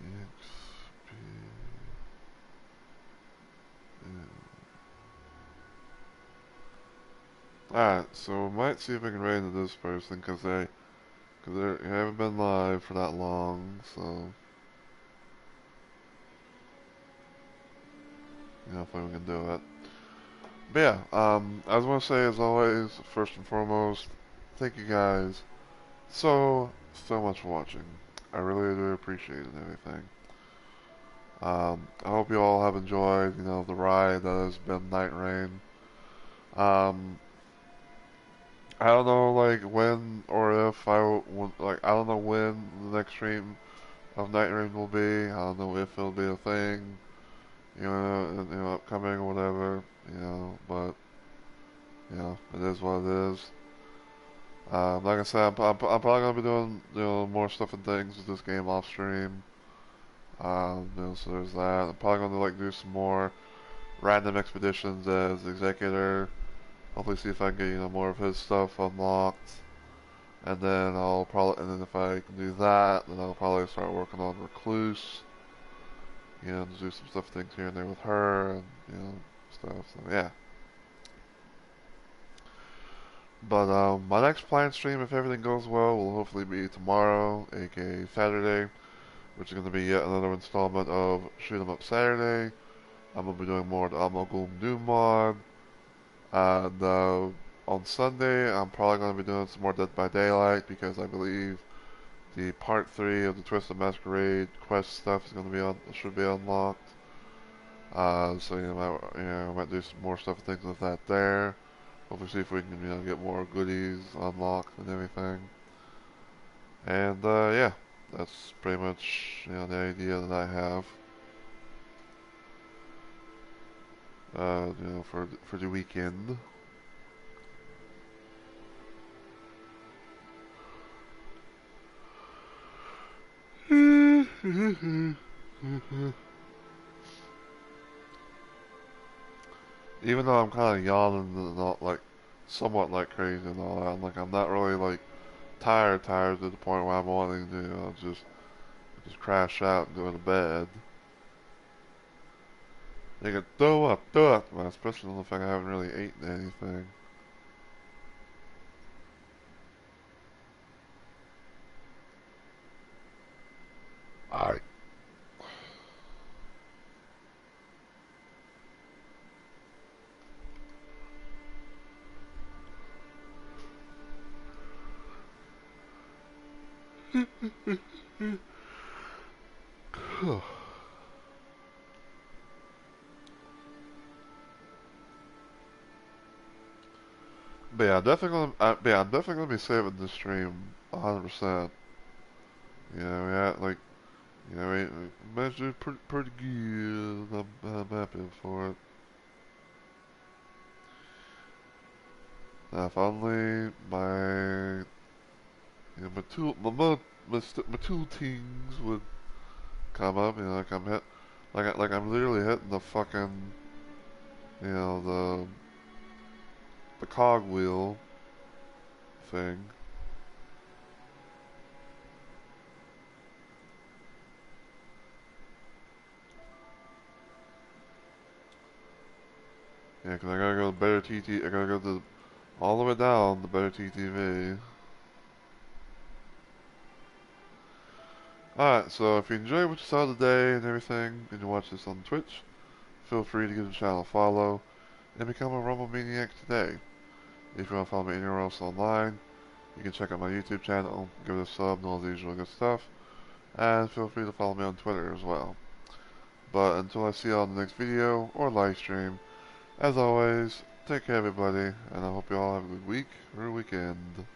XP. Alright, so we might see if we can raid into this person because they haven't been live for that long, so hopefully we can do it. But yeah, I was going to say as always, first and foremost, thank you guys so much for watching. I really do appreciate it and everything. I hope you all have enjoyed, the ride that has been Night Rain. Um, I don't know, like, when or if I don't know when the next stream of Night Rain will be. I don't know if it'll be a thing, upcoming or whatever, but, it is what it is. Like I said, I'm probably gonna be doing, more stuff and things with this game off stream. So there's that. I'm probably gonna, like, do some more random expeditions as Executor. Hopefully see if I can get, more of his stuff unlocked. And then and then if I can do that, then I'll probably start working on Recluse. To do some stuff, things here and there with her, and, stuff, so yeah. But, my next planned stream, if everything goes well, will hopefully be tomorrow, aka Saturday, which is going to be yet another installment of Shoot 'em Up Saturday. I'm going to be doing more of the Gloom Doom mod. And, on Sunday, I'm probably going to be doing some more Dead by Daylight, because I believe the part 3 of the Twisted Masquerade quest stuff is going to be should be unlocked. So I might do some more stuff and things with that there. Hopefully see if we can get more goodies unlocked and everything. And yeah, that's pretty much the idea that I have. For the weekend. Even though I'm kind of yawning and all, like, somewhat like crazy and all that, I'm not really like tired to the point where I'm wanting to, just crash out and go to bed. They can throw up, man, especially on the fact I haven't really eaten anything. Alright. But yeah, I'm definitely gonna be saving this stream 100%. You know, yeah, like, you know, we managed to do pretty good. I'm happy for it. Now, if only my, you know, my tool teams would come up, you know, like like I'm literally hitting the fucking, you know, the cogwheel thing. Yeah, 'cause I gotta go to better TT. I gotta go to all the way down the better TTV. Alright, so if you enjoyed what you saw today and everything, and you watch this on Twitch, feel free to give the channel a follow and become a Rumble Maniac today. If you want to follow me anywhere else online, you can check out my YouTube channel, give it a sub, and all the usual good stuff. And feel free to follow me on Twitter as well. But until I see you on the next video or live stream, as always, take care everybody, and I hope you all have a good week or weekend.